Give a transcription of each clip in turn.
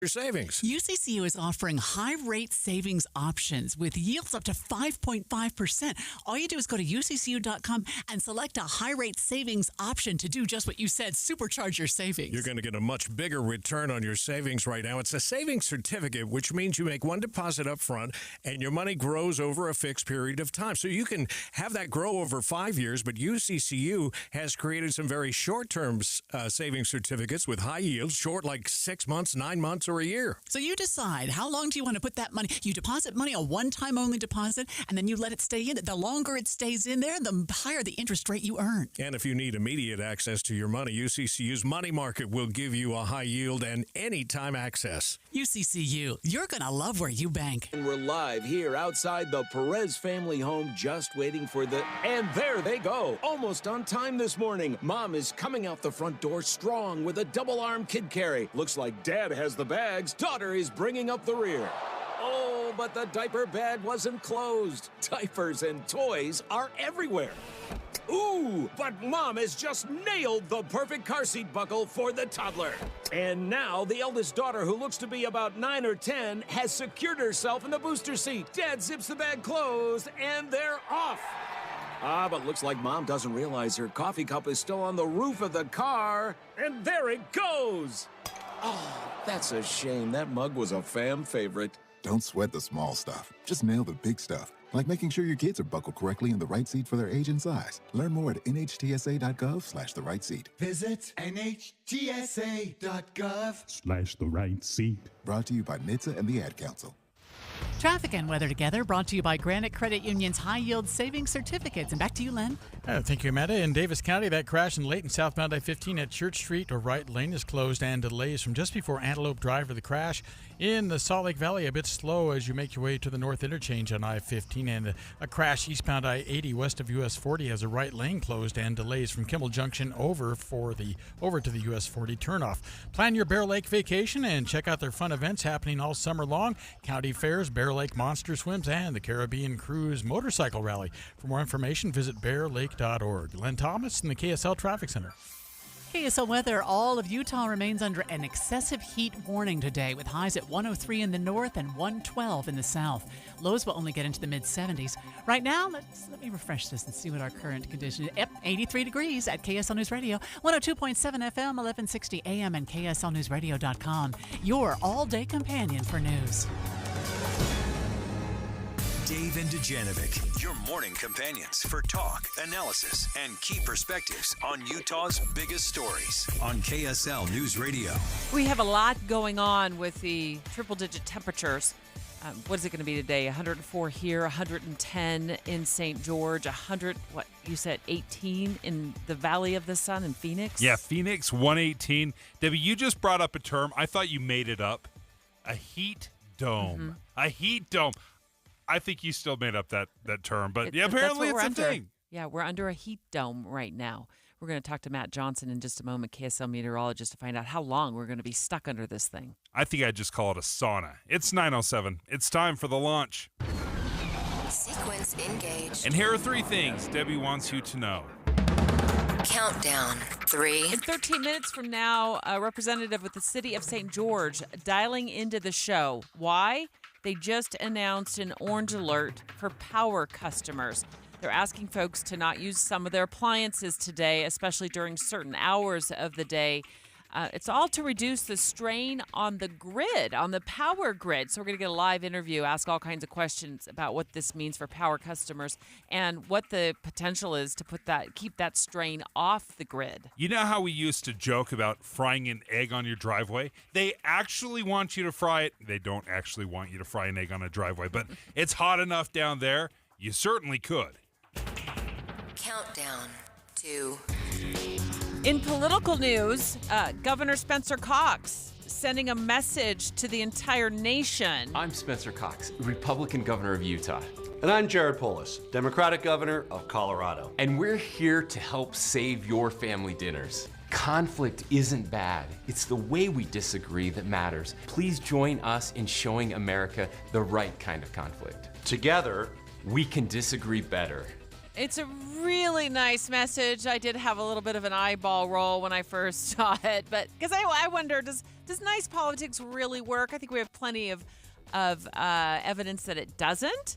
your savings. UCCU is offering high-rate savings options with yields up to 5.5%. All you do is go to uccu.com and select a high-rate savings option to do just what you said, supercharge your savings. You're going to get a much bigger return on your savings right now. It's a savings certificate, which means you make one deposit up front and your money grows over a fixed period of time. So you can have that grow over 5 years, but UCCU has created some very short-term savings certificates with high yields, short like 6 months, 9 months, or a year. So you decide how long do you want to put that money. You deposit money, a one-time only deposit, and then you let it stay in. The longer it stays in there, the higher the interest rate you earn. And if you need immediate access to your money, UCCU's Money Market will give you a high yield and anytime access. UCCU, you're going to love where you bank. And we're live here outside the Perez family home, just waiting for the... And there they go, almost on time this morning. Mom is coming out the front door strong with a double-arm kid carry. Looks like Dad has the bags. Daughter is bringing up the rear. Oh, but the diaper bag wasn't closed. Diapers and toys are everywhere. Ooh, but Mom has just nailed the perfect car seat buckle for the toddler. And now the eldest daughter, who looks to be about 9 or 10, has secured herself in the booster seat. Dad zips the bag closed, and they're off. But looks like Mom doesn't realize her coffee cup is still on the roof of the car. And there it goes. Oh, that's a shame. That mug was a fam favorite. Don't sweat the small stuff. Just nail the big stuff. Like making sure your kids are buckled correctly in the right seat for their age and size. Learn more at nhtsa.gov/the right seat. Visit nhtsa.gov/the right seat. Brought to you by NHTSA and the Ad Council. Traffic and weather together, brought to you by Granite Credit Union's high-yield savings certificates. And back to you, Len. Thank you, Amanda. In Davis County, that crash in Layton southbound I-15 at Church Street or right lane is closed and delays from just before Antelope Drive for the crash. In the Salt Lake Valley, a bit slow as you make your way to the north interchange on I-15, and a crash eastbound I-80 west of US 40 has a right lane closed and delays from Kimmel Junction over to the US 40 turnoff. Plan your Bear Lake vacation and check out their fun events happening all summer long. County fairs, Bear Lake Monster Swims, and the Caribbean Cruise Motorcycle Rally. For more information, visit bearlake.org. Len Thomas in the KSL Traffic Center. KSL weather, all of Utah remains under an excessive heat warning today with highs at 103 in the north and 112 in the south. Lows will only get into the mid-70s. Right now, let me refresh this and see what our current condition is. Yep, 83 degrees at KSL News Radio, 102.7 FM, 1160 AM, and KSLNewsRadio.com. Your all-day companion for news. Dave and Dujanovic, your morning companions for talk, analysis, and key perspectives on Utah's biggest stories on KSL News Radio. We have a lot going on with the triple-digit temperatures. What is it going to be today? 104 here, 110 in St. George, 18 in the Valley of the Sun in Phoenix? Yeah, Phoenix, 118. Debbie, you just brought up a term. I thought you made it up. A heat dome. Mm-hmm. A heat dome. I think you still made up that term, but apparently it's a thing. Yeah, we're under a heat dome right now. We're going to talk to Matt Johnson in just a moment, KSL meteorologist, to find out how long we're going to be stuck under this thing. I think I'd just call it a sauna. It's 9:07. It's time for the launch. Sequence engaged. And here are 3 things Debbie wants you to know. Countdown. 3. In 13 minutes from now, a representative with the city of St. George dialing into the show. Why? They just announced an orange alert for power customers. They're asking folks to not use some of their appliances today, especially during certain hours of the day. It's all to reduce the strain on the grid, on the power grid. So we're going to get a live interview, ask all kinds of questions about what this means for power customers and what the potential is to keep that strain off the grid. You know how we used to joke about frying an egg on your driveway? They actually want you to fry it. They don't actually want you to fry an egg on a driveway, but it's hot enough down there, you certainly could. Countdown. 2. In political news, Governor Spencer Cox sending a message to the entire nation. I'm Spencer Cox, Republican governor of Utah. And I'm Jared Polis, Democratic governor of Colorado. And we're here to help save your family dinners. Conflict isn't bad. It's the way we disagree that matters. Please join us in showing America the right kind of conflict. Together, we can disagree better. It's a really nice message. I did have a little bit of an eyeball roll when I first saw it, but because I wonder, does Does nice politics really work? I think we have plenty of evidence that it doesn't.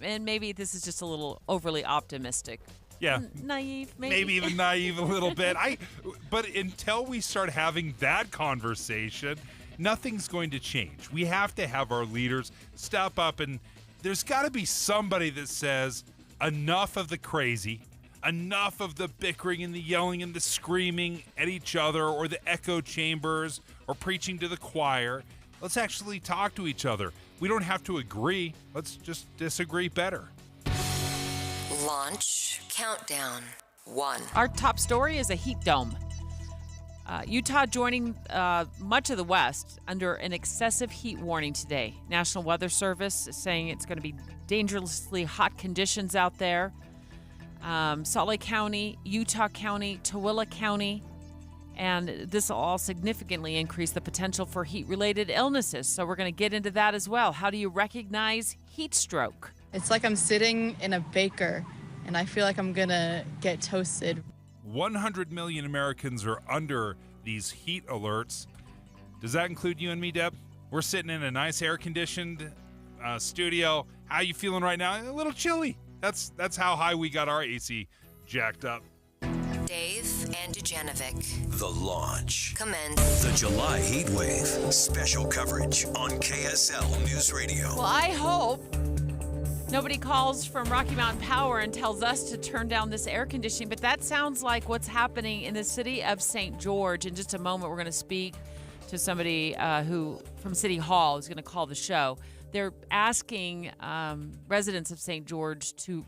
And maybe this is just a little overly optimistic. Yeah. Naive, maybe. Maybe even naive a little bit. But until we start having that conversation, nothing's going to change. We have to have our leaders step up, and there's got to be somebody that says, enough of the crazy, enough of the bickering and the yelling and the screaming at each other or the echo chambers or preaching to the choir. Let's actually talk to each other. We don't have to agree. Let's just disagree better. Launch countdown 1. Our top story is a heat dome. Utah joining much of the West under an excessive heat warning today. National Weather Service is saying it's going to be dangerously hot conditions out there. Salt Lake County, Utah County, Tooele County, and this will all significantly increase the potential for heat-related illnesses. So we're going to get into that as well. How do you recognize heat stroke? It's like I'm sitting in a baker, and I feel like I'm going to get toasted. 100 million Americans are under these heat alerts. Does that include you and me, Deb? We're sitting in a nice air-conditioned studio. How you feeling right now? A little chilly. That's how high we got our AC jacked up. Dave and Dujanovic. The launch. Commence. The July heat wave. Special coverage on KSL News Radio. Well, I hope nobody calls from Rocky Mountain Power and tells us to turn down this air conditioning, but that sounds like what's happening in the city of St. George. In just a moment, we're going to speak to somebody who from City Hall is going to call the show. They're asking residents of St. George to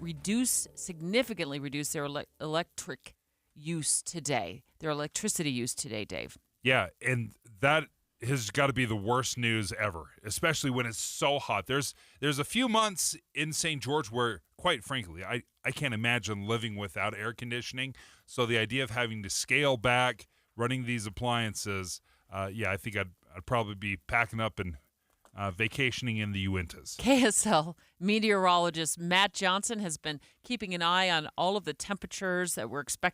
significantly reduce their electric use today, their electricity use today, Dave. Yeah, and that has got to be the worst news ever, especially when it's so hot. There's a few months in St. George where, quite frankly, I can't imagine living without air conditioning. So the idea of having to scale back running these appliances, I think I'd probably be packing up and vacationing in the Uintas. KSL meteorologist Matt Johnson has been keeping an eye on all of the temperatures that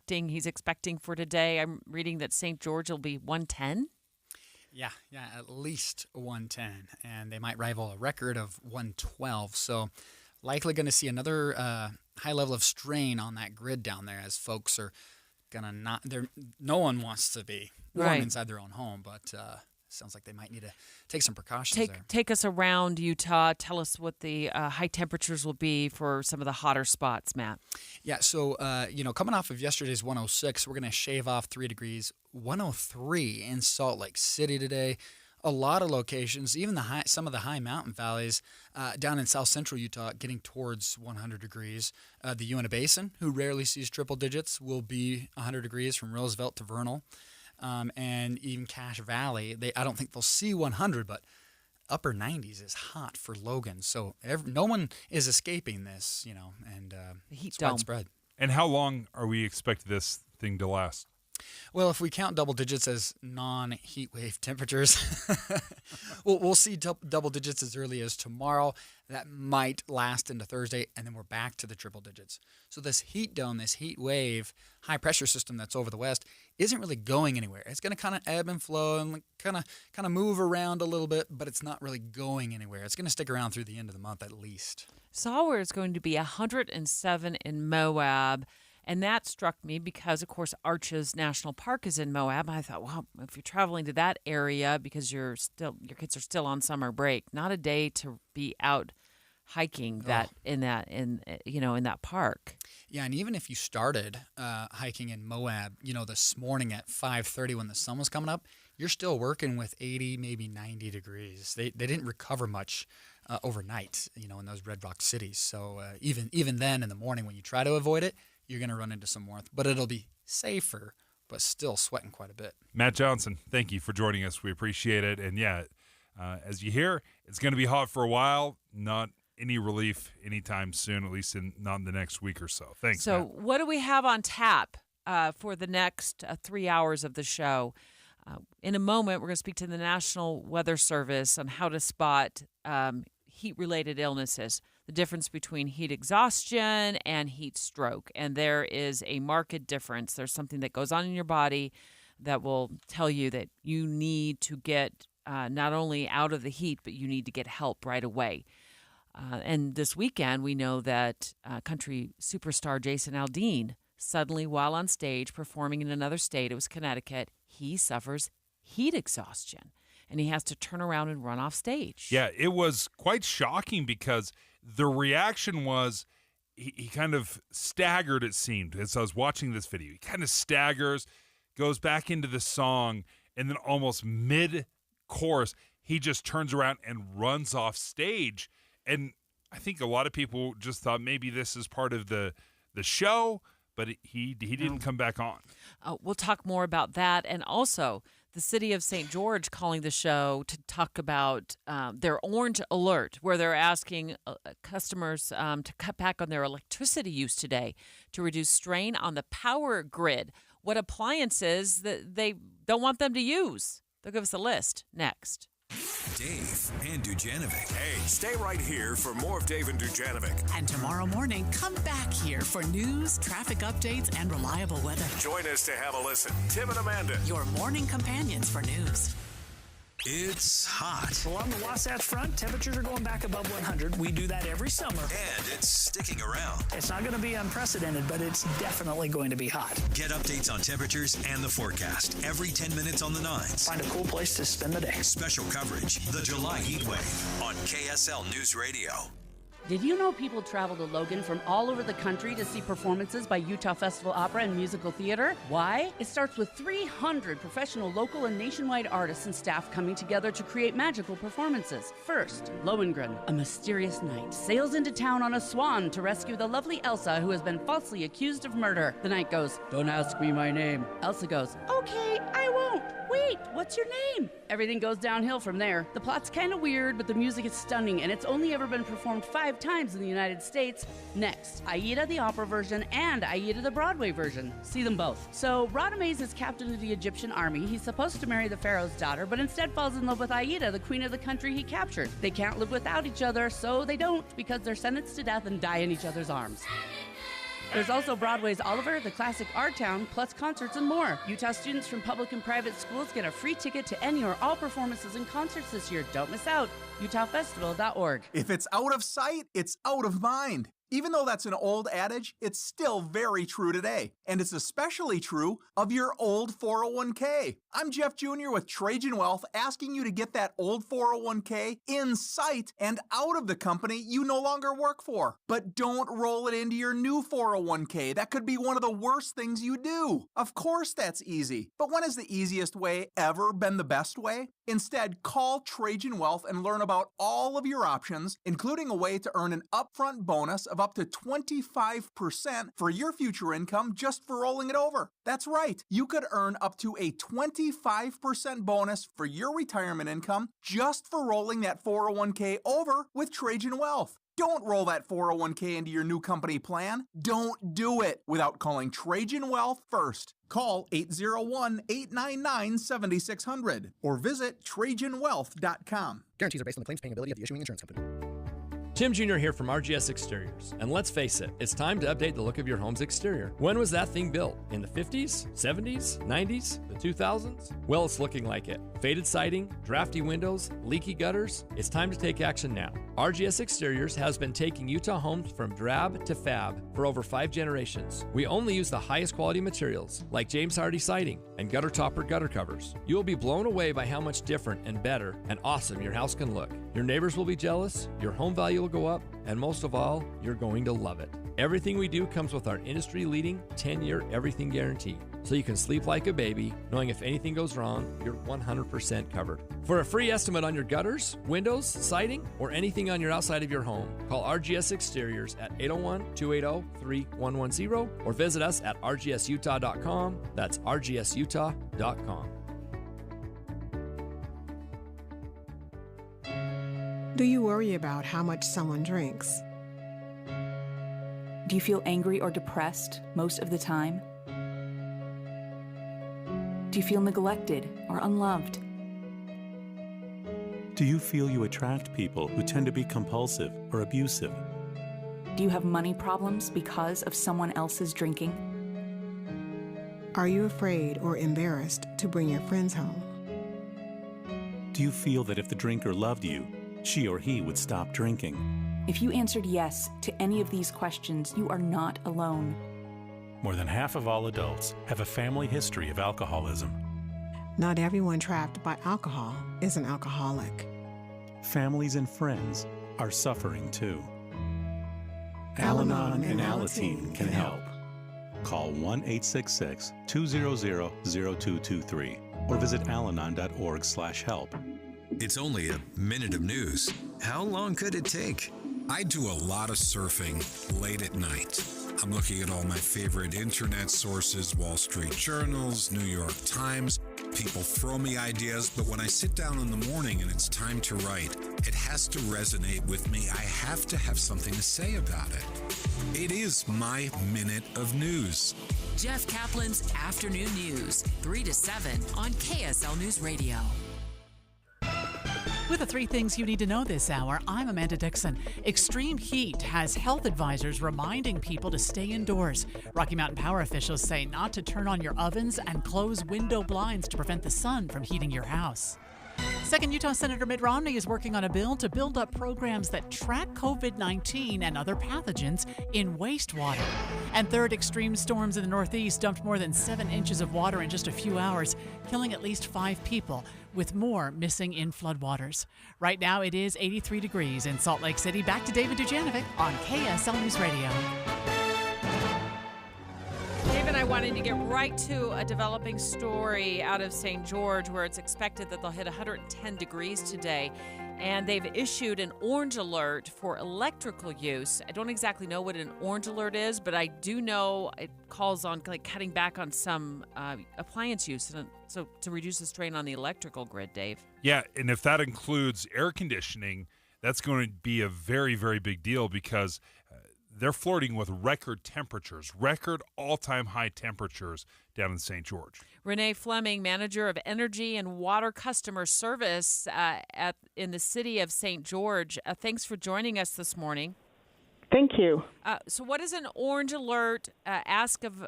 he's expecting for today. I'm reading that St. George will be 110. Yeah, at least 110, and they might rival a record of 112. So likely going to see another high level of strain on that grid down there as folks are going to no one wants to be warm inside their own home, but sounds like they might need to take some precautions there. Take us around Utah. Tell us what the high temperatures will be for some of the hotter spots, Matt. Yeah, so, coming off of yesterday's 106, we're going to shave off 3 degrees. 103 in Salt Lake City today. A lot of locations, even some of the high mountain valleys down in south central Utah getting towards 100 degrees. The Uinta Basin, who rarely sees triple digits, will be 100 degrees from Roosevelt to Vernal. And even Cache Valley, I don't think they'll see 100, but upper 90s is hot for Logan. So no one is escaping this, and the heat it's dome. widespread. And how long are we expecting this thing to last? Well, if we count double digits as non-heat wave temperatures, we'll see double digits as early as tomorrow. That might last into Thursday, and then we're back to the triple digits. So this heat dome, this heat wave, high-pressure system that's over the west isn't really going anywhere. It's going to kind of ebb and flow and kind of move around a little bit, but it's not really going anywhere. It's going to stick around through the end of the month at least. Saw where it's going to be 107 in Moab. And that struck me because, of course, Arches National Park is in Moab. I thought, well, if you're traveling to that area because your kids are still on summer break, not a day to be out hiking in that park. Yeah, and even if you started hiking in Moab, this morning at 5:30 when the sun was coming up, you're still working with 80, maybe 90 degrees. They didn't recover much overnight, in those Red Rock cities. So even then in the morning when you try to avoid it, you're going to run into some warmth, but it'll be safer, but still sweating quite a bit. Matt Johnson, thank you for joining us. We appreciate it. And as you hear, it's going to be hot for a while. Not any relief anytime soon, at least not in the next week or so. Thanks, So Matt. What do we have on tap for the next 3 hours of the show? In a moment, we're going to speak to the National Weather Service on how to spot heat-related illnesses, the difference between heat exhaustion and heat stroke. And there is a marked difference. There's something that goes on in your body that will tell you that you need to get not only out of the heat, but you need to get help right away. And this weekend, we know that country superstar Jason Aldean, suddenly while on stage performing in another state, it was Connecticut, he suffers heat exhaustion, and he has to turn around and run off stage. Yeah, it was quite shocking because the reaction was he kind of staggered, it seemed, as I was watching this video. He kind of staggers, goes back into the song, and then almost mid-chorus, he just turns around and runs off stage. And I think a lot of people just thought maybe this is part of the show, but he didn't come back on. We'll talk more about that, and also the city of St. George calling the show to talk about their orange alert, where they're asking customers to cut back on their electricity use today to reduce strain on the power grid. What appliances that they don't want them to use. They'll give us a list next. Dave and Dujanovic. Hey, stay right here for more of Dave and Dujanovic. And tomorrow morning, come back here for news, traffic updates, and reliable weather. Join us to have a listen. Tim and Amanda. Your morning companions for news. It's hot. Well, on the Wasatch Front, temperatures are going back above 100. We do that every summer. And it's sticking around. It's not going to be unprecedented, but it's definitely going to be hot. Get updates on temperatures and the forecast every 10 minutes on the 9s. Find a cool place to spend the day. Special coverage, the July heat wave on KSL News Radio. Did you know people travel to Logan from all over the country to see performances by Utah Festival Opera and Musical Theater? Why? It starts with 300 professional local and nationwide artists and staff coming together to create magical performances. First, Lohengrin, a mysterious knight, sails into town on a swan to rescue the lovely Elsa, who has been falsely accused of murder. The knight goes, "Don't ask me my name." Elsa goes, "Okay, I won't. Wait, what's your name?" Everything goes downhill from there. The plot's kind of weird, but the music is stunning, and it's only ever been performed 5 times in the United States. Next, Aida the opera version and Aida the Broadway version. See them both. So, Radames is captain of the Egyptian army. He's supposed to marry the pharaoh's daughter, but instead falls in love with Aida, the queen of the country he captured. They can't live without each other, so they don't, because they're sentenced to death and die in each other's arms. There's also Broadway's Oliver, the classic Our Town, plus concerts and more. Utah students from public and private schools get a free ticket to any or all performances and concerts this year. Don't miss out. UtahFestival.org. If it's out of sight, it's out of mind. Even though that's an old adage, it's still very true today. And it's especially true of your old 401k. I'm Jeff Jr. with Trajan Wealth, asking you to get that old 401k in sight and out of the company you no longer work for. But don't roll it into your new 401k. That could be one of the worst things you do. Of course that's easy. But when has the easiest way ever been the best way? Instead, call Trajan Wealth and learn about all of your options, including a way to earn an upfront bonus of up to 25% for your future income just for rolling it over. That's right. You could earn up to a 25% bonus for your retirement income just for rolling that 401k over with Trajan Wealth. Don't roll that 401k into your new company plan. Don't do it without calling Trajan Wealth first. Call 801-899-7600 or visit TrajanWealth.com. Guarantees are based on the claims paying ability of the issuing insurance company. Tim Jr. here from RGS Exteriors. And let's face it, it's time to update the look of your home's exterior. When was that thing built? In the 50s, 70s, 90s, the 2000s? Well, it's looking like it. Faded siding, drafty windows, leaky gutters. It's time to take action now. RGS Exteriors has been taking Utah homes from drab to fab for over 5 generations. We only use the highest quality materials, like James Hardy siding and gutter topper gutter covers. You will be blown away by how much different and better and awesome your house can look. Your neighbors will be jealous, your home value will go up, and most of all, you're going to love it. Everything we do comes with our industry-leading 10-year everything guarantee, so you can sleep like a baby, knowing if anything goes wrong, you're 100% covered. For a free estimate on your gutters, windows, siding, or anything on your outside of your home, call RGS Exteriors at 801-280-3110 or visit us at rgsutah.com. That's rgsutah.com. Do you worry about how much someone drinks? Do you feel angry or depressed most of the time? Do you feel neglected or unloved? Do you feel you attract people who tend to be compulsive or abusive? Do you have money problems because of someone else's drinking? Are you afraid or embarrassed to bring your friends home? Do you feel that if the drinker loved you, she or he would stop drinking? If you answered yes to any of these questions, you are not alone. More than half of all adults have a family history of alcoholism. Not everyone trapped by alcohol is an alcoholic. Families and friends are suffering too. Al-Anon and Alateen can help. Call 1-866-200-0223 or visit alanon.org/help. It's only a minute of news. How long could it take? I do a lot of surfing late at night. I'm looking at all my favorite internet sources, Wall Street Journals, New York Times. People throw me ideas, but when I sit down in the morning and it's time to write, it has to resonate with me. I have to have something to say about it. It is my minute of news. Jeff Kaplan's Afternoon News, 3 to 7 on KSL News Radio. With the 3 things you need to know this hour, I'm Amanda Dixon. Extreme heat has health advisors reminding people to stay indoors. Rocky Mountain Power officials say not to turn on your ovens and close window blinds to prevent the sun from heating your house. Second, Utah Senator Mitt Romney is working on a bill to build up programs that track COVID-19 and other pathogens in wastewater. And third, extreme storms in the Northeast dumped more than 7 inches of water in just a few hours, killing at least 5 people, with more missing in floodwaters. Right now, it is 83 degrees in Salt Lake City. Back to David Dujanovic on KSL News Radio. Dave and I wanted to get right to a developing story out of St. George where it's expected that they'll hit 110 degrees today. And they've issued an orange alert for electrical use. I don't exactly know what an orange alert is, but I do know it calls on cutting back on some appliance use, so to reduce the strain on the electrical grid, Dave. Yeah, and if that includes air conditioning, that's going to be a very, very big deal because they're flirting with record temperatures, record all-time high temperatures down in St. George. Renee Fleming, manager of energy and water customer service in the city of St. George. Thanks for joining us this morning. Thank you. So what does an orange alert ask of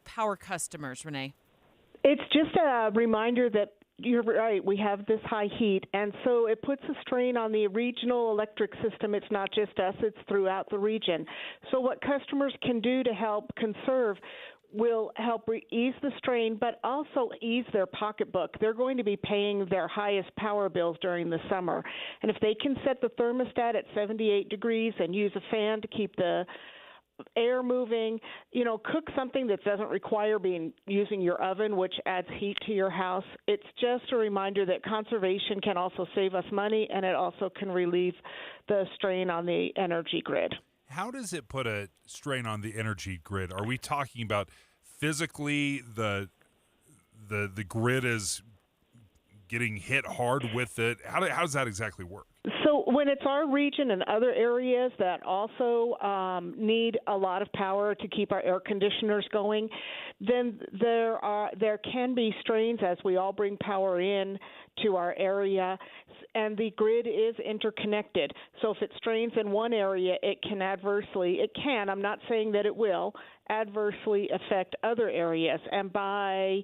power customers, Renee? It's just a reminder that you're right, we have this high heat, and so it puts a strain on the regional electric system. It's not just us, it's throughout the region. So what customers can do to help conserve will help ease the strain, but also ease their pocketbook. They're going to be paying their highest power bills during the summer. And if they can set the thermostat at 78 degrees and use a fan to keep the air moving, cook something that doesn't require using your oven, which adds heat to your house. It's just a reminder that conservation can also save us money, and it also can relieve the strain on the energy grid. How does it put a strain on the energy grid? Are we talking about physically the grid is getting hit hard with it? How does that exactly work? So when it's our region and other areas that also need a lot of power to keep our air conditioners going, then there can be strains as we all bring power in to our area, and the grid is interconnected. So if it strains in one area, it can, I'm not saying that it will, adversely affect other areas. And by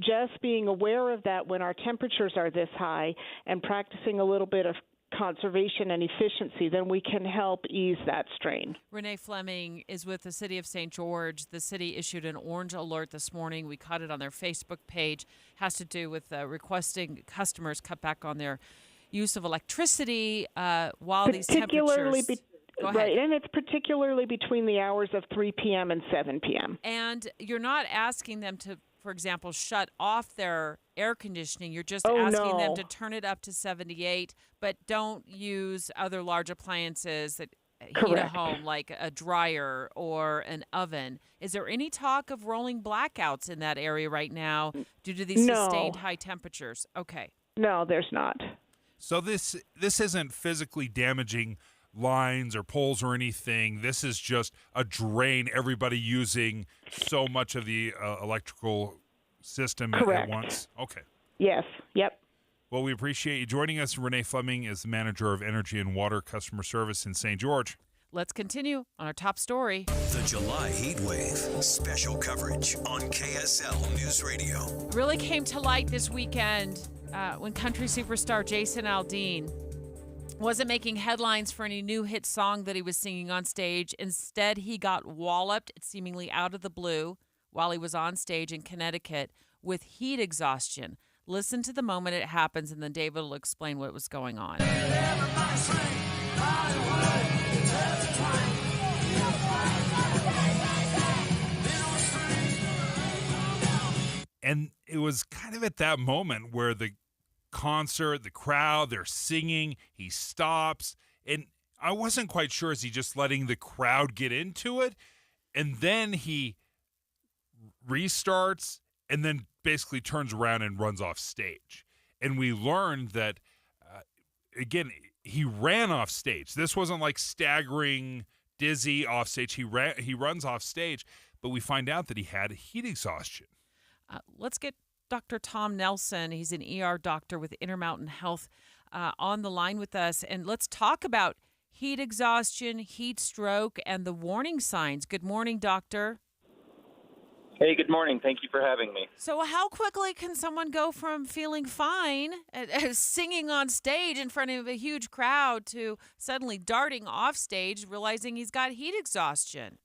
just being aware of that when our temperatures are this high and practicing a little bit of conservation and efficiency, then we can help ease that strain. Renee Fleming is with the city of St. George. The city issued an orange alert this morning. We caught it on their Facebook page. Has to do with requesting customers cut back on their use of electricity while these temperatures... Right, and it's particularly between the hours of 3 p.m. and 7 p.m. And you're not asking them to, for example, shut off their air conditioning. You're just asking them to turn it up to 78, but don't use other large appliances that heat a home, like a dryer or an oven. Is there any talk of rolling blackouts in that area right now due to these sustained high temperatures? Okay. No, there's not. So this isn't physically damaging lines or poles or anything. This is just a drain, everybody using so much of the electrical system at once. Okay. Yes. Yep. Well, we appreciate you joining us. Renee Fleming is the manager of energy and water customer service in St. George. let's continue on our top story. The July heat wave. Special coverage on KSL News Radio. It really came to light this weekend when country superstar Jason Aldean wasn't making headlines for any new hit song that he was singing on stage. Instead, he got walloped seemingly out of the blue while he was on stage in Connecticut with heat exhaustion. Listen to the moment it happens, and then David will explain what was going on. And it was kind of at that moment where the concert, the crowd, they're singing, he stops, and I wasn't quite sure, is he just letting the crowd get into it? And then he restarts and then basically turns around and runs off stage. And we learned that, again, he ran off stage. This wasn't like staggering, dizzy off stage. He runs off stage, but we find out that he had heat exhaustion. Let's get Dr. Tom Nelson. He's an ER doctor with Intermountain Health on the line with us. And let's talk about heat exhaustion, heat stroke, and the warning signs. Good morning, doctor. Hey, good morning. Thank you for having me. So how quickly can someone go from feeling fine, singing on stage in front of a huge crowd, to suddenly darting off stage, realizing he's got heat exhaustion?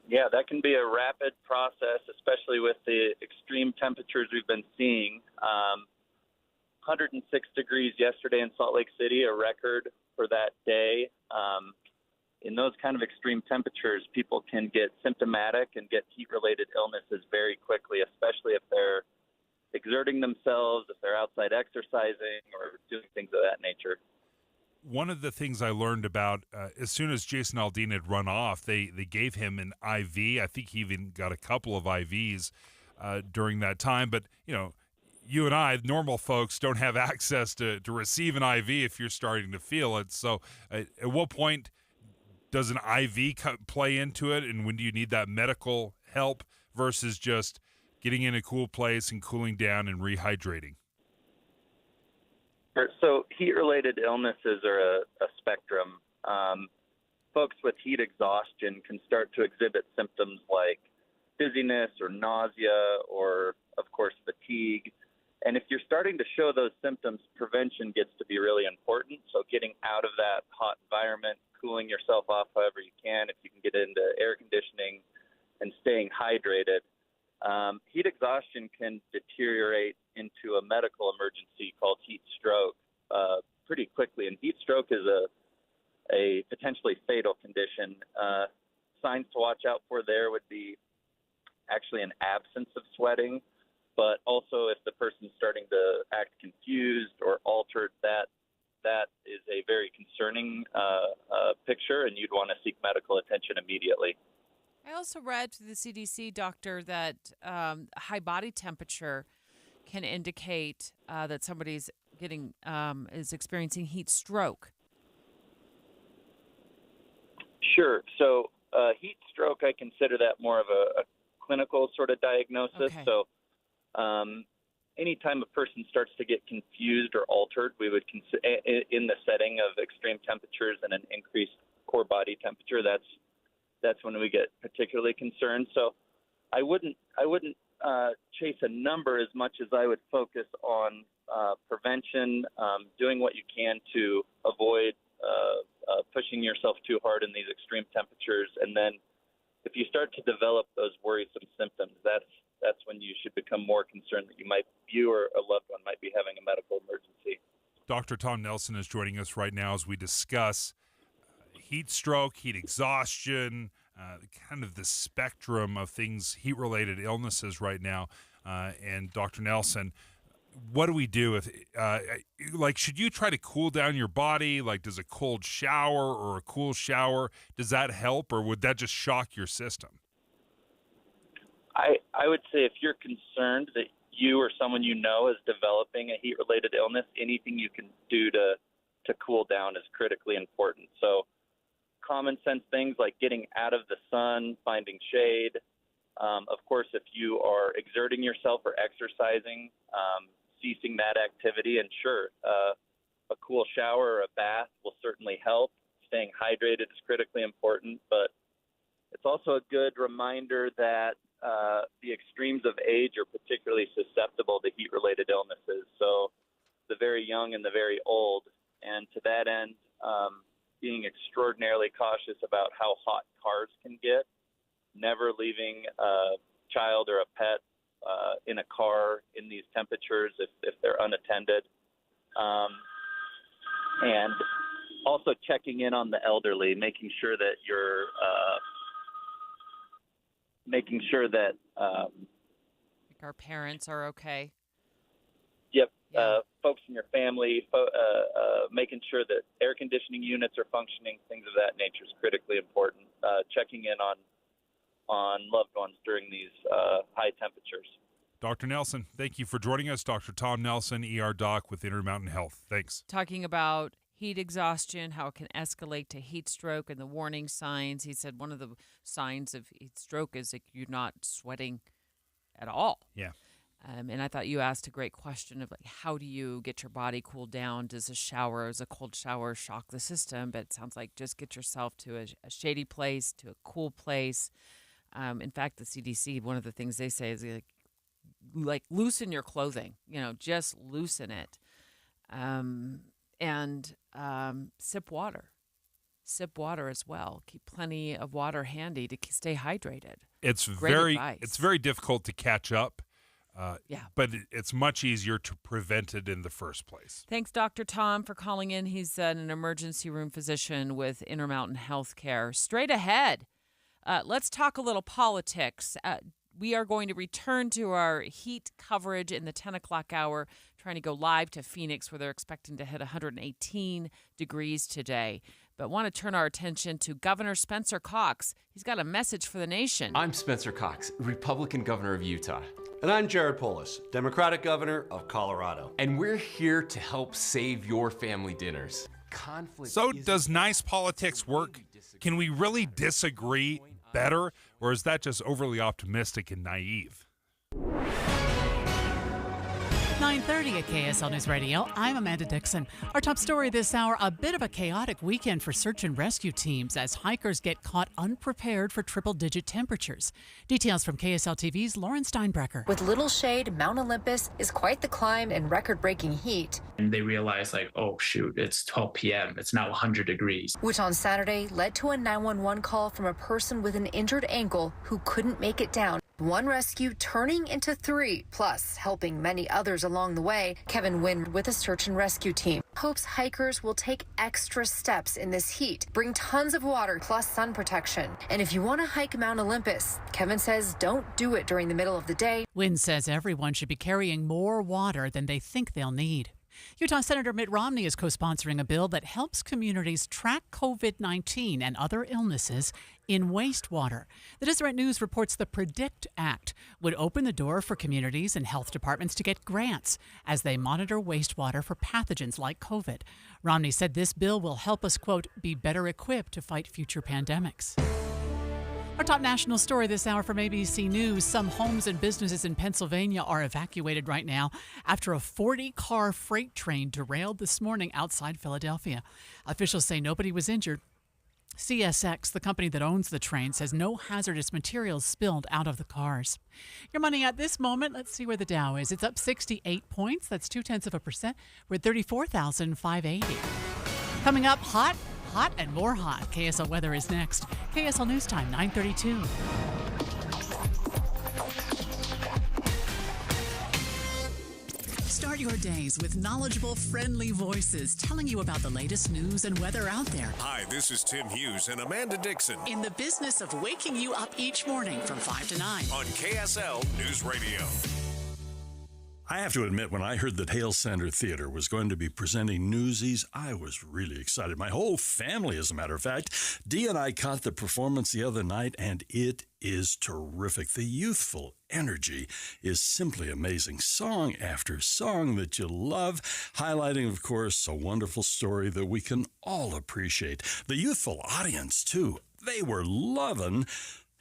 Yeah, that can be a rapid process, especially with the extreme temperatures we've been seeing. 106 degrees yesterday in Salt Lake City, a record for that day. In those kind of extreme temperatures, people can get symptomatic and get heat-related illnesses very quickly, especially if they're exerting themselves, if they're outside exercising or doing things of that nature. One of the things I learned about, as soon as Jason Aldean had run off, they gave him an IV. I think he even got a couple of IVs during that time. But, you and I, normal folks, don't have access to receive an IV if you're starting to feel it. So at what point does an IV play into it, and when do you need that medical help versus just getting in a cool place and cooling down and rehydrating? So heat-related illnesses are a spectrum. Folks with heat exhaustion can start to exhibit symptoms like dizziness or nausea or, of course, fatigue. And if you're starting to show those symptoms, prevention gets to be really important. So getting out of that hot environment, cooling yourself off however you can, if you can get into air conditioning, and staying hydrated. Heat exhaustion can deteriorate into a medical emergency called heat stroke pretty quickly. And heat stroke is a potentially fatal condition. Signs to watch out for there would be actually an absence of sweating, but also if the person's starting to act confused or altered, that is a very concerning picture, and you'd want to seek medical attention immediately. I also read through the CDC, doctor, that high body temperature can indicate that somebody's is experiencing heat stroke. Sure. So heat stroke, I consider that more of a clinical sort of diagnosis. Okay. So anytime a person starts to get confused or altered, we would consider, in the setting of extreme temperatures and an increased core body temperature, that's when we get particularly concerned. So I wouldn't chase a number as much as I would focus on prevention, doing what you can to avoid pushing yourself too hard in these extreme temperatures. And then if you start to develop those worrisome symptoms, that's when you should become more concerned that you or a loved one might be having a medical emergency. Dr. Tom Nelson is joining us right now as we discuss heat stroke, heat exhaustion, kind of the spectrum of things, heat-related illnesses right now. And Dr. Nelson, what do we do if, should you try to cool down your body? Like, does a cold shower or a cool shower, does that help, or would that just shock your system? I would say if you're concerned that you or someone you know is developing a heat-related illness, anything you can do to cool down is critically important. So common sense things like getting out of the sun, finding shade. Of course, if you are exerting yourself or exercising, ceasing that activity, and sure, a cool shower or a bath will certainly help. staying hydrated is critically important, but it's also a good reminder that the extremes of age are particularly susceptible to heat-related illnesses. So the very young and the very old. And to that end, being extraordinarily cautious about how hot cars can get, never leaving a child or a pet in a car in these temperatures if they're unattended. And also checking in on the elderly, making sure that you're like our parents are okay. Yep. Folks in your family, making sure that air conditioning units are functioning, things of that nature is critically important. Checking in on loved ones during these high temperatures. Dr. Nelson, thank you for joining us. Dr. Tom Nelson, ER Doc with Intermountain Health. Thanks. Talking about heat exhaustion, how it can escalate to heat stroke and the warning signs. He said one of the signs of heat stroke is like you're not sweating at all. Yeah. And I thought you asked a great question of like, how do you get your body cooled down? Does a cold shower shock the system? But it sounds like just get yourself to a shady place, to a cool place. In fact, the CDC, one of the things they say is like loosen your clothing, just loosen it. And sip water. Sip water as well. Keep plenty of water handy to stay hydrated. It's very difficult to catch up. But it's much easier to prevent it in the first place. Thanks, Dr. Tom, for calling in. He's an emergency room physician with Intermountain Healthcare. Straight ahead, let's talk a little politics. We are going to return to our heat coverage in the 10 o'clock hour, trying to go live to Phoenix, where they're expecting to hit 118 degrees today. But want to turn our attention to Governor Spencer Cox. He's got a message for the nation. I'm Spencer Cox, Republican governor of Utah. And I'm Jared Polis, Democratic governor of Colorado. And we're here to help save your family dinners. So does nice politics work? Can we really disagree better? Or is that just overly optimistic and naive? 9:30 at KSL News Radio. I'm Amanda Dixon. Our top story this hour, a bit of a chaotic weekend for search and rescue teams as hikers get caught unprepared for triple-digit temperatures. Details from KSL TV's Lauren Steinbrecher. With little shade, Mount Olympus is quite the climb in record-breaking heat. And they realized, oh, shoot, it's 12 p.m. It's now 100 degrees. Which on Saturday led to a 911 call from a person with an injured ankle who couldn't make it down. One rescue turning into 3, plus helping many others along the way. Kevin Wynn with a search and rescue team hopes hikers will take extra steps in this heat, bring tons of water plus sun protection. And if you want to hike Mount Olympus, Kevin says don't do it during the middle of the day. Wynn says everyone should be carrying more water than they think they'll need. Utah Senator Mitt Romney is co-sponsoring a bill that helps communities track COVID-19 and other illnesses in wastewater. The Deseret News reports the PREDICT Act would open the door for communities and health departments to get grants as they monitor wastewater for pathogens like COVID. Romney said this bill will help us, quote, be better equipped to fight future pandemics. Our top national story this hour from ABC News. Some homes and businesses in Pennsylvania are evacuated right now after a 40-car freight train derailed this morning outside Philadelphia. Officials say nobody was injured. CSX, the company that owns the train, says no hazardous materials spilled out of the cars. Your money at this moment, let's see where the Dow is. It's up 68 points. That's 0.2%. We're at 34,580. Coming up, hot and more hot. KSL weather is next. KSL News Time, 9:32. Start your days with knowledgeable, friendly voices telling you about the latest news and weather out there. Hi, this is Tim Hughes and Amanda Dixon. In the business of waking you up each morning from 5 to 9. On KSL News Radio. I have to admit, when I heard that Hale Center Theater was going to be presenting Newsies, I was really excited. My whole family, as a matter of fact. Dee and I caught the performance the other night, and it is terrific. The youthful energy is simply amazing. Song after song that you love, highlighting, of course, a wonderful story that we can all appreciate. The youthful audience, too, they were loving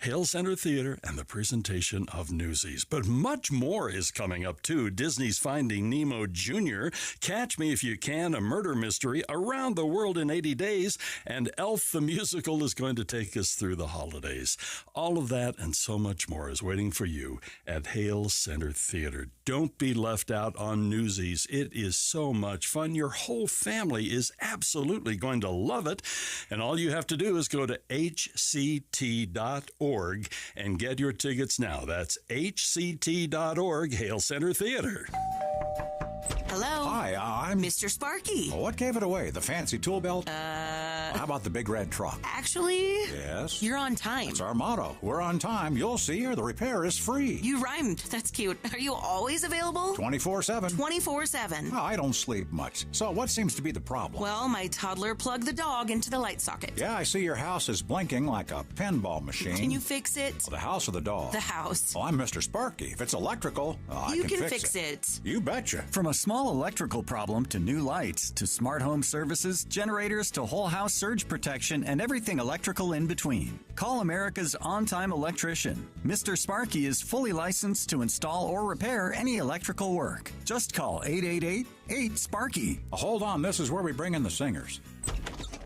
Hale Center Theater, and the presentation of Newsies. But much more is coming up, too. Disney's Finding Nemo Jr., Catch Me If You Can, a murder mystery, Around the World in 80 Days, and Elf the Musical is going to take us through the holidays. All of that and so much more is waiting for you at Hale Center Theater. Don't be left out on Newsies. It is so much fun. Your whole family is absolutely going to love it. And all you have to do is go to hct.org and get your tickets now. That's hct.org, Hale Center Theater. Hello. Hi, I'm Mr. Sparky. What gave it away? The fancy tool belt? How about the big red truck? Actually, Yes. you're on time. That's our motto. We're on time. You'll see her. The repair is free. You rhymed. That's cute. Are you always available? 24/7. 24/7. Oh, I don't sleep much. So what seems to be the problem? Well, my toddler plugged the dog into the light socket. Yeah, I see your house is blinking like a pinball machine. Can you fix it? The house or the dog? The house. Well, I'm Mr. Sparky. If it's electrical, I You can can fix it. You betcha. From a small electrical problem to new lights, to smart home services, generators, to whole house surge protection, and everything electrical in between. Call America's on-time electrician. Mr. Sparky is fully licensed to install or repair any electrical work. Just call 888-8-SPARKY. Hold on, this is where we bring in the singers.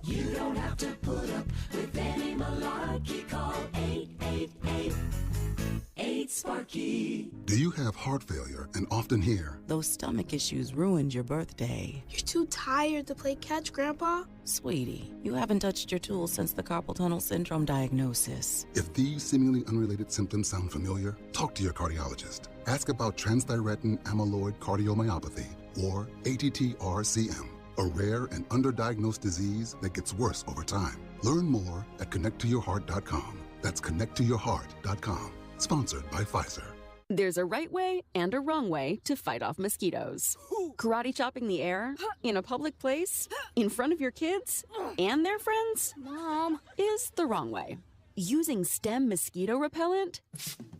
You don't have to put up with any malarkey. Call 888-8-SPARKY. Do you have heart failure and often hear, "Those stomach issues ruined your birthday"? "You're too tired to play catch, Grandpa." Sweetie, you haven't touched your tools since the carpal tunnel syndrome diagnosis. If these seemingly unrelated symptoms sound familiar, talk to your cardiologist. Ask about transthyretin amyloid cardiomyopathy, or ATTR-CM, a rare and underdiagnosed disease that gets worse over time. Learn more at connecttoyourheart.com. That's connecttoyourheart.com. Sponsored by Pfizer. There's a right way and a wrong way to fight off mosquitoes. Karate chopping the air, in a public place, in front of your kids, and their friends, Mom, is the wrong way. Using Stem mosquito repellent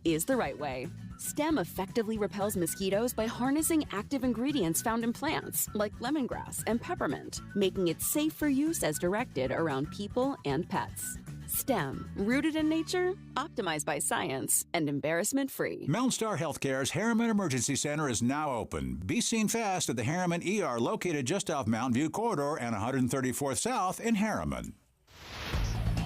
is the right way. Stem effectively repels mosquitoes by harnessing active ingredients found in plants, like lemongrass and peppermint, making it safe for use as directed around people and pets. Stem, rooted in nature, optimized by science, and embarrassment-free. Mountain Star Healthcare's Harriman Emergency Center is now open. Be seen fast at the Harriman ER, located just off Mountain View Corridor and 134th South in Harriman.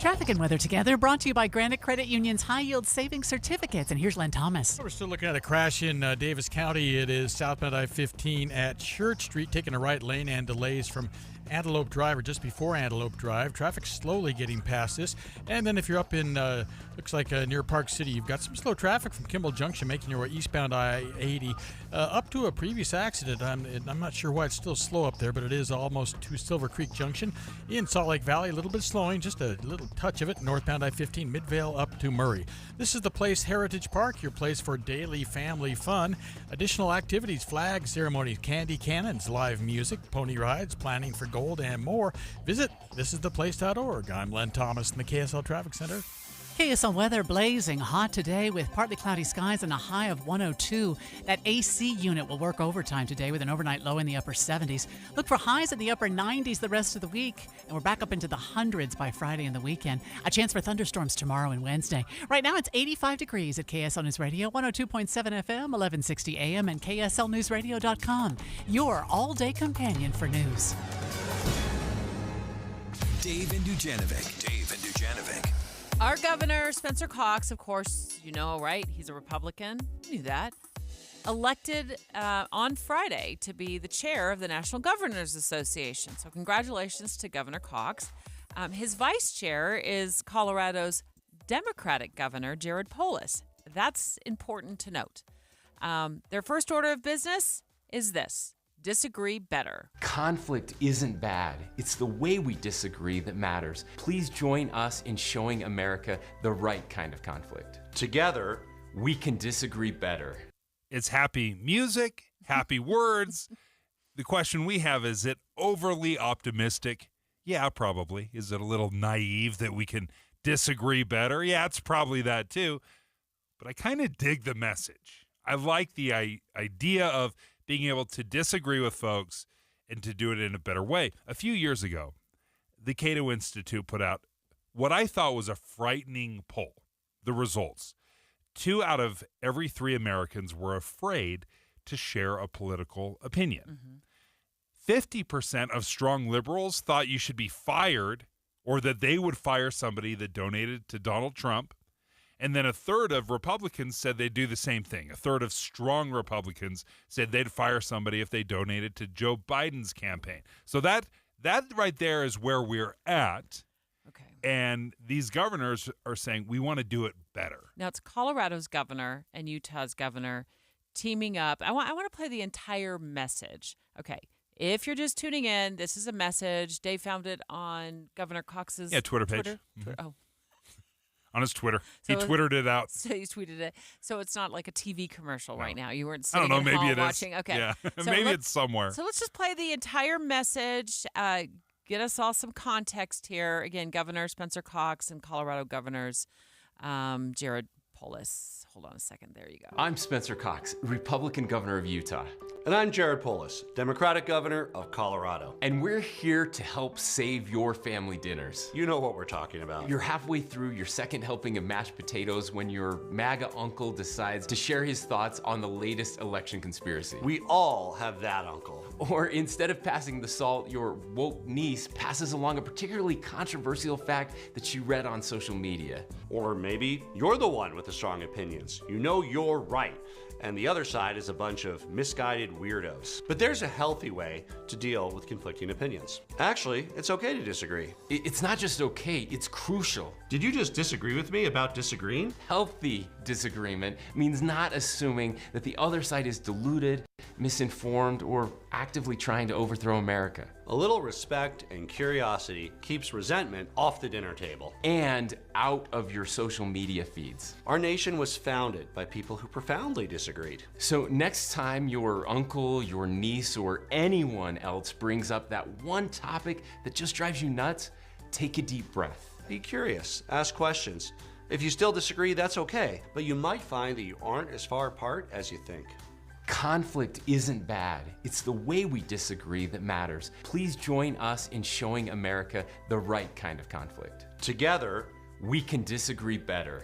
Traffic and weather together, brought to you by Granite Credit Union's high-yield savings certificates. And here's Len Thomas. We're still looking at a crash in Davis County. It is southbound I-15 at Church Street, taking a right lane, and delays from Antelope Drive or just before Antelope Drive. Traffic slowly getting past this. And then if you're up in, looks like near Park City, you've got some slow traffic from Kimball Junction making your way eastbound I-80 up to a previous accident. I'm not sure why it's still slow up there, but it is almost to Silver Creek Junction. In Salt Lake Valley, a little bit slowing, just a little touch of it. Northbound I-15, Midvale up to Murray. This is the place, Heritage Park, your place for daily family fun. Additional activities, flag ceremonies, candy cannons, live music, pony rides, planning for gold, and more. Visit thisistheplace.org. I'm Len Thomas in the KSL Traffic Center. KSL weather blazing hot today with partly cloudy skies and a high of 102. That AC unit will work overtime today with an overnight low in the upper 70s. Look for highs in the upper 90s the rest of the week, and we're back up into the hundreds by Friday and the weekend. A chance for thunderstorms tomorrow and Wednesday. Right now it's 85 degrees at KSL News Radio, 102.7 FM, 1160 AM, and KSLNewsRadio.com. Your all-day companion for news. Dave and Dujanovic. Our governor, Spencer Cox, of course, you know, right? He's a Republican. You knew that. Elected on Friday to be the chair of the National Governors Association. So congratulations to Governor Cox. His vice chair is Colorado's Democratic Governor, Jared Polis. That's important to note. Their first order of business is this: disagree better. Conflict isn't bad. It's the way we disagree that matters. Please join us in showing America the right kind of conflict. Together, we can disagree better. It's happy music, happy words. The question we have, is it overly optimistic? Yeah, probably. Is it a little naive that we can disagree better? Yeah, it's probably that too. But I kind of dig the message. I like the idea of being able to disagree with folks and to do it in a better way. A few years ago, the Cato Institute put out what I thought was a frightening poll. the results. 2 out of every 3 Americans were afraid to share a political opinion. 50% of strong liberals thought you should be fired or that they would fire somebody that donated to Donald Trump. And then a third of Republicans said they'd do the same thing. A third of strong Republicans said they'd fire somebody if they donated to Joe Biden's campaign. So that right there is where we're at. Okay. And these governors are saying we want to do it better. Now it's Colorado's governor and Utah's governor teaming up. I want to play the entire message. Okay. If you're just tuning in, this is a message. Dave found it on Governor Cox's Twitter page. Twitter? Oh. On his Twitter. So he Twittered it out. So he tweeted it. So it's not like a TV commercial right now. You weren't I sitting don't know. at Maybe home it watching. is. Okay. Yeah. So Maybe it's somewhere. So let's just play the entire message. Get us all some context here. Again, Governor Spencer Cox and Colorado governors Jared Polis. Hold on a second. There you go. I'm Spencer Cox, Republican governor of Utah. And I'm Jared Polis, Democratic governor of Colorado. And we're here to help save your family dinners. You know what we're talking about. You're halfway through your second helping of mashed potatoes when your MAGA uncle decides to share his thoughts on the latest election conspiracy. We all have that uncle. Or instead of passing the salt, your woke niece passes along a particularly controversial fact that she read on social media. Or maybe you're the one with the strong opinions. You know you're right, and the other side is a bunch of misguided weirdos. But there's a healthy way to deal with conflicting opinions. Actually, it's okay to disagree. It's not just okay, it's crucial. Did you just disagree with me about disagreeing? Healthy disagreement means not assuming that the other side is deluded, misinformed, or actively trying to overthrow America. A little respect and curiosity keeps resentment off the dinner table. And out of your social media feeds. Our nation was founded by people who profoundly disagreed. So next time your uncle, your niece, or anyone else brings up that one topic that just drives you nuts, take a deep breath. Be curious, ask questions. If you still disagree, that's okay, but you might find that you aren't as far apart as you think. Conflict isn't bad. It's the way we disagree that matters. Please join us in showing America the right kind of conflict. Together, we can disagree better.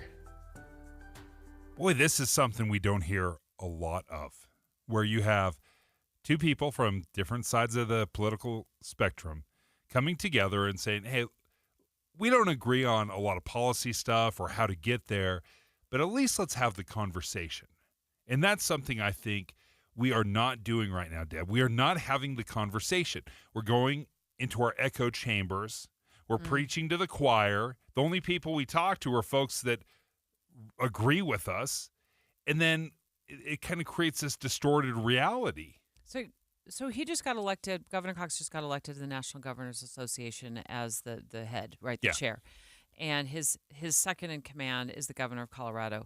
Boy, this is something we don't hear a lot of, where you have two people from different sides of the political spectrum coming together and saying, hey, we don't agree on a lot of policy stuff or how to get there, but at least let's have the conversation. And that's something I think we are not doing right now, Deb. We are not having the conversation. We're going into our echo chambers. We're preaching to the choir. The only people we talk to are folks that agree with us. And then it kind of creates this distorted reality. So he just got elected. Governor Cox just got elected to the National Governors Association as the head, right, the chair. And his second in command is the governor of Colorado.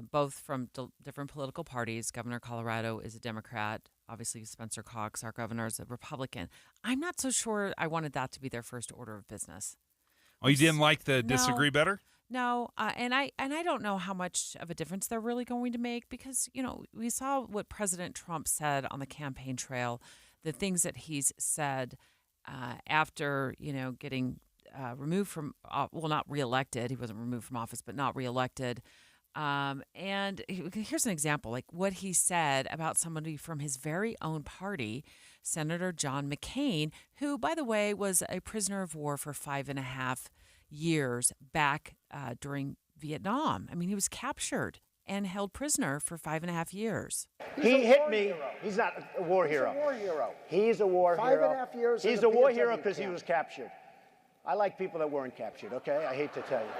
Both from different political parties. Governor of Colorado is a Democrat. Obviously, Spencer Cox, our governor, is a Republican. I'm not so sure I wanted that to be their first order of business. Oh, you didn't like the disagree better? No, and I don't know how much of a difference they're really going to make because, you know, we saw what President Trump said on the campaign trail, the things that he's said after, you know, getting removed from, not reelected. He wasn't removed from office, but not reelected. And here's an example, like what he said about somebody from his very own party, Senator John McCain, who, by the way, was a prisoner of war for 5.5 years back during Vietnam. I mean, he was captured and held prisoner for 5.5 years. He hit me. He's not a war hero. He's a war hero. He's a war hero. 5.5 years. He's a war hero because he was captured. I like people that weren't captured, okay? I hate to tell you.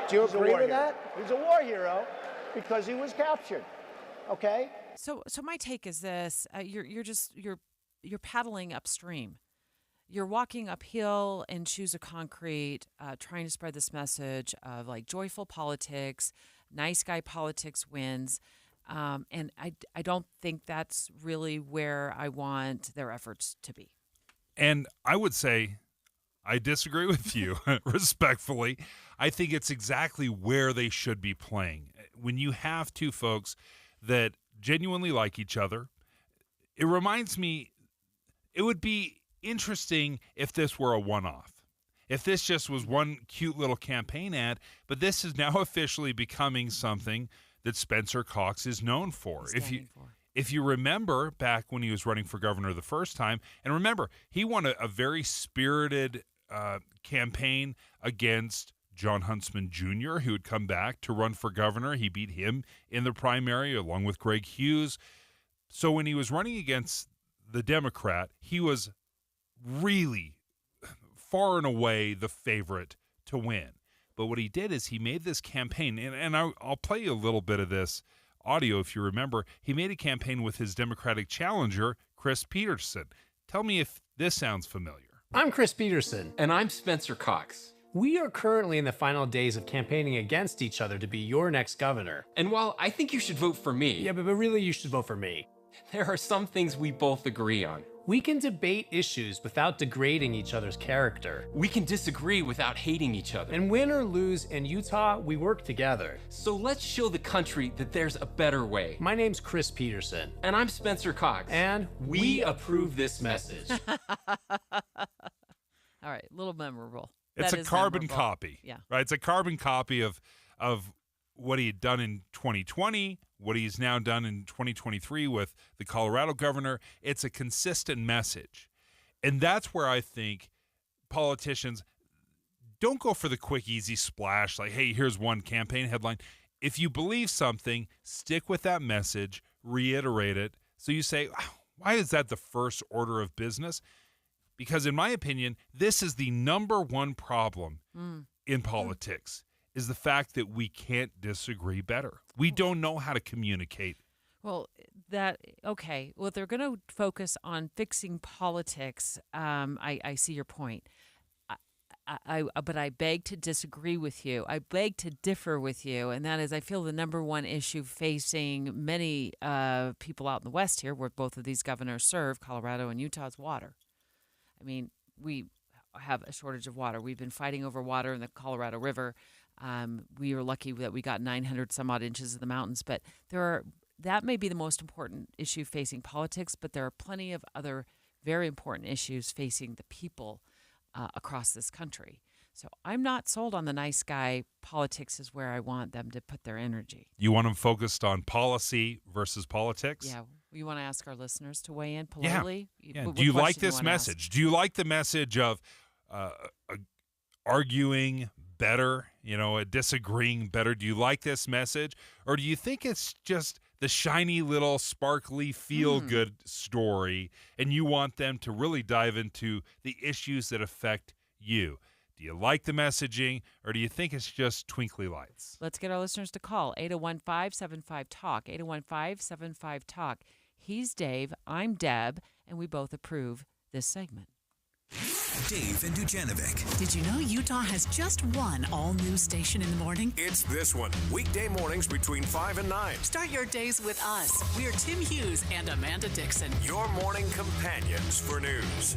Do you agree with that? He's a war hero because he was captured. Okay. So my take is this: you're paddling upstream. You're walking uphill in shoes of concrete, trying to spread this message of like joyful politics, nice guy politics wins, and I don't think that's really where I want their efforts to be. And I would say, I disagree with you respectfully. I think it's exactly where they should be playing. When you have two folks that genuinely like each other, it reminds me, it would be interesting if this were a one-off. if this just was one cute little campaign ad, but this is now officially becoming something that Spencer Cox is known for. If you remember back when he was running for governor the first time, and remember, he won a very spirited campaign against John Huntsman Jr., who had come back to run for governor. He beat him in the primary along with Greg Hughes. So when he was running against the Democrat, he was really far and away the favorite to win. But what he did is he made this campaign, and I'll play you a little bit of this audio if you remember. He made a campaign with his Democratic challenger, Chris Peterson. Tell me if this sounds familiar. I'm Chris Peterson. And I'm Spencer Cox. We are currently in the final days of campaigning against each other to be your next governor. And while I think you should vote for me... Yeah, but really you should vote for me. There are some things we both agree on. We can debate issues without degrading each other's character. We can disagree without hating each other. And win or lose in Utah, we work together. So let's show the country that there's a better way. My name's Chris Peterson. And I'm Spencer Cox. And we approve this message. All right, a little memorable. It's a carbon copy. Yeah. Right? It's a carbon copy of what he had done in 2020, what he's now done in 2023 with the Colorado governor. It's a consistent message. And that's where I think politicians don't go for the quick, easy splash, like, hey, here's one campaign headline. If you believe something, stick with that message, reiterate it. So you say, why is that the first order of business? Because in my opinion, this is the number one problem in politics. Is the fact that we can't disagree better. We don't know how to communicate. Well, okay. Well, they're going to focus on fixing politics. I see your point. But I beg to disagree with you. I beg to differ with you, and that is, I feel the number one issue facing many people out in the West here, where both of these governors serve, Colorado and Utah, is water. I mean, we have a shortage of water. We've been fighting over water in the Colorado River. We were lucky that we got 900 some odd inches of the mountains, but that may be the most important issue facing politics, but there are plenty of other very important issues facing the people across this country. So I'm not sold on the nice guy politics is where I want them to put their energy. You want them focused on policy versus politics? Yeah. You want to ask our listeners to weigh in politely? Yeah. Do you like this message? Do you like the message of arguing better, disagreeing better? Do you like this message? Or do you think it's just the shiny little sparkly feel-good story and you want them to really dive into the issues that affect you? Do you like the messaging or do you think it's just twinkly lights? Let's get our listeners to call 801-575-TALK, 801-575-TALK. He's Dave, I'm Deb, and we both approve this segment. Dave and Dujanovic. Did you know Utah has just one all-new station in the morning? It's this one, weekday mornings between 5 and 9. Start your days with us. We're Tim Hughes and Amanda Dixon. Your morning companions for news.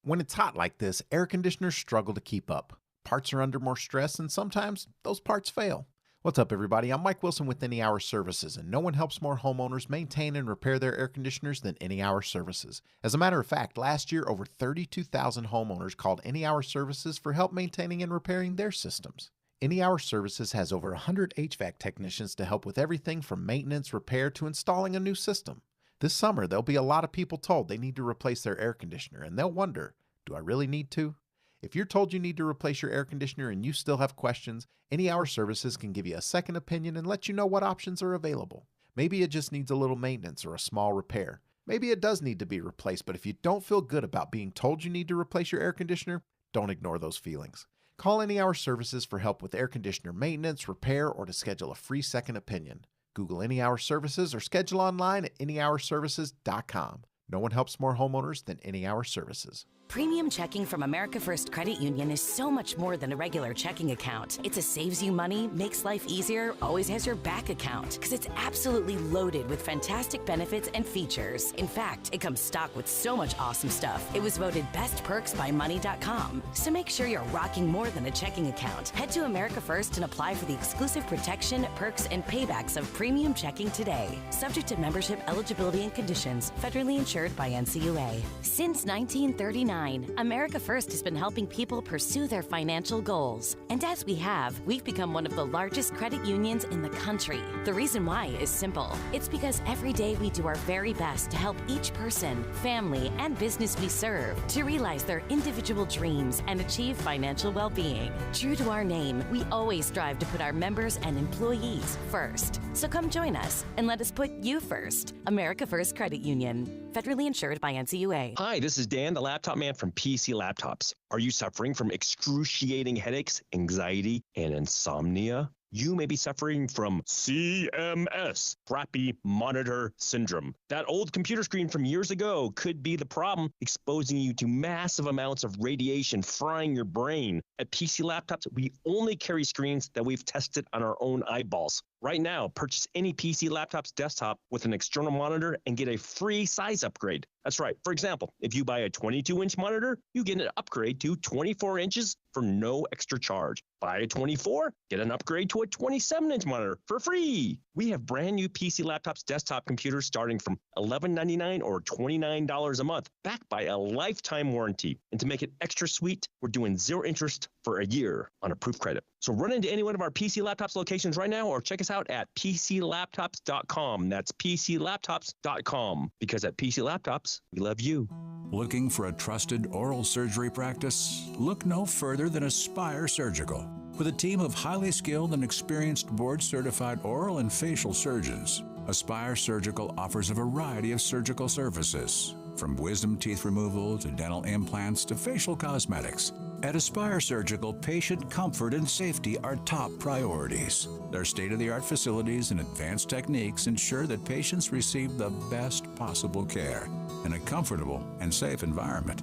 When it's hot like this, air conditioners struggle to keep up. Parts are under more stress, and sometimes those parts fail. What's up, everybody? I'm Mike Wilson with Any Hour Services, and no one helps more homeowners maintain and repair their air conditioners than Any Hour Services. As a matter of fact, last year, over 32,000 homeowners called Any Hour Services for help maintaining and repairing their systems. Any Hour Services has over 100 HVAC technicians to help with everything from maintenance, repair, to installing a new system. This summer, there'll be a lot of people told they need to replace their air conditioner, and they'll wonder, do I really need to? If you're told you need to replace your air conditioner and you still have questions, Any Hour Services can give you a second opinion and let you know what options are available. Maybe it just needs a little maintenance or a small repair. Maybe it does need to be replaced, but if you don't feel good about being told you need to replace your air conditioner, don't ignore those feelings. Call Any Hour Services for help with air conditioner maintenance, repair, or to schedule a free second opinion. Google Any Hour Services or schedule online at anyhourservices.com. No one helps more homeowners than Any Hour Services. Premium checking from America First Credit Union is so much more than a regular checking account. It's a saves you money, makes life easier, always has your back account, because it's absolutely loaded with fantastic benefits and features. In fact, it comes stocked with so much awesome stuff. It was voted Best Perks by Money.com. So make sure you're rocking more than a checking account. Head to America First and apply for the exclusive protection, perks, and paybacks of premium checking today. Subject to membership eligibility and conditions. Federally insured by NCUA. Since 1939, 1989, America First has been helping people pursue their financial goals. And as we have, we've become one of the largest credit unions in the country. The reason why is simple. It's because every day we do our very best to help each person, family, and business we serve to realize their individual dreams and achieve financial well-being. True to our name, we always strive to put our members and employees first. So come join us and let us put you first. America First Credit Union. Federally insured by NCUA. Hi, this is Dan, the laptop man from PC Laptops. Are you suffering from excruciating headaches, anxiety, and insomnia? You may be suffering from CMS, crappy monitor syndrome. That old computer screen from years ago could be the problem, exposing you to massive amounts of radiation frying your brain. At PC Laptops, we only carry screens that we've tested on our own eyeballs. Right now, purchase any PC Laptops desktop with an external monitor and get a free size upgrade. That's right. For example, if you buy a 22-inch monitor, you get an upgrade to 24 inches for no extra charge. Buy a 24, get an upgrade to a 27-inch monitor for free. We have brand new PC Laptops desktop computers starting from $11.99 or $29 a month, backed by a lifetime warranty. And to make it extra sweet, we're doing 0 interest for a year on approved credit. So run into any one of our PC Laptops locations right now or check us out at PCLaptops.com. That's PCLaptops.com. Because at PC Laptops, we love you. Looking for a trusted oral surgery practice? Look no further than Aspire Surgical. With a team of highly skilled and experienced board-certified oral and facial surgeons, Aspire Surgical offers a variety of surgical services, from wisdom teeth removal to dental implants to facial cosmetics. At Aspire Surgical, patient comfort and safety are top priorities. Their state-of-the-art facilities and advanced techniques ensure that patients receive the best possible care in a comfortable and safe environment.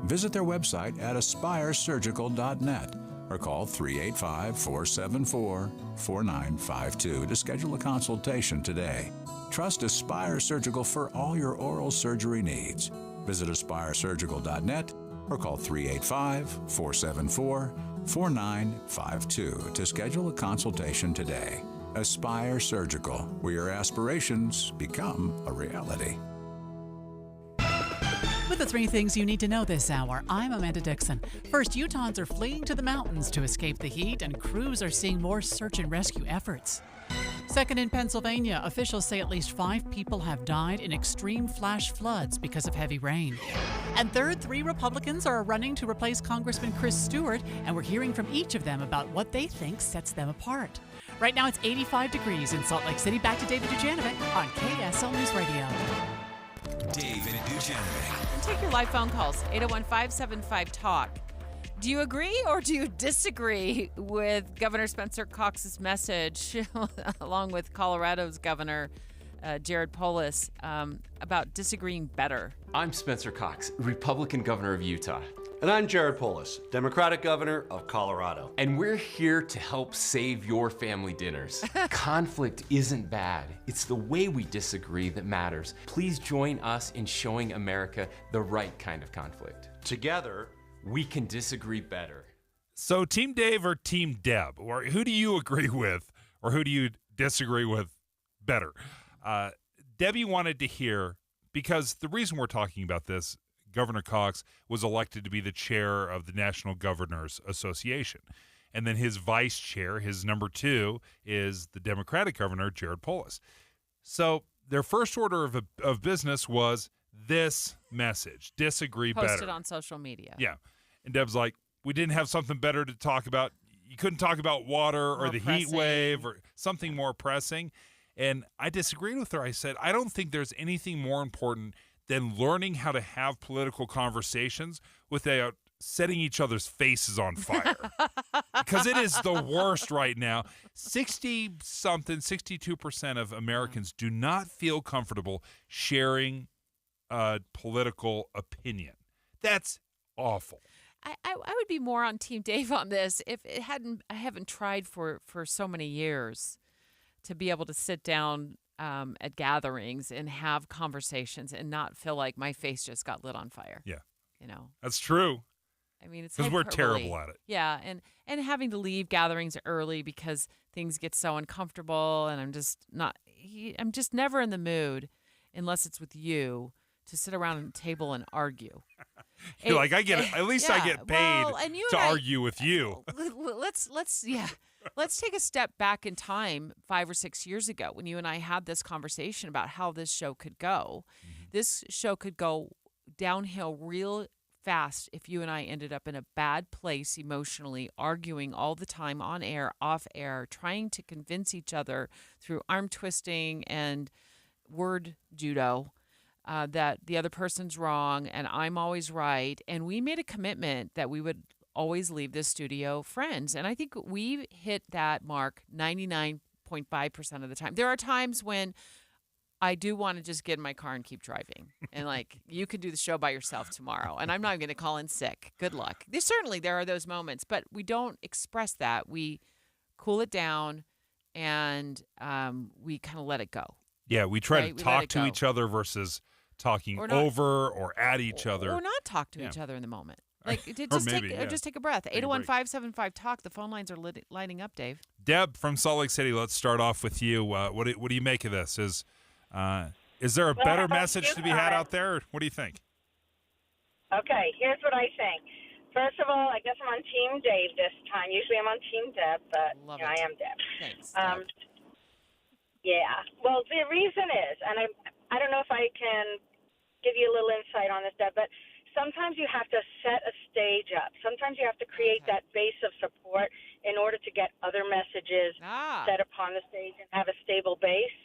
Visit their website at aspiresurgical.net or call 385-474-4952 to schedule a consultation today. Trust Aspire Surgical for all your oral surgery needs. Visit aspiresurgical.net or call 385-474-4952 to schedule a consultation today. Aspire Surgical, where your aspirations become a reality. With the 3 things you need to know this hour, I'm Amanda Dixon. First, Utahns are fleeing to the mountains to escape the heat, and crews are seeing more search and rescue efforts. Second, in Pennsylvania, officials say at least 5 people have died in extreme flash floods because of heavy rain. And third, 3 Republicans are running to replace Congressman Chris Stewart, and we're hearing from each of them about what they think sets them apart. Right now, it's 85 degrees in Salt Lake City. Back to David Dujanovic on KSL News Radio. David Dujanovic. And take your live phone calls, 801-575-TALK. Do you agree or do you disagree with Governor Spencer Cox's message, along with Colorado's Governor Jared Polis, about disagreeing better? I'm Spencer Cox, Republican Governor of Utah. And I'm Jared Polis, Democratic Governor of Colorado. And we're here to help save your family dinners. Conflict isn't bad. It's the way we disagree that matters. Please join us in showing America the right kind of conflict. Together, we can disagree better. So Team Dave or Team Deb? Or who do you agree with or who do you disagree with better? Debbie wanted to hear, because the reason we're talking about this, Governor Cox was elected to be the chair of the National Governors Association. And then his vice chair, his number 2, is the Democratic Governor, Jared Polis. So their first order of business was this message: disagree better. Posted on social media. Yeah. And Deb's like, we didn't have something better to talk about. You couldn't talk about water or the heat wave or something more pressing. And I disagreed with her. I said, I don't think there's anything more important than learning how to have political conversations without setting each other's faces on fire. Because it is the worst right now. 62% of Americans do not feel comfortable sharing a political opinion. That's awful. I would be more on Team Dave on this if it hadn't. I haven't tried for so many years to be able to sit down at gatherings and have conversations and not feel like my face just got lit on fire. Yeah, you know, that's true. I mean, it's because we're terrible at it. Yeah, and having to leave gatherings early because things get so uncomfortable, and I'm just never in the mood unless it's with you to sit around a table and argue. You're like, I get at least I get paid to argue with you. Let's take a step back in time 5 or 6 years ago when you and I had this conversation about how this show could go. Mm-hmm. This show could go downhill real fast if you and I ended up in a bad place emotionally, arguing all the time on air, off air, trying to convince each other through arm twisting and word judo that the other person's wrong and I'm always right. And we made a commitment that we would always leave this studio friends. And I think we hit that mark 99.5% of the time. There are times when I do want to just get in my car and keep driving. And like, you could do the show by yourself tomorrow. And I'm not going to call in sick. Good luck. There are those moments, but we don't express that. We cool it down and we kind of let it go. Yeah, we try to talk to each other versus talking over or at each other. Or not talk to each other in the moment. Like, just take a breath. 801-575-TALK. The phone lines are lighting up, Dave. Deb from Salt Lake City, let's start off with you. What do you make of this? Is there a better message to be had out there? Or what do you think? Okay, here's what I think. First of all, I guess I'm on Team Dave this time. Usually I'm on Team Deb, but I am Deb. Thanks. Yeah. Well, the reason is, and I don't know if I can give you a little insight on this, Deb, but sometimes you have to set a stage up. Sometimes you have to create that base of support in order to get other messages set upon the stage and have a stable base.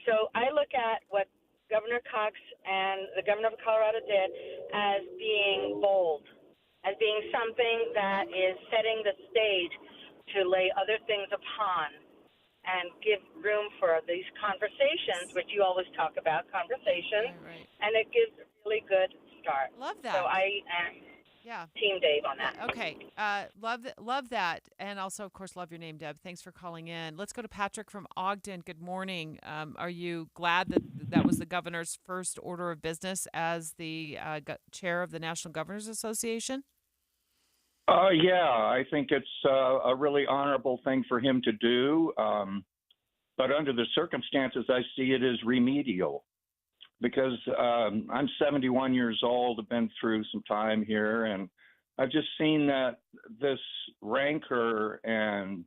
So I look at what Governor Cox and the governor of Colorado did as being bold, as being something that is setting the stage to lay other things upon and give room for these conversations, which you always talk about, conversations, and it gives a really good start. Love that. So I am Team Dave on that. Okay. Love that. And also, of course, love your name, Deb. Thanks for calling in. Let's go to Patrick from Ogden. Good morning. Are you glad that was the governor's first order of business as the chair of the National Governors Association? Yeah, I think it's a really honorable thing for him to do. But under the circumstances, I see it as remedial. Because I'm 71 years old, I've been through some time here, and I've just seen that this rancor and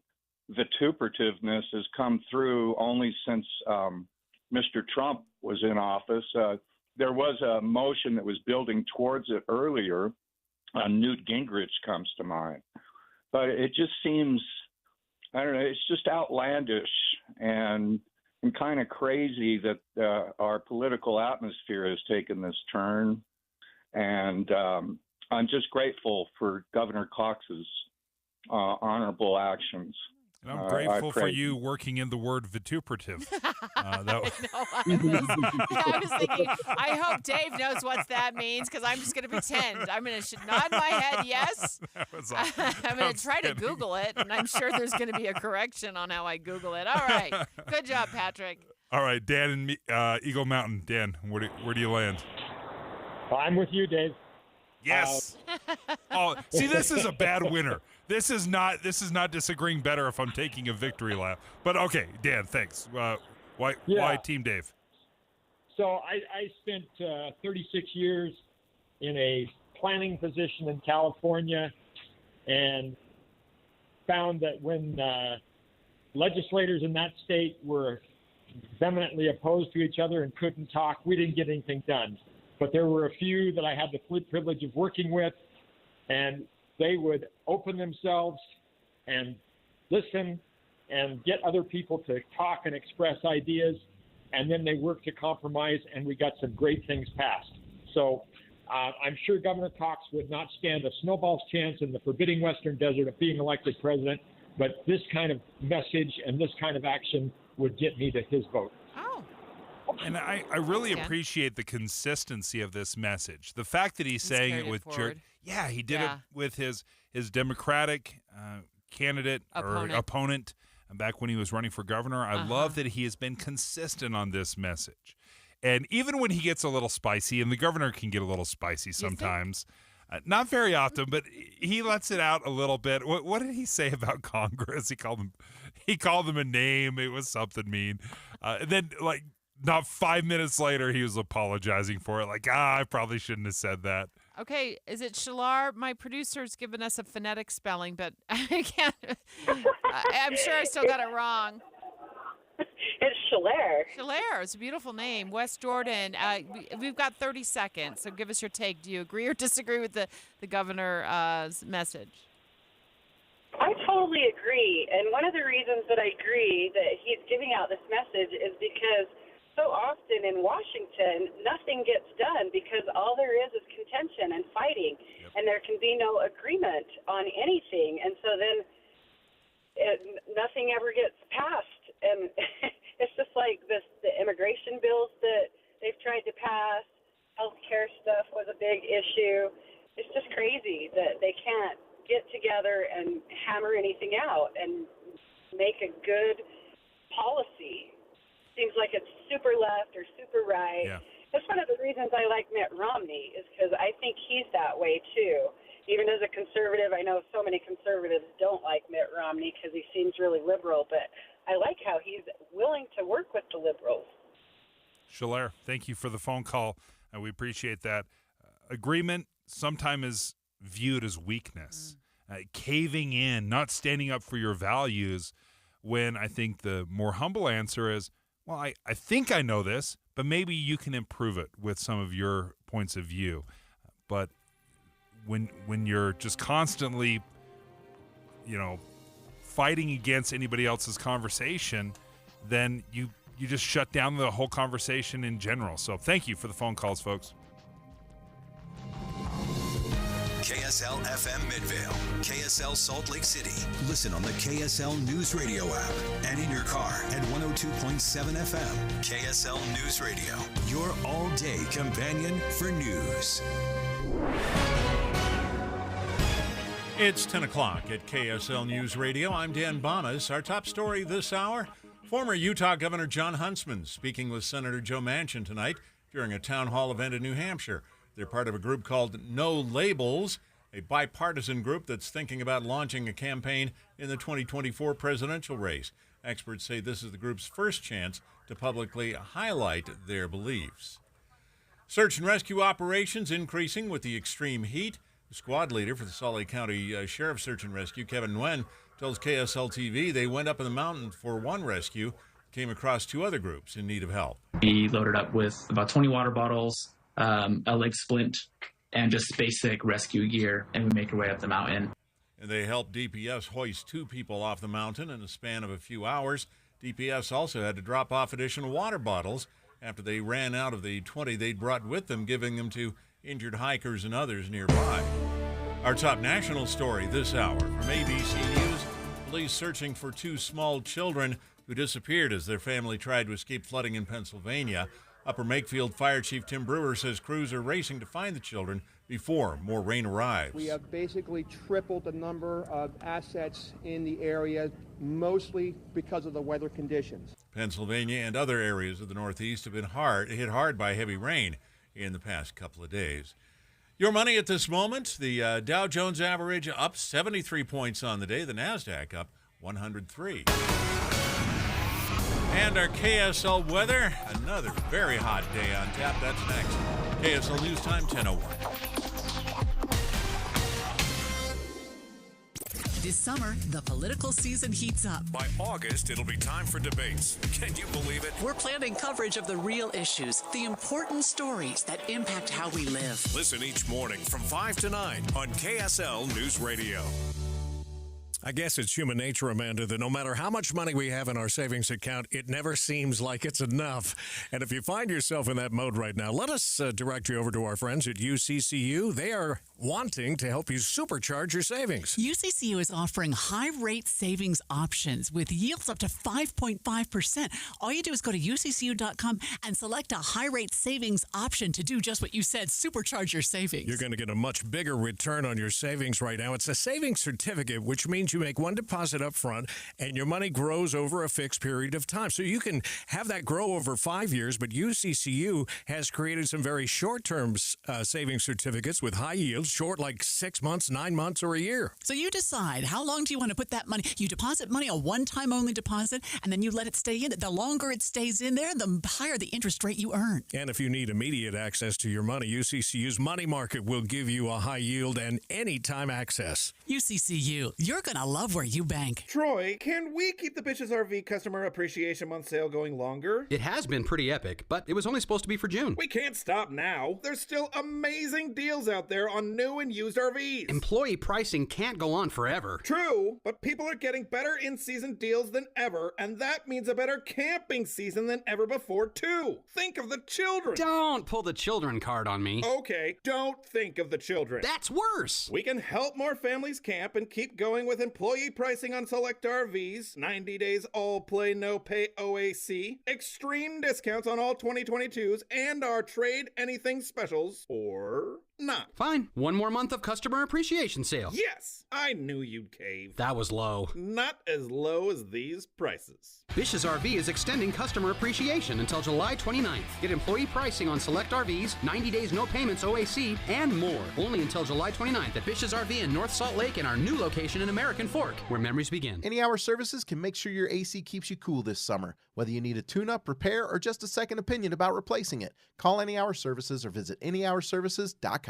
vituperativeness has come through only since Mr. Trump was in office. There was a motion that was building towards it earlier. Newt Gingrich comes to mind. But it just seems, I don't know, it's just outlandish and kind of crazy that our political atmosphere has taken this turn. And I'm just grateful for Governor Cox's honorable actions. And I'm grateful for you working in the word vituperative. I was thinking, I hope Dave knows what that means because I'm just going to pretend. I'm going to nod my head yes. I'm going to try to Google it, and I'm sure there's going to be a correction on how I Google it. All right. Good job, Patrick. All right, Dan and Eagle Mountain. Dan, where do you land? I'm with you, Dave. Yes. See, this is a bad winner. This is not disagreeing better if I'm taking a victory lap. But okay, Dan, thanks. Why Team Dave? So I spent 36 years in a planning position in California and found that when legislators in that state were vehemently opposed to each other and couldn't talk, we didn't get anything done. But there were a few that I had the privilege of working with, and they would open themselves and listen and get other people to talk and express ideas, and then they worked to compromise, and we got some great things passed. So I'm sure Governor Cox would not stand a snowball's chance in the forbidding Western Desert of being elected president, but this kind of message and this kind of action would get me to his vote. And I really appreciate the consistency of this message. The fact that he's saying it with he did it with his Democratic candidate or opponent back when he was running for governor. I love that he has been consistent on this message. And even when he gets a little spicy, and the governor can get a little spicy sometimes, not very often, but he lets it out a little bit. What did he say about Congress? He called them a name. It was something mean. Then not 5 minutes later, he was apologizing for it. Like, I probably shouldn't have said that. Okay, is it Shalar? My producer's given us a phonetic spelling, but I can't. I'm sure I still got it wrong. It's Shalar. Shalar. It's a beautiful name. West Jordan. We've got 30 seconds, so give us your take. Do you agree or disagree with the governor's message? I totally agree. And one of the reasons that I agree that he's giving out this message is because so often in Washington, nothing gets done because all there is contention and fighting, and there can be no agreement on anything. And so then nothing ever gets passed. And it's just like the immigration bills that they've tried to pass. Healthcare stuff was a big issue. It's just crazy that they can't get together and hammer anything out and make a good policy. Seems like it's super left or super right. Yeah. That's one of the reasons I like Mitt Romney, is because I think he's that way too. Even as a conservative, I know so many conservatives don't like Mitt Romney because he seems really liberal, but I like how he's willing to work with the liberals. Shalar, thank you for the phone call, and we appreciate that. Agreement sometimes is viewed as weakness, caving in, not standing up for your values, when I think the more humble answer is, well, I think I know this, but maybe you can improve it with some of your points of view. But when you're just constantly, fighting against anybody else's conversation, then you just shut down the whole conversation in general. So thank you for the phone calls, folks. KSL FM Midvale, KSL Salt Lake City. Listen on the KSL News Radio app and in your car at 102.7 FM. KSL News Radio, your all-day companion for news. It's 10 o'clock at KSL News Radio. I'm Dan Bonas. Our top story this hour, former Utah Governor Jon Huntsman speaking with Senator Joe Manchin tonight during a town hall event in New Hampshire. They're part of a group called No Labels, a bipartisan group that's thinking about launching a campaign in the 2024 presidential race. Experts say this is the group's first chance to publicly highlight their beliefs. Search and rescue operations increasing with the extreme heat. The squad leader for the Salt Lake County Sheriff's Search and Rescue, Kevin Nguyen, tells KSL TV they went up in the mountain for one rescue, came across two other groups in need of help. We loaded up with about 20 water bottles, a leg splint, and just basic rescue gear, and we make our way up the mountain. And they helped DPS hoist two people off the mountain in a span of a few hours. DPS also had to drop off additional water bottles after they ran out of the 20 they'd brought with them, giving them to injured hikers and others nearby. Our top national story this hour from ABC News, police searching for two small children who disappeared as their family tried to escape flooding in Pennsylvania. Upper Makefield Fire Chief Tim Brewer says crews are racing to find the children before more rain arrives. We have basically tripled the number of assets in the area, mostly because of the weather conditions. Pennsylvania and other areas of the Northeast have been hit hard by heavy rain in the past couple of days. Your money at this moment, the Dow Jones average up 73 points on the day, the NASDAQ up 103. And our KSL weather, another very hot day on tap. That's next. KSL News Time, 10:01. This summer, the political season heats up. By August, it'll be time for debates. Can you believe it? We're planning coverage of the real issues, the important stories that impact how we live. Listen each morning from 5 to 9 on KSL News Radio. I guess it's human nature, Amanda, that no matter how much money we have in our savings account, it never seems like it's enough. And if you find yourself in that mode right now, let us direct you over to our friends at UCCU. They are wanting to help you supercharge your savings. UCCU is offering high-rate savings options with yields up to 5.5%. All you do is go to UCCU.com and select a high-rate savings option to do just what you said, supercharge your savings. You're going to get a much bigger return on your savings right now. It's a savings certificate, which means means you make one deposit up front and your money grows over a fixed period of time. So you can have that grow over 5 years, but UCCU has created some very short-term savings certificates with high yields, short like 6 months, 9 months, or a year. So you decide how long do you want to put that money. You deposit money, a one-time only deposit, and then you let it stay in. The longer it stays in there, the higher the interest rate you earn. And if you need immediate access to your money, UCCU's Money Market will give you a high yield and anytime access. UCCU, you're going to love where you bank. Troy, can we keep the Bitches RV Customer Appreciation Month sale going longer? It has been pretty epic, but it was only supposed to be for June. We can't stop now. There's still amazing deals out there on new and used RVs. Employee pricing can't go on forever. True, but people are getting better in-season deals than ever, and that means a better camping season than ever before, too. Think of the children. Don't pull the children card on me. Okay, don't think of the children. That's worse. We can help more families camp and keep going with employee pricing on select RVs, 90 days all play no pay OAC, extreme discounts on all 2022s, and our trade anything specials, or not. Fine. One more month of customer appreciation sale. Yes, I knew you'd cave. That was low. Not as low as these prices. Bish's RV is extending customer appreciation until July 29th. Get employee pricing on select RVs, 90 days no payments OAC, and more. Only until July 29th at Bish's RV in North Salt Lake and our new location in American Fork, where memories begin. Any Hour Services can make sure your AC keeps you cool this summer. Whether you need a tune-up, repair, or just a second opinion about replacing it, call Any Hour Services or visit anyhourservices.com.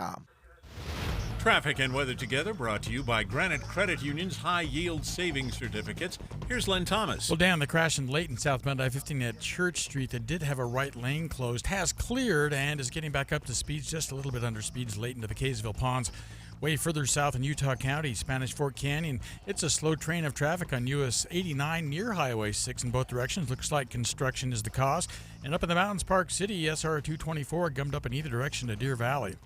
Traffic and weather together brought to you by Granite Credit Union's high yield savings certificates. Here's Len Thomas. Well, Dan, the crash in Layton, southbound I-15 at Church Street that did have a right lane closed has cleared and is getting back up to speeds, just a little bit under speeds, Layton to the Kaysville Ponds. Way further south in Utah County, Spanish Fork Canyon, it's a slow train of traffic on US 89 near Highway 6 in both directions. Looks like construction is the cause. And up in the mountains, Park City, SR 224 gummed up in either direction to Deer Valley.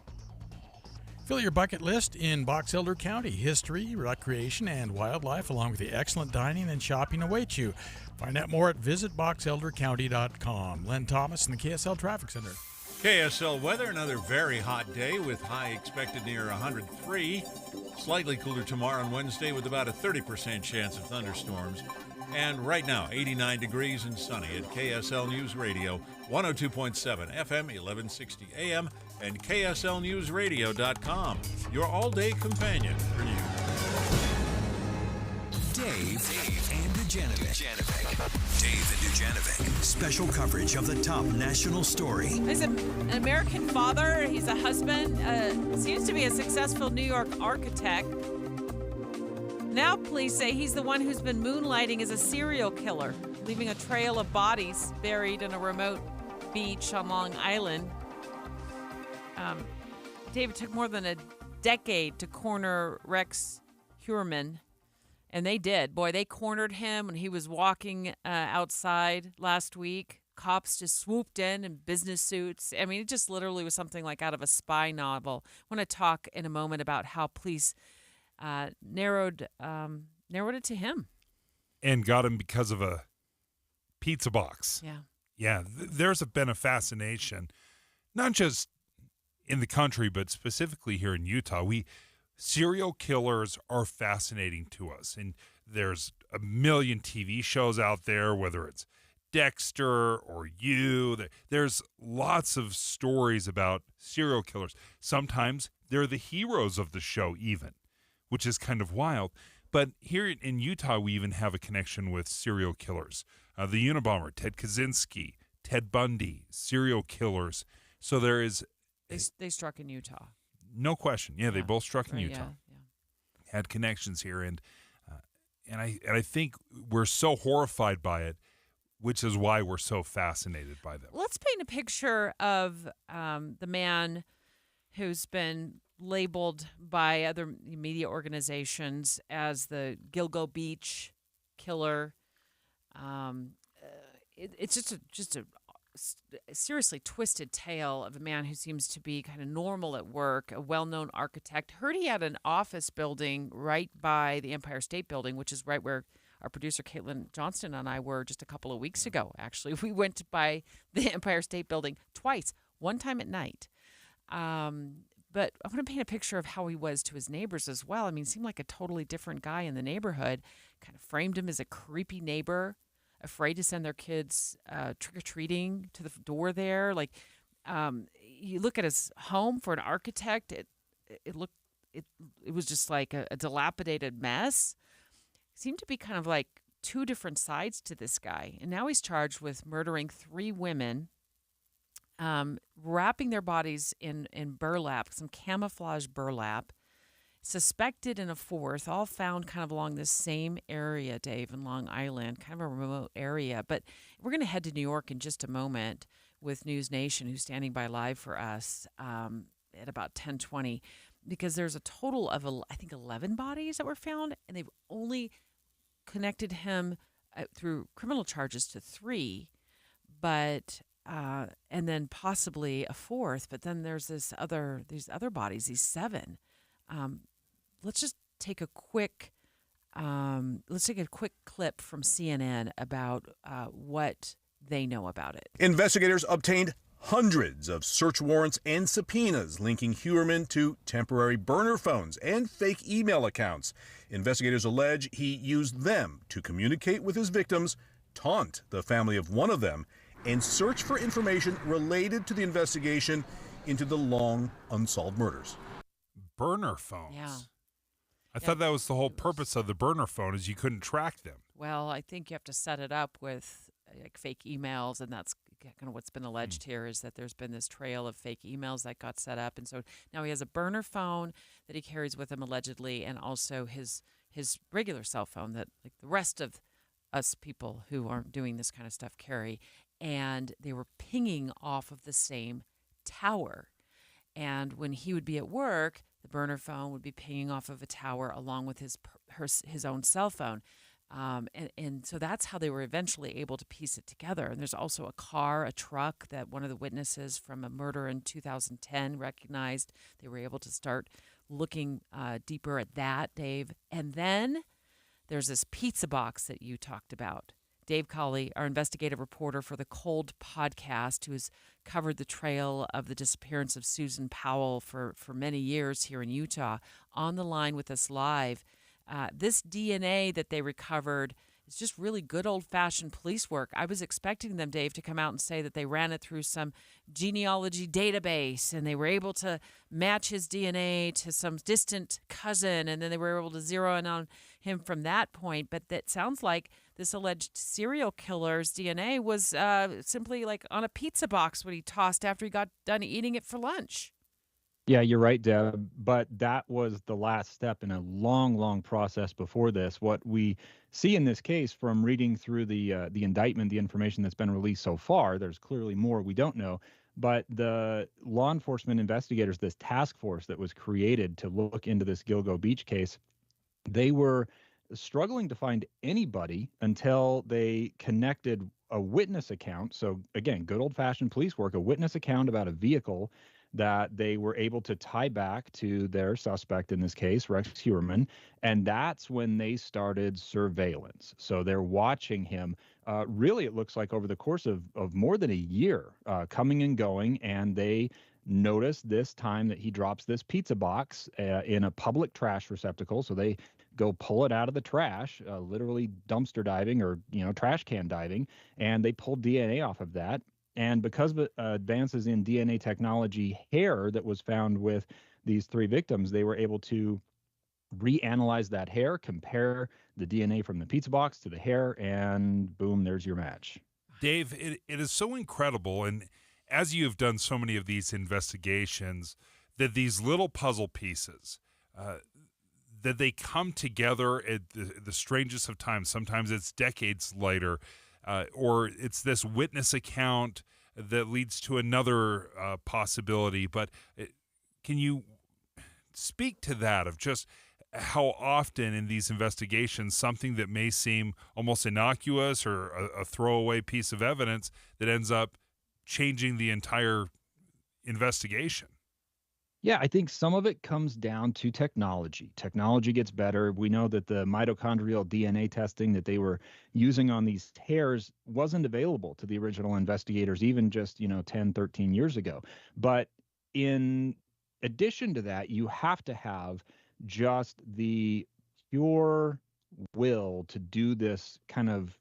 Fill your bucket list in Box Elder County. History, recreation, and wildlife, along with the excellent dining and shopping await you. Find out more at visitboxeldercounty.com. Len Thomas in the KSL Traffic Center. KSL weather, another very hot day with high expected near 103. Slightly cooler tomorrow and Wednesday with about a 30% chance of thunderstorms. And right now, 89 degrees and sunny at KSL News Radio, 102.7 FM, 1160 AM, and KSLNewsRadio.com. Your all-day companion for news. Dave and Dujanovic. Dave and Dujanovic. Special coverage of the top national story. He's an American father. He's a husband. Seems to be a successful New York architect. Now police say he's the one who's been moonlighting as a serial killer, leaving a trail of bodies buried in a remote beach on Long Island. David took more than a decade to corner Rex Heuermann, and they did. Boy, they cornered him when he was walking outside last week. Cops just swooped in business suits. I mean, it just literally was something like out of a spy novel. I want to talk in a moment about how police narrowed it to him. And got him because of a pizza box. Yeah. Yeah, there's been a fascination, not just in the country, but specifically here in Utah. Serial killers are fascinating to us. And there's a million TV shows out there, whether it's Dexter or You. There's lots of stories about serial killers. Sometimes they're the heroes of the show even, which is kind of wild. But here in Utah, we even have a connection with serial killers. The Unabomber, Ted Kaczynski, Ted Bundy, serial killers. So there is... They struck in Utah. No question. Yeah, they both struck in Utah. Yeah. Had connections here. And I think we're so horrified by it, which is why we're so fascinated by them. Let's paint a picture of the man who's been labeled by other media organizations as the Gilgo Beach killer. It's just a seriously twisted tale of a man who seems to be kind of normal at work, a well-known architect. Heard he had an office building right by the Empire State Building, which is right where our producer Caitlin Johnston and I were just a couple of weeks ago, actually. We went by the Empire State Building twice, one time at night. But I want to paint a picture of how he was to his neighbors as well. I mean, he seemed like a totally different guy in the neighborhood. Kind of framed him as a creepy neighbor, afraid to send their kids trick-or-treating to the door there. Like, you look at his home for an architect, it was just like a dilapidated mess. Seemed to be kind of like two different sides to this guy. And now he's charged with murdering 3 women, wrapping their bodies in burlap, some camouflage burlap, suspected in a 4th, all found kind of along this same area, Dave, in Long Island, kind of a remote area. But we're going to head to New York in just a moment with News Nation, who's standing by live for us at about 10:20, because there's a total of, I think, 11 bodies that were found, and they've only connected him through criminal charges to 3, but and then possibly a 4th. But then there's these other bodies, these 7. Let's just take a quick clip from CNN about what they know about it. Investigators obtained hundreds of search warrants and subpoenas linking Huerman to temporary burner phones and fake email accounts. Investigators allege he used them to communicate with his victims, taunt the family of one of them, and search for information related to the investigation into the long unsolved murders. Burner phones. Yeah. I thought that was the whole purpose of the burner phone, is you couldn't track them. Well, I think you have to set it up with like fake emails, and that's kind of what's been alleged here, is that there's been this trail of fake emails that got set up. And so now he has a burner phone that he carries with him allegedly, and also his regular cell phone that like the rest of us people who aren't doing this kind of stuff carry. And they were pinging off of the same tower. And when he would be at work, the burner phone would be pinging off of a tower along with his own cell phone. And so that's how they were eventually able to piece it together. And there's also a truck that one of the witnesses from a murder in 2010 recognized. They were able to start looking deeper at that, Dave. And then there's this pizza box that you talked about. Dave Colley, our investigative reporter for the Cold podcast, who has covered the trail of the disappearance of Susan Powell for many years here in Utah, on the line with us live. This DNA that they recovered is just really good old-fashioned police work. I was expecting them, Dave, to come out and say that they ran it through some genealogy database and they were able to match his DNA to some distant cousin, and then they were able to zero in on him from that point. But that sounds like this alleged serial killer's DNA was simply like on a pizza box when he tossed after he got done eating it for lunch. Yeah, you're right, Deb. But that was the last step in a long, long process before this. What we see in this case from reading through the indictment, the information that's been released so far, there's clearly more we don't know. But the law enforcement investigators, this task force that was created to look into this Gilgo Beach case, they were struggling to find anybody until they connected a witness account. So again, good old-fashioned police work, a witness account about a vehicle that they were able to tie back to their suspect in this case, Rex Huerman, and that's when they started surveillance. So they're watching him. Really, it looks like over the course of more than a year, coming and going, and they notice this time that he drops this pizza box in a public trash receptacle. So they go pull it out of the trash, literally dumpster diving or trash can diving, and they pull DNA off of that. And because of advances in DNA technology, hair that was found with these 3 victims, they were able to reanalyze that hair, compare the DNA from the pizza box to the hair, and boom, there's your match. Dave, it is so incredible, and as you have done so many of these investigations, that these little puzzle pieces, that they come together at the strangest of times. Sometimes it's decades later, or it's this witness account that leads to another possibility. But can you speak to that, of just how often in these investigations something that may seem almost innocuous or a throwaway piece of evidence that ends up changing the entire investigation? Yeah, I think some of it comes down to technology. Technology gets better. We know that the mitochondrial DNA testing that they were using on these hairs wasn't available to the original investigators even just, 10, 13 years ago. But in addition to that, you have to have just the pure will to do this kind of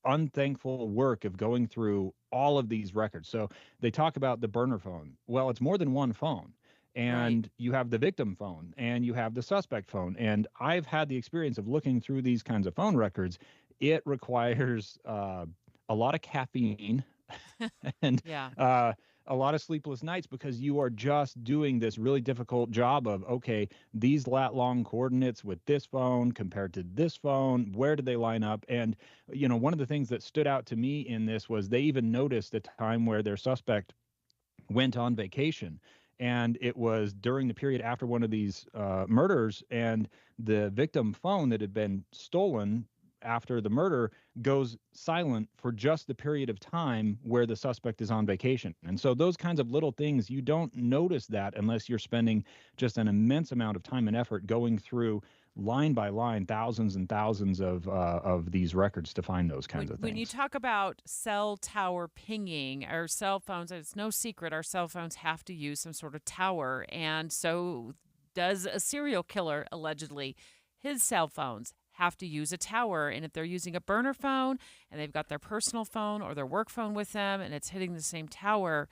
unthankful work of going through all of these records. So they talk about the burner phone. Well, it's more than one phone. And you have the victim phone and you have the suspect phone. And I've had the experience of looking through these kinds of phone records. It requires a lot of caffeine and a lot of sleepless nights, because you are just doing this really difficult job of, okay, these lat long coordinates with this phone compared to this phone, where do they line up? And, you know, one of the things that stood out to me in this was they even noticed a time where their suspect went on vacation. And it was during the period after one of these murders, and the victim phone that had been stolen after the murder goes silent for just the period of time where the suspect is on vacation. And so those kinds of little things, you don't notice that unless you're spending just an immense amount of time and effort going through line by line, thousands and thousands of these records to find those kinds of things. When you talk about cell tower pinging, our cell phones, it's no secret our cell phones have to use some sort of tower. And so does a serial killer, allegedly. His cell phones have to use a tower. And if they're using a burner phone and they've got their personal phone or their work phone with them and it's hitting the same tower,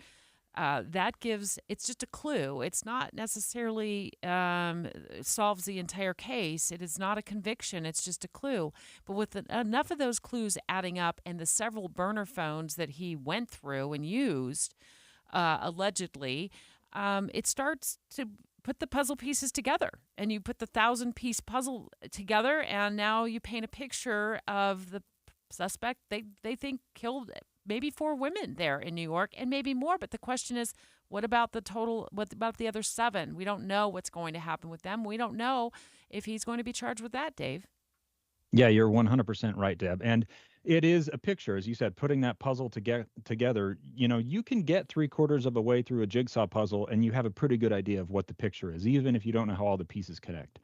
it's just a clue. It's not necessarily solves the entire case. It is not a conviction. It's just a clue. But with enough of those clues adding up and the several burner phones that he went through and used, allegedly, it starts to put the puzzle pieces together. And you put the 1,000-piece puzzle together, and now you paint a picture of the suspect they think killed maybe 4 women there in New York, and maybe more. But the question is, what about the total? What about the other 7? We don't know what's going to happen with them. We don't know if he's going to be charged with that, Dave. Yeah, you're 100% right, Deb. And it is a picture, as you said, putting that puzzle together. You know, you can get 3/4 of a way through a jigsaw puzzle and you have a pretty good idea of what the picture is, even if you don't know how all the pieces connect.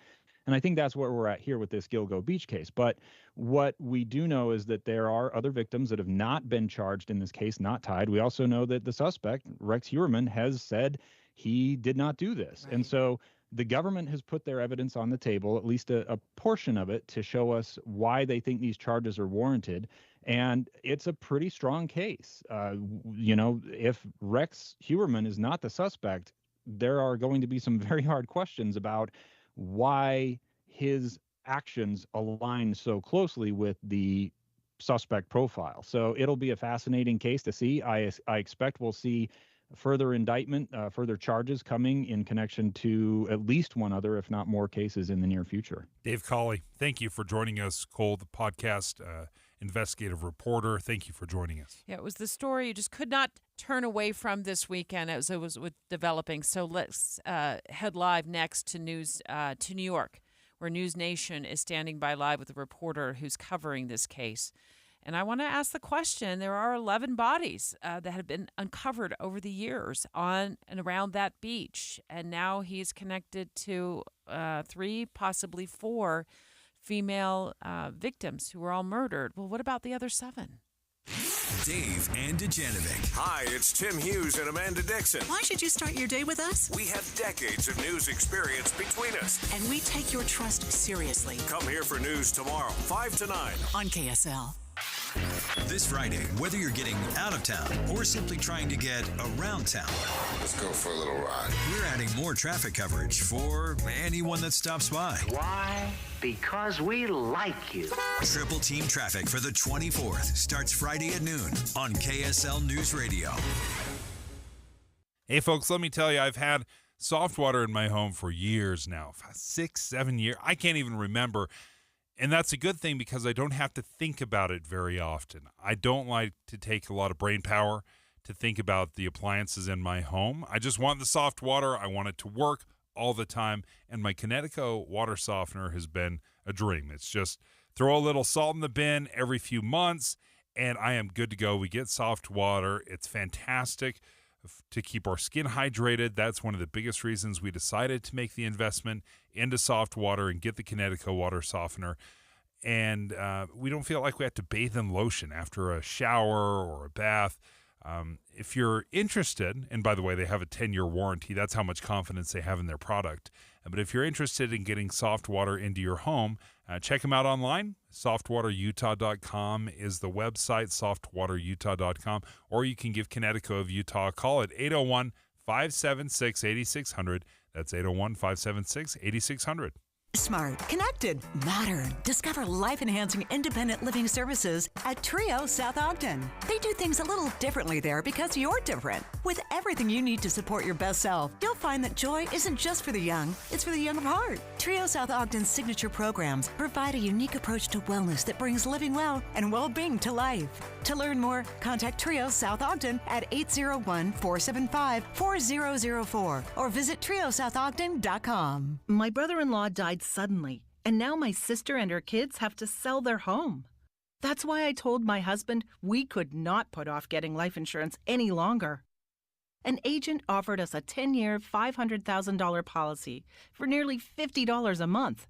And I think that's where we're at here with this Gilgo Beach case. But what we do know is that there are other victims that have not been charged in this case, not tied. We also know that the suspect, Rex Heuermann, has said he did not do this. Right. And so the government has put their evidence on the table, at least a portion of it, to show us why they think these charges are warranted. And it's a pretty strong case. You know, if Rex Heuermann is not the suspect, there are going to be some very hard questions about why his actions align so closely with the suspect profile. So it'll be a fascinating case to see. I expect we'll see further indictment, further charges coming in connection to at least one other, if not more, cases in the near future. Dave Cawley, thank you for joining us. Cole, the podcast investigative reporter, thank you for joining us. Yeah, it was the story you just could not turn away from this weekend as it was developing. So let's head live next to New York, where News Nation is standing by live with a reporter who's covering this case. And I want to ask the question, there are 11 bodies that have been uncovered over the years on and around that beach. And now he's connected to 3, possibly 4 female victims who were all murdered. Well, what about the other 7? Dave and Dujanovic. Hi, it's Tim Hughes and Amanda Dixon. Why should you start your day with us? We have decades of news experience between us. And we take your trust seriously. Come here for news tomorrow, 5 to 9. On KSL. This Friday, whether you're getting out of town or simply trying to get around town, let's go for a little ride. We're adding more traffic coverage for anyone that stops by. Why? Because we like you. Triple Team Traffic for the 24th starts Friday at noon on KSL News Radio. Hey, folks, let me tell you, I've had soft water in my home for years now, 6, 7 years. I can't even remember. And that's a good thing because I don't have to think about it very often. I don't like to take a lot of brain power to think about the appliances in my home. I just want the soft water. I want it to work all the time. And my Connecticut water softener has been a dream. It's just throw a little salt in the bin every few months, and I am good to go. We get soft water. It's fantastic to keep our skin hydrated. That's one of the biggest reasons we decided to make the investment into soft water and get the Connecticut water softener. And we don't feel like we have to bathe in lotion after a shower or a bath. If you're interested, and by the way, they have a 10-year warranty. That's how much confidence they have in their product. But if you're interested in getting soft water into your home, check them out online. Softwaterutah.com is the website, softwaterutah.com. Or you can give Connecticut of Utah a call at 801-576-8600. That's 801-576-8600. Smart, connected, modern. Discover life-enhancing independent living services at Trio South Ogden. They do things a little differently there because you're different. With everything you need to support your best self, you'll find that joy isn't just for the young, it's for the young of heart. Trio South Ogden's signature programs provide a unique approach to wellness that brings living well and well-being to life. To learn more, contact Trio South Ogden at 801-475-4004 or visit triosouthodden.com. My brother-in-law died suddenly, and now my sister and her kids have to sell their home. That's why I told my husband we could not put off getting life insurance any longer. An agent offered us a 10-year, $500,000 policy for nearly $50 a month.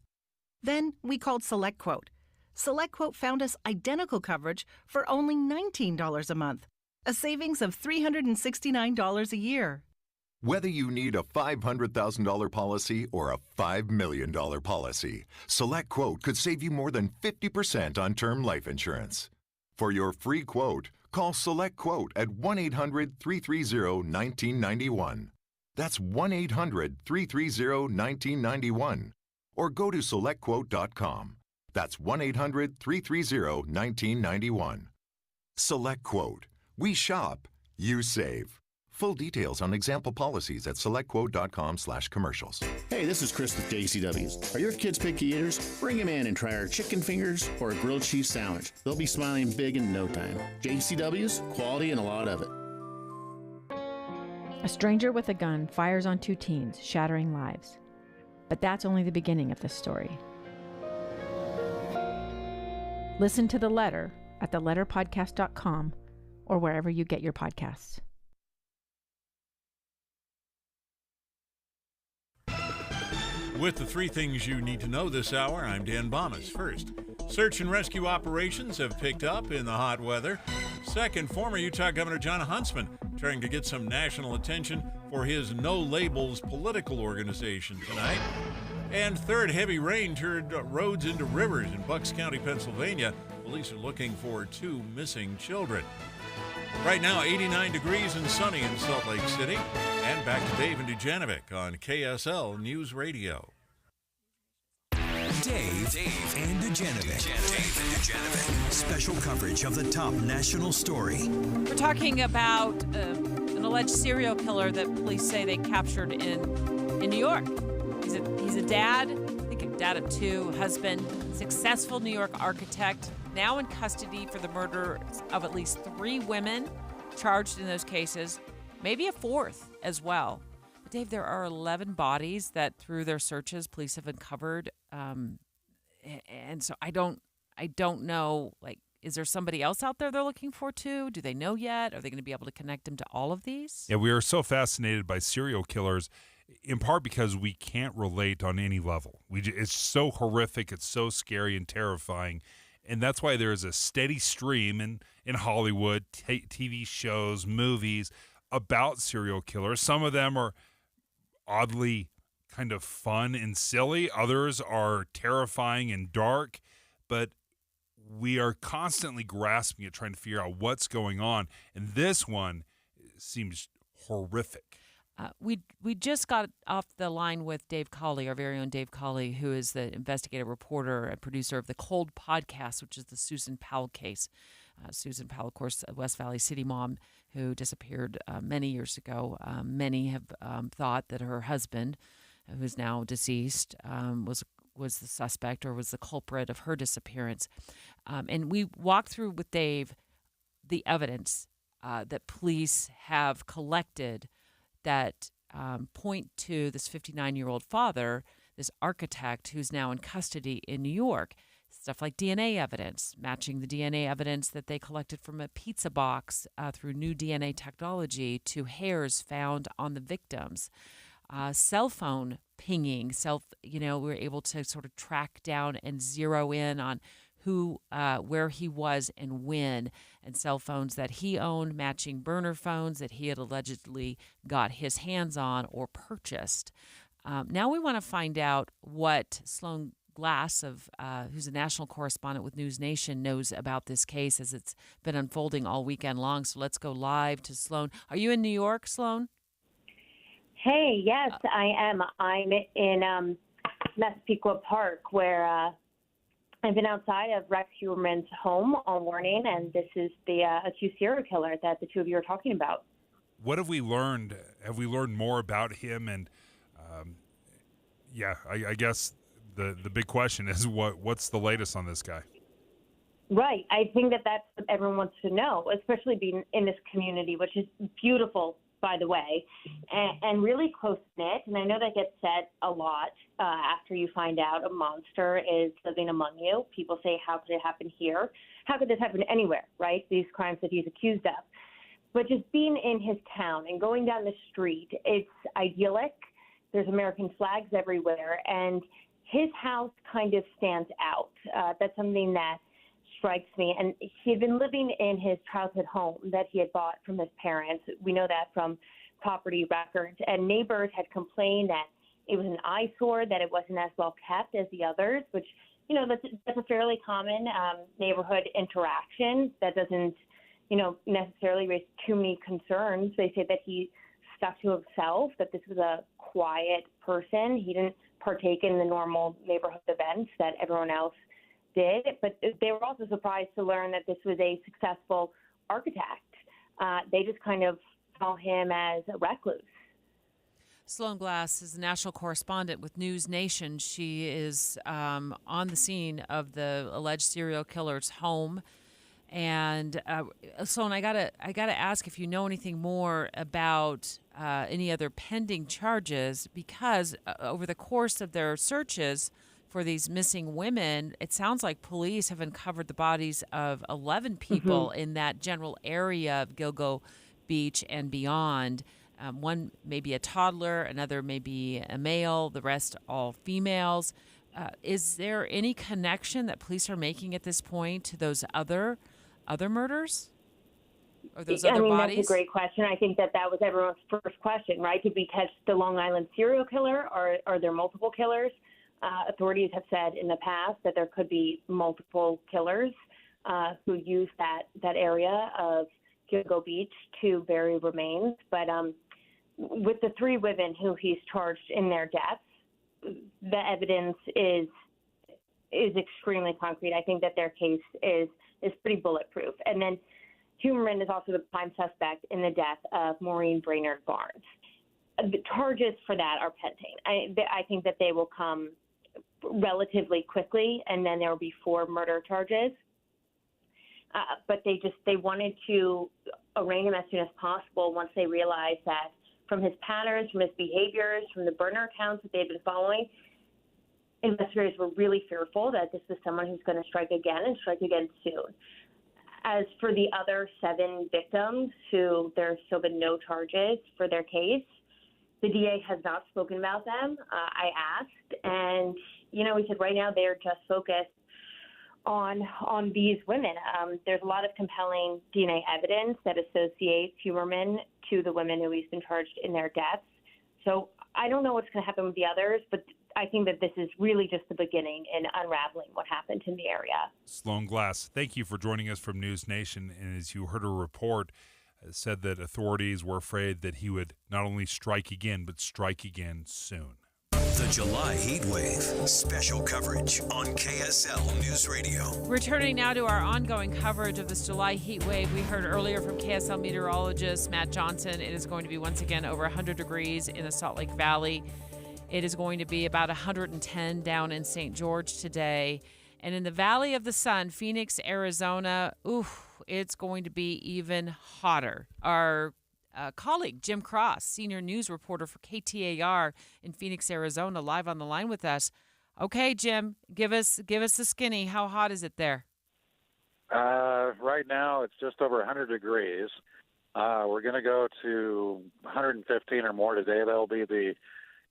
Then we called SelectQuote. SelectQuote found us identical coverage for only $19 a month, a savings of $369 a year. Whether you need a $500,000 policy or a $5 million policy, SelectQuote could save you more than 50% on term life insurance. For your free quote, call SelectQuote at 1-800-330-1991. That's 1-800-330-1991. Or go to SelectQuote.com. That's 1-800-330-1991. SelectQuote. We shop, you save. Full details on example policies at selectquote.com/commercials. Hey, this is Chris with JCW's. Are your kids picky eaters? Bring them in and try our chicken fingers or a grilled cheese sandwich. They'll be smiling big in no time. JCW's, quality and a lot of it. A stranger with a gun fires on 2 teens, shattering lives. But that's only the beginning of this story. Listen to The Letter at theletterpodcast.com or wherever you get your podcasts. With the 3 things you need to know this hour, I'm Dan Bomas. First, search and rescue operations have picked up in the hot weather. Second, former Utah Governor Jon Huntsman trying to get some national attention for his No Labels political organization tonight. And third, heavy rain turned roads into rivers in Bucks County, Pennsylvania. Police are looking for 2 missing children. Right now, 89 degrees and sunny in Salt Lake City. And back to Dave and Dujanovic on KSL News Radio. Dave and Dujanovic. Dave and Dujanovic. Special coverage of the top national story. We're talking about an alleged serial killer that police say they captured in New York. He's a dad, I think a dad of 2, husband, successful New York architect, now in custody for the murder of at least 3 women charged in those cases, maybe a 4th as well. But Dave, there are 11 bodies that through their searches police have uncovered, and so I don't know, like, is there somebody else out there they're looking for too? Do they know yet? Are they going to be able to connect them to all of these? Yeah, we are so fascinated by serial killers, in part because we can't relate on any level. It's so horrific, it's so scary and terrifying, and that's why there is a steady stream in Hollywood, TV shows, movies about serial killers. Some of them are oddly kind of fun and silly. Others are terrifying and dark, but we are constantly grasping at trying to figure out what's going on, and this one seems horrific. We just got off the line with Dave Cawley, our very own Dave Cawley, who is the investigative reporter and producer of the Cold podcast, which is the Susan Powell case. Susan Powell, of course, a West Valley City mom who disappeared many years ago. Many have thought that her husband, who is now deceased, was the suspect or was the culprit of her disappearance. And we walked through with Dave the evidence that police have collected that point to this 59-year-old father, this architect who's now in custody in New York. Stuff like DNA evidence, matching the DNA evidence that they collected from a pizza box through new DNA technology to hairs found on the victims. Cell phone pinging, we were able to sort of track down and zero in on where he was and when, and cell phones that he owned, matching burner phones that he had allegedly got his hands on or purchased. Now we want to find out what Sloan Glass, who's a national correspondent with News Nation, knows about this case as it's been unfolding all weekend long. So let's go live to Sloan. Are you in New York, Sloan? Hey, yes, I am. I'm in Massapequa Park, where I've been outside of Rex Huerman's home all morning, and this is the accused serial killer that the two of you are talking about. What have we learned? Have we learned more about him? And I guess the big question is what's the latest on this guy? Right. I think that's what everyone wants to know, especially being in this community, which is beautiful, by the way, and really close-knit. And I know that gets said a lot after you find out a monster is living among you. People say, how could it happen here? How could this happen anywhere, right? These crimes that he's accused of. But just being in his town and going down the street, it's idyllic. There's American flags everywhere, and his house kind of stands out. That's something that strikes me. And he had been living in his childhood home that he had bought from his parents. We know that from property records. And neighbors had complained that it was an eyesore, that it wasn't as well kept as the others, which, that's a fairly common neighborhood interaction that doesn't, necessarily raise too many concerns. They say that he stuck to himself, that this was a quiet person. He didn't partake in the normal neighborhood events that everyone else did, but they were also surprised to learn that this was a successful architect. They just kind of saw him as a recluse. Sloan Glass is a national correspondent with News Nation. She is on the scene of the alleged serial killer's home. And Sloan, I gotta ask if you know anything more about any other pending charges, because over the course of their searches for these missing women, it sounds like police have uncovered the bodies of 11 people in that general area of Gilgo Beach and beyond. One may be a toddler, another may be a male, the rest all females. Is there any connection that police are making at this point to those other murders? Or those other bodies? That's a great question. I think that was everyone's first question, right? Did we catch the Long Island serial killer, or are there multiple killers? Authorities have said in the past that there could be multiple killers who use that area of Gilgo Beach to bury remains. But with the three women who he's charged in their deaths, the evidence is extremely concrete. I think that their case is pretty bulletproof. And then Huerman is also the prime suspect in the death of Maureen Brainerd Barnes. The charges for that are pending. I think that they will come relatively quickly, and then there will be 4 murder charges. But they wanted to arraign him as soon as possible once they realized that from his patterns, from his behaviors, from the burner accounts that they've been following, investigators were really fearful that this was someone who's going to strike again and strike again soon. As for the other 7 victims who there's still been no charges for their case, the DA has not spoken about them. I asked, and he said right now they're just focused on these women. There's a lot of compelling DNA evidence that associates Huerman to the women who he's been charged in their deaths. So I don't know what's going to happen with the others, but I think that this is really just the beginning in unraveling what happened in the area. Sloan Glass, thank you for joining us from News Nation. And as you heard her report, said that authorities were afraid that he would not only strike again, but strike again soon. The July heat wave. Special coverage on KSL News Radio. Returning now to our ongoing coverage of this July heat wave, we heard earlier from KSL meteorologist Matt Johnson. It is going to be once again over 100 degrees in the Salt Lake Valley. It is going to be about 110 down in St. George today. And in the Valley of the Sun, Phoenix, Arizona, it's going to be even hotter. Our colleague, Jim Cross, senior news reporter for KTAR in Phoenix, Arizona, live on the line with us. Okay, Jim, give us the skinny. How hot is it there? Right now, it's just over 100 degrees. We're going to go to 115 or more today. That'll be the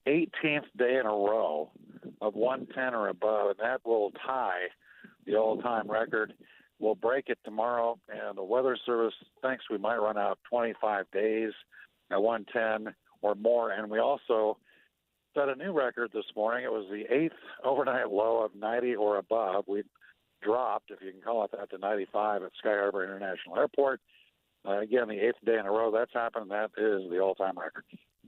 18th day in a row of 110 or above, and that will tie the all-time record. We'll break it tomorrow, and the Weather Service thinks we might run out 25 days at 110 or more. And we also set a new record this morning. It was the 8th overnight low of 90 or above. We dropped, if you can call it that, to 95 at Sky Harbor International Airport. Again, the 8th day in a row that's happened. That is the all-time record.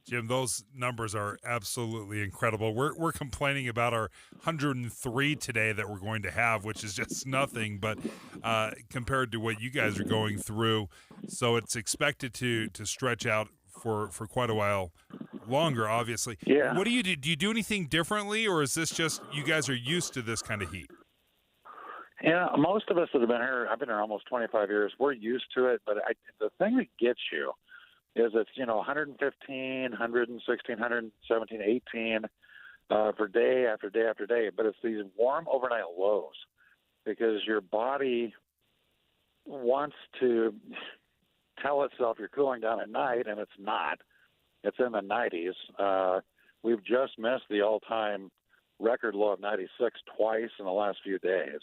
Jim, those numbers are absolutely incredible. We're complaining about our 103 today that we're going to have, which is just nothing, but compared to what you guys are going through. So it's expected to stretch out for quite a while longer, obviously. Yeah. What do you do? Do you do anything differently, or is this just you guys are used to this kind of heat? Yeah, most of us that have been here, I've been here almost 25 years, we're used to it. But the thing that gets you is it's, 115, 116, 117, 18 for day after day after day. But it's these warm overnight lows because your body wants to tell itself you're cooling down at night, and it's not. It's in the 90s. We've just missed the all-time record low of 96 twice in the last few days.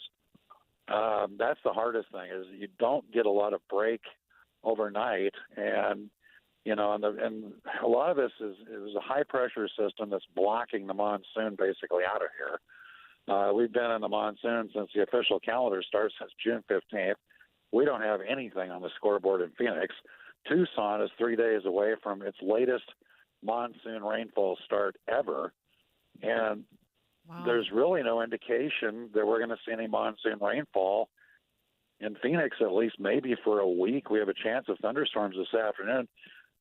That's the hardest thing is you don't get a lot of break overnight, and and a lot of this is a high pressure system that's blocking the monsoon basically out of here. We've been in the monsoon since the official calendar starts since June 15th. We don't have anything on the scoreboard in Phoenix. Tucson is 3 days away from its latest monsoon rainfall start ever, and there's really no indication that we're going to see any monsoon rainfall in Phoenix, at least maybe for a week. We have a chance of thunderstorms this afternoon,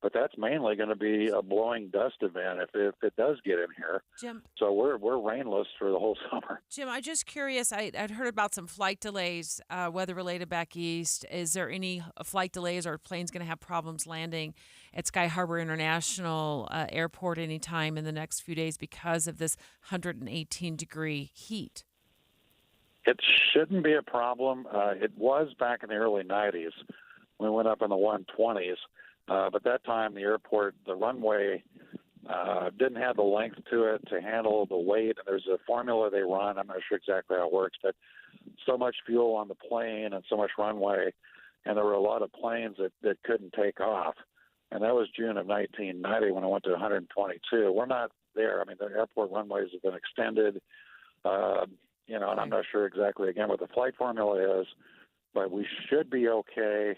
but that's mainly going to be a blowing dust event if it does get in here. Jim, so we're rainless for the whole summer. Jim, I'm just curious. I'd heard about some flight delays, weather-related back east. Is there any flight delays or planes going to have problems landing at Sky Harbor International Airport anytime in the next few days because of this 118-degree heat? It shouldn't be a problem. It was back in the early 90s. We went up in the 120s. But that time, the airport, the runway didn't have the length to it to handle the weight. And there's a formula they run. I'm not sure exactly how it works, but so much fuel on the plane and so much runway. And there were a lot of planes that couldn't take off. And that was June of 1990 when it went to 122. We're not there. I mean, the airport runways have been extended, and I'm not sure exactly, again, what the flight formula is, but we should be okay.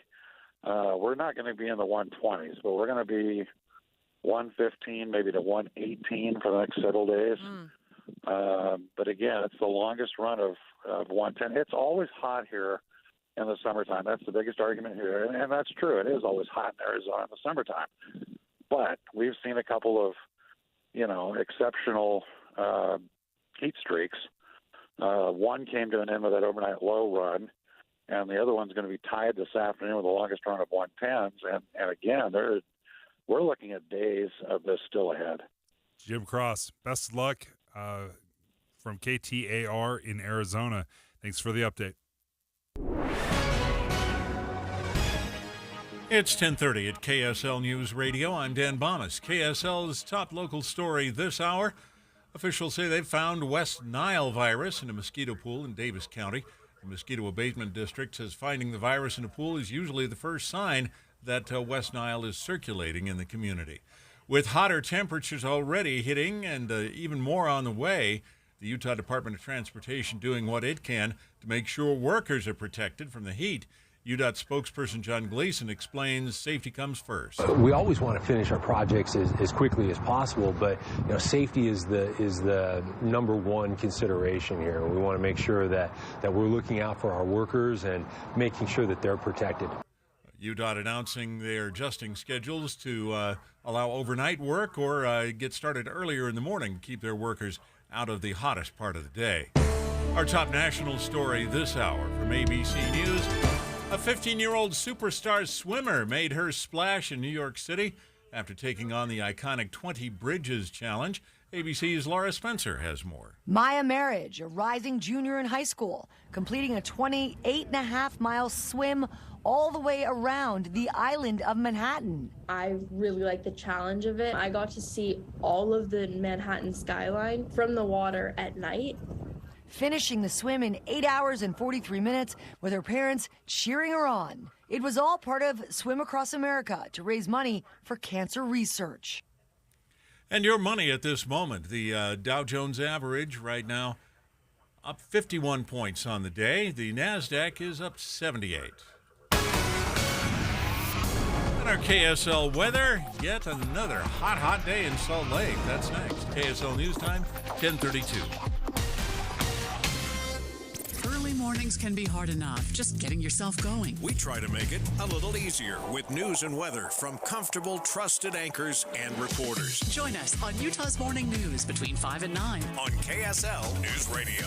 We're not going to be in the 120s, but we're going to be 115, maybe to 118 for the next several days. But again, it's the longest run of 110. It's always hot here in the summertime. That's the biggest argument here. And that's true. It is always hot in Arizona in the summertime. But we've seen a couple of, exceptional heat streaks. One came to an end with that overnight low run, and the other one's going to be tied this afternoon with the longest run of 110s. And again, we're looking at days of this still ahead. Jim Cross, best of luck from KTAR in Arizona. Thanks for the update. It's 10:30 at KSL News Radio. I'm Dan Bomas. KSL's top local story this hour. Officials say they've found West Nile virus in a mosquito pool in Davis County. The Mosquito Abatement District says finding the virus in a pool is usually the first sign that West Nile is circulating in the community. With hotter temperatures already hitting and even more on the way, the Utah Department of Transportation doing what it can to make sure workers are protected from the heat. UDOT spokesperson John Gleason explains safety comes first. We always want to finish our projects as quickly as possible, but safety is the number one consideration here. We want to make sure that we're looking out for our workers and making sure that they're protected. UDOT announcing they're adjusting schedules to allow overnight work or get started earlier in the morning to keep their workers out of the hottest part of the day. Our top national story this hour from ABC News. A 15-year-old superstar swimmer made her splash in New York City after taking on the iconic 20 Bridges Challenge. ABC's Laura Spencer has more. Maya Marriage, a rising junior in high school, completing a 28.5-mile swim all the way around the island of Manhattan. I really like the challenge of it. I got to see all of the Manhattan skyline from the water at night. finishing the swim in 8 hours and 43 minutes with her parents cheering her on. It was all part of Swim Across America to raise money for cancer research. And your money at this moment, the Dow Jones average right now up 51 points on the day. The NASDAQ is up 78. And our KSL weather, yet another hot day in Salt Lake. That's next. KSL News Time, 10:32. Early mornings can be hard enough, just getting yourself going. We try to make it a little easier with news and weather from comfortable, trusted anchors and reporters. Join us on Utah's Morning News between 5 and 9 on KSL News Radio.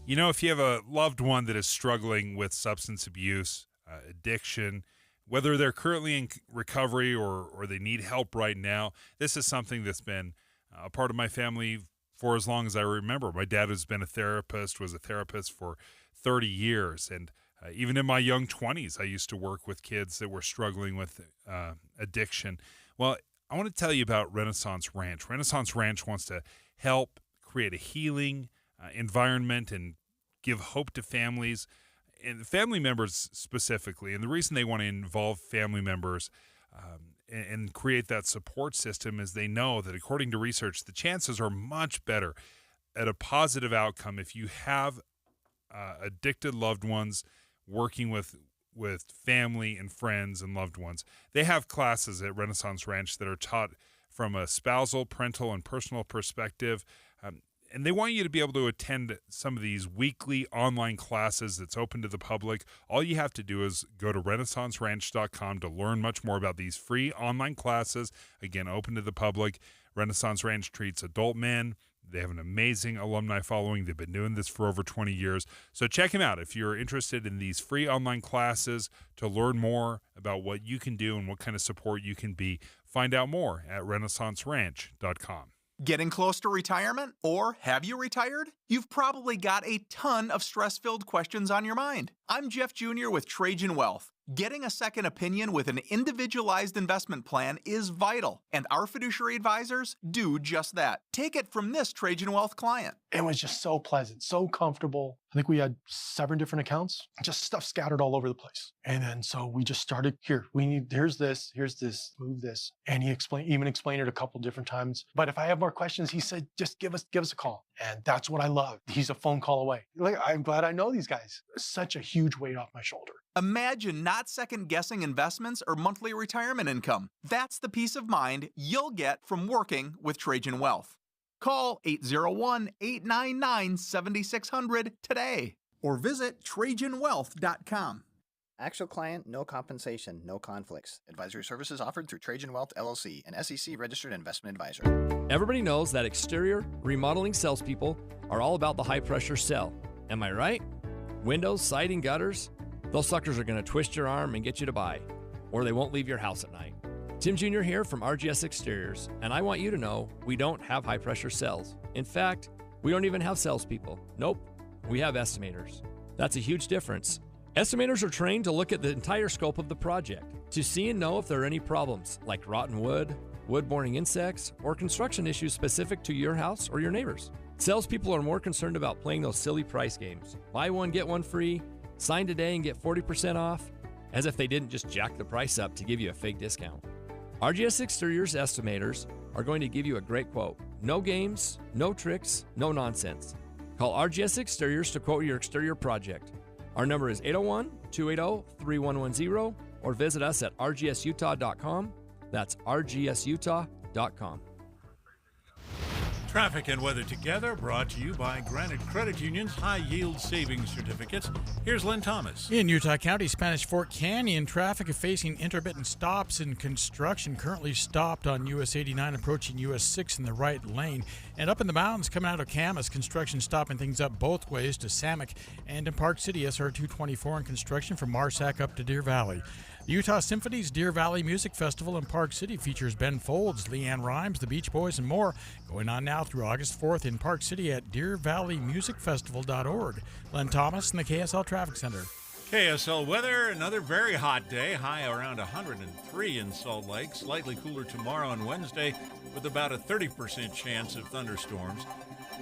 You know, if you have a loved one that is struggling with substance abuse, addiction, whether they're currently in recovery or they need help right now, this is something that's been a part of my family for as long as I remember. My dad was a therapist for 30 years. And even in my young 20s, I used to work with kids that were struggling with addiction. Well, I want to tell you about Renaissance Ranch. Renaissance Ranch wants to help create a healing environment and give hope to families and family members specifically. And the reason they want to involve family members and create that support system is they know that, according to research, the chances are much better at a positive outcome if you have addicted loved ones working with family and friends and loved ones. They have classes at Renaissance Ranch that are taught from a spousal, parental, and personal perspective. And they want you to be able to attend some of these weekly online classes that's open to the public. All you have to do is go to renaissanceranch.com to learn much more about these free online classes. Again, open to the public. Renaissance Ranch treats adult men. They have an amazing alumni following. They've been doing this for over 20 years. So check them out if you're interested in these free online classes to learn more about what you can do and what kind of support you can be. Find out more at renaissanceranch.com. Getting close to retirement? Or have you retired? You've probably got a ton of stress-filled questions on your mind. I'm Jeff Jr. with Trajan Wealth. Getting a second opinion with an individualized investment plan is vital, and our fiduciary advisors do just that. Take it from this Trajan Wealth client. It was just so pleasant, so comfortable. I think we had 7 different accounts, just stuff scattered all over the place. And then so we just started, here's this, move this. And he even explained it a couple different times. But if I have more questions, he said, just give us a call. And that's what I love. He's a phone call away. Like, I'm glad I know these guys. Such a huge weight off my shoulder. Imagine not second-guessing investments or monthly retirement income. That's the peace of mind you'll get from working with Trajan Wealth. Call 801-899-7600 today or visit TrajanWealth.com. Actual client, no compensation, no conflicts. Advisory services offered through Trajan Wealth, LLC, an SEC-registered investment advisor. Everybody knows that exterior remodeling salespeople are all about the high-pressure sell. Am I right? Windows, siding, gutters, those suckers are going to twist your arm and get you to buy, or they won't leave your house at night. Tim Jr. here from RGS Exteriors, and I want you to know we don't have high-pressure cells. In fact, we don't even have salespeople. Nope, we have estimators. That's a huge difference. Estimators are trained to look at the entire scope of the project, to see and know if there are any problems, like rotten wood, wood-borne insects, or construction issues specific to your house or your neighbors. Salespeople are more concerned about playing those silly price games. Buy one, get one free, sign today and get 40% off, as if they didn't just jack the price up to give you a fake discount. RGS Exteriors estimators are going to give you a great quote. No games, no tricks, no nonsense. Call RGS Exteriors to quote your exterior project. Our number is 801-280-3110 or visit us at rgsutah.com. That's rgsutah.com. Traffic and weather together, brought to you by Granite Credit Union's high-yield savings certificates. Here's Lynn Thomas. In Utah County, Spanish Fork Canyon, traffic is facing intermittent stops in construction. Currently stopped on US 89 approaching US 6 in the right lane. And up in the mountains coming out of Camas, construction stopping things up both ways to Samak. And in Park City, SR 224 in construction from Marsack up to Deer Valley. The Utah Symphony's Deer Valley Music Festival in Park City features Ben Folds, Leanne Rimes, the Beach Boys, and more. Going on now through August 4th in Park City at deervalleymusicfestival.org. Len Thomas in the KSL Traffic Center. KSL weather, another very hot day, high around 103 in Salt Lake. Slightly cooler tomorrow and Wednesday with about a 30% chance of thunderstorms.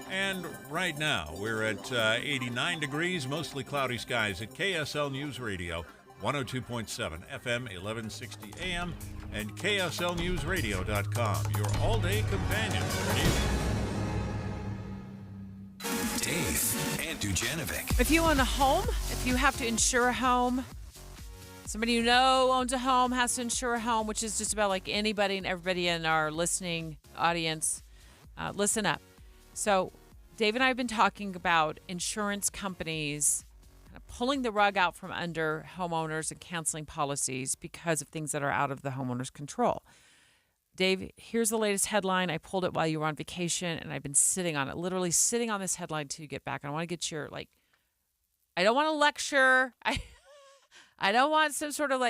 And right now, we're at 89 degrees, mostly cloudy skies at KSL News Radio, 102.7 FM, 1160 AM, and KSLNewsRadio.com, your all-day companion for news. Dave and Dujanovic. If you own a home, if you have to insure a home, somebody you know owns a home, has to insure a home, which is just about like anybody and everybody in our listening audience, listen up. So Dave and I have been talking about insurance companies kind of pulling the rug out from under homeowners and canceling policies because of things that are out of the homeowner's control. Dave, here's the latest headline. I pulled it while you were on vacation, and I've been sitting on it, literally sitting on this headline till you get back. And I want to get your, I don't want to lecture. I don't want some sort of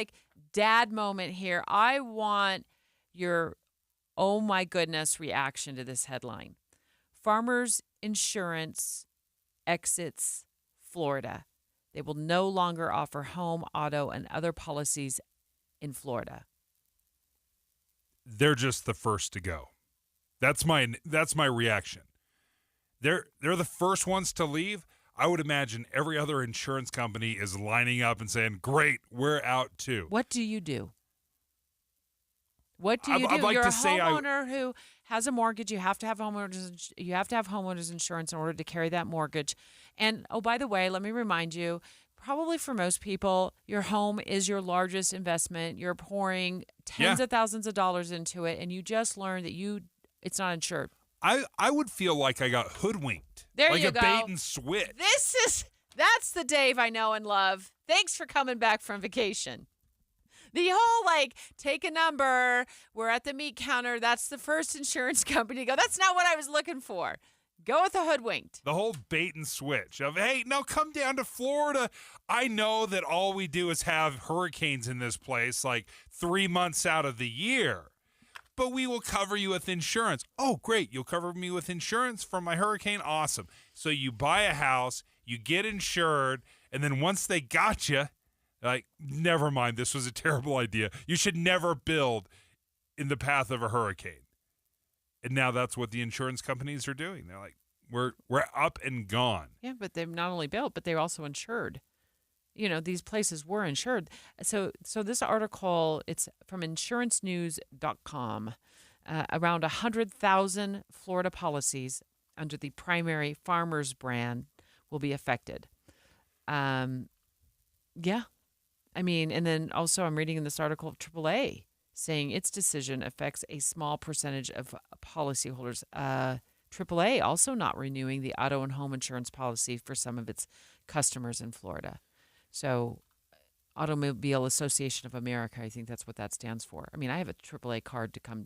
dad moment here. I want your, oh my goodness, reaction to this headline. Farmers Insurance exits Florida. They will no longer offer home, auto, and other policies in Florida. They're just the first to go. That's my reaction. They're the first ones to leave. I would imagine every other insurance company is lining up and saying, "Great, we're out too." What do you do? What do you do? I'd like You're to a say homeowner who has a mortgage. You have to have homeowners insurance in order to carry that mortgage. And oh, by the way, let me remind you, probably for most people, your home is your largest investment. You're pouring tens of thousands of dollars into it, and you just learned that it's not insured. I would feel like I got hoodwinked. There like you a go. bait and switch. That's the Dave I know and love. Thanks for coming back from vacation. The whole take a number, we're at the meat counter, that's the first insurance company to go. That's not what I was looking for. Go with the hoodwinked. The whole bait and switch of, hey, no, come down to Florida. I know that all we do is have hurricanes in this place 3 months out of the year. But we will cover you with insurance. Oh, great. You'll cover me with insurance from my hurricane? Awesome. So you buy a house, you get insured, and then once they got you, never mind, this was a terrible idea. You should never build in the path of a hurricane. And now that's what the insurance companies are doing. They're like, we're up and gone. Yeah, but they've not only built, but they're also insured. These places were insured. So this article, it's from insurancenews.com. Around 100,000 Florida policies under the primary Farmers brand will be affected. Yeah. And then also I'm reading in this article of AAA saying its decision affects a small percentage of policyholders. AAA also not renewing the auto and home insurance policy for some of its customers in Florida. So Automobile Association of America, I think that's what that stands for. I have a AAA card to come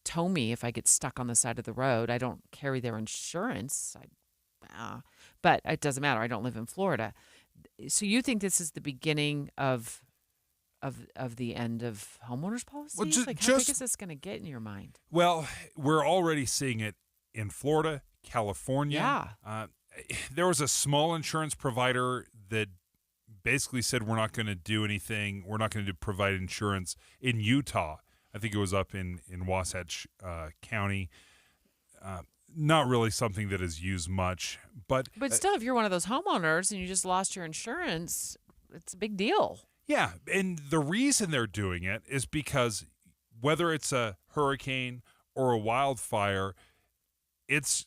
tow me if I get stuck on the side of the road. I don't carry their insurance, but it doesn't matter. I don't live in Florida. So you think this is the beginning of the end of homeowners policies? Well, how big is this going to get in your mind? Well, we're already seeing it in Florida, California. Yeah. There was a small insurance provider that basically said we're not going to do anything. We're not going to provide insurance in Utah. I think it was up in Wasatch County. Not really something that is used much. But still, if you're one of those homeowners and you just lost your insurance, it's a big deal. Yeah, and the reason they're doing it is because whether it's a hurricane or a wildfire, it's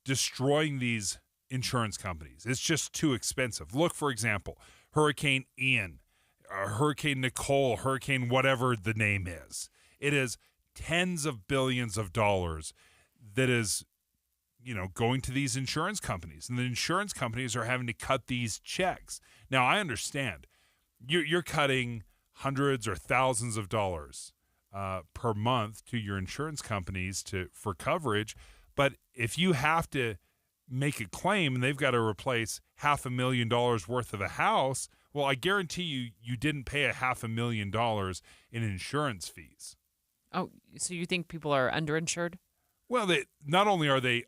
destroying these insurance companies. It's just too expensive. Look, for example, Hurricane Ian, Hurricane Nicole, Hurricane whatever the name is. It is tens of billions of dollars that is, going to these insurance companies. And the insurance companies are having to cut these checks. Now, I understand. You're cutting hundreds or thousands of dollars per month to your insurance companies for coverage. But if you have to make a claim and they've got to replace $500,000 worth of a house, well, I guarantee you didn't pay $500,000 in insurance fees. Oh, so you think people are underinsured? Well, not only are they,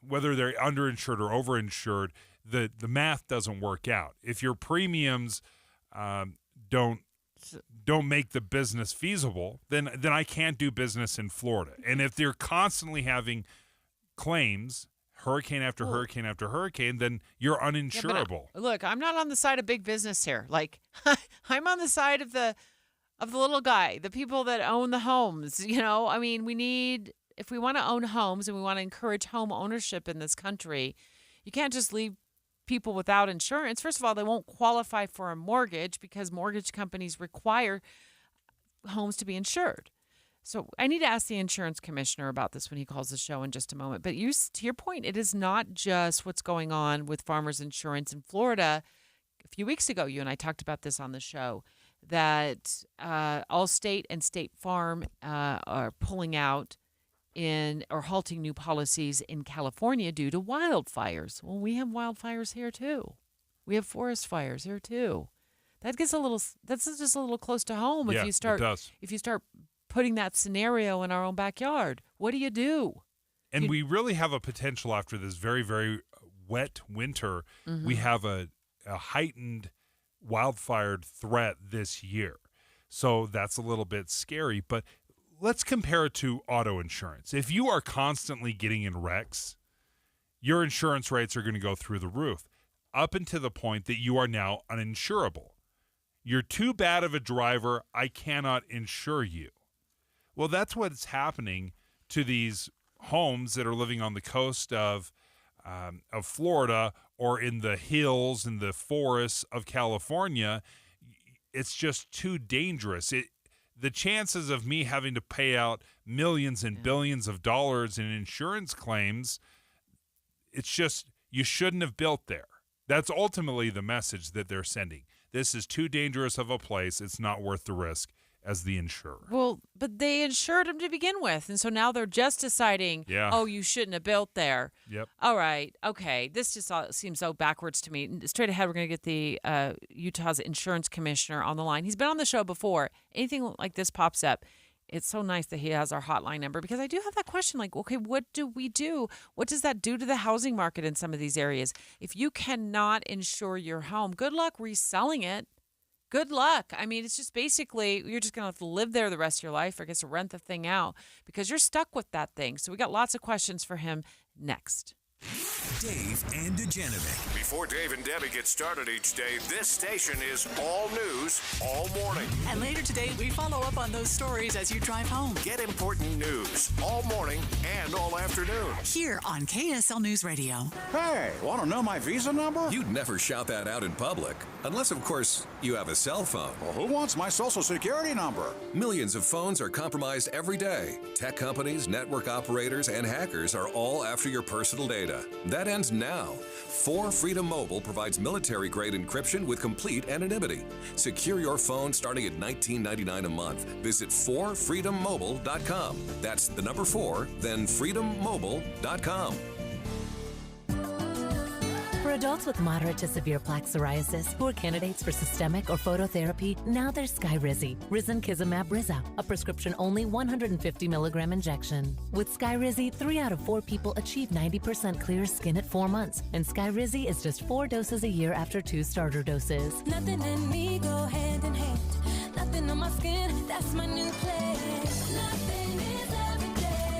whether they're underinsured or overinsured, the math doesn't work out. If your premiums don't make the business feasible, then I can't do business in Florida. And if they're constantly having claims, hurricane after hurricane after hurricane, then you're uninsurable. Yeah, look, I'm not on the side of big business here. Like, I'm on the side of the little guy, the people that own the homes. I mean, if we want to own homes and we want to encourage home ownership in this country, you can't just leave people without insurance. First of all, they won't qualify for a mortgage because mortgage companies require homes to be insured. So I need to ask the insurance commissioner about this when he calls the show in just a moment. But to your point, it is not just what's going on with Farmers Insurance in Florida. A few weeks ago, you and I talked about this on the show, that Allstate and State Farm are pulling out or halting new policies in California due to wildfires. Well, we have wildfires here too. We have forest fires here too. That's just a little close to home. Yeah, if you start putting that scenario in our own backyard, what do you do? And we really have a potential after this very, very wet winter. Mm-hmm. We have a heightened wildfire threat this year. So that's a little bit scary. But let's compare it to auto insurance. If you are constantly getting in wrecks, your insurance rates are going to go through the roof, up until the point that you are now uninsurable. You're too bad of a driver, I cannot insure you. Well, that's what's happening to these homes that are living on the coast of Florida or in the hills and the forests of California. It's just too dangerous. The chances of me having to pay out millions and billions of dollars in insurance claims, it's just, you shouldn't have built there. That's ultimately the message that they're sending. This is too dangerous of a place. It's not worth the risk as the insurer. Well, but they insured them to begin with. And so now they're just deciding, oh, you shouldn't have built there. Yep. All right. Okay. This just seems so backwards to me. Straight ahead, we're going to get the Utah's insurance commissioner on the line. He's been on the show before. Anything like this pops up, it's so nice that he has our hotline number, because I do have that question, like, okay, what do we do? What does that do to the housing market in some of these areas? If you cannot insure your home, good luck reselling it. Good luck. I mean, it's just basically, you're just going to have to live there the rest of your life, or I guess rent the thing out, because you're stuck with that thing. So we got lots of questions for him next. Dave and Dujanovic. Before Dave and Debbie get started each day, this station is all news all morning. And later today, we follow up on those stories as you drive home. Get important news all morning and all afternoon. Here on KSL News Radio. Hey, want to know my Visa number? You'd never shout that out in public. Unless, of course, you have a cell phone. Well, who wants my Social Security number? Millions of phones are compromised every day. Tech companies, network operators, and hackers are all after your personal data. That ends now. 4 Freedom Mobile provides military-grade encryption with complete anonymity. Secure your phone starting at $19.99 a month. Visit 4freedommobile.com. That's the number 4, then freedommobile.com. For adults with moderate to severe plaque psoriasis who are candidates for systemic or phototherapy, now there's Skyrizi, Risankizumab Riza, a prescription-only 150 milligram injection. With Skyrizi, 3 out of 4 people achieve 90% clear skin at 4 months, and Skyrizi is just 4 doses a year after 2 starter doses. Nothing and me go hand in hand. Nothing on my skin, that's my new plan. Nothing is every day.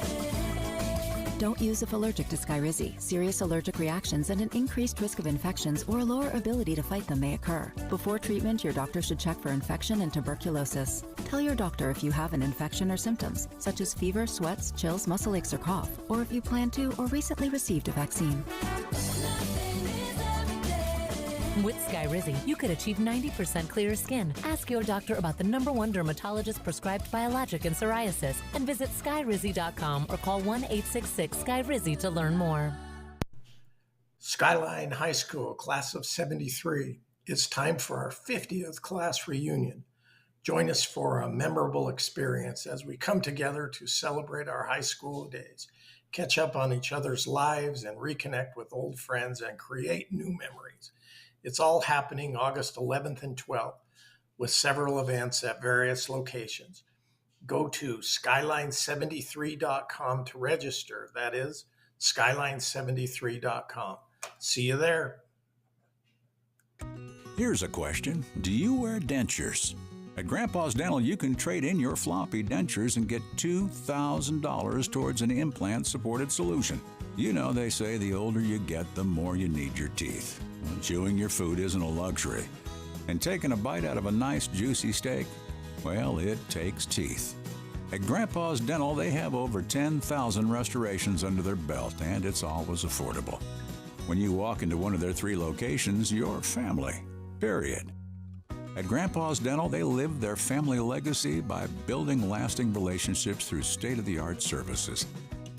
Don't use if allergic to Skyrizi. Serious allergic reactions and an increased risk of infections or a lower ability to fight them may occur. Before treatment, your doctor should check for infection and tuberculosis. Tell your doctor if you have an infection or symptoms, such as fever, sweats, chills, muscle aches, or cough, or if you plan to or recently received a vaccine. With Skyrizi, you could achieve 90% clearer skin. Ask your doctor about the #1 dermatologist-prescribed biologic in psoriasis and visit skyrizi.com or call 1-866-SKYRIZI to learn more. Skyline High School, class of 73. It's time for our 50th class reunion. Join us for a memorable experience as we come together to celebrate our high school days, catch up on each other's lives, and reconnect with old friends and create new memories. It's all happening August 11th and 12th, with several events at various locations. Go to skyline73.com to register. That is skyline73.com. See you there. Here's a question. Do you wear dentures? At Grandpa's Dental, you can trade in your floppy dentures and get $2,000 towards an implant-supported solution. You know, they say the older you get, the more you need your teeth. Well, chewing your food isn't a luxury. And taking a bite out of a nice, juicy steak, well, it takes teeth. At Grandpa's Dental, they have over 10,000 restorations under their belt, and it's always affordable. When you walk into one of their 3 locations, you're family, period. At Grandpa's Dental, they live their family legacy by building lasting relationships through state-of-the-art services.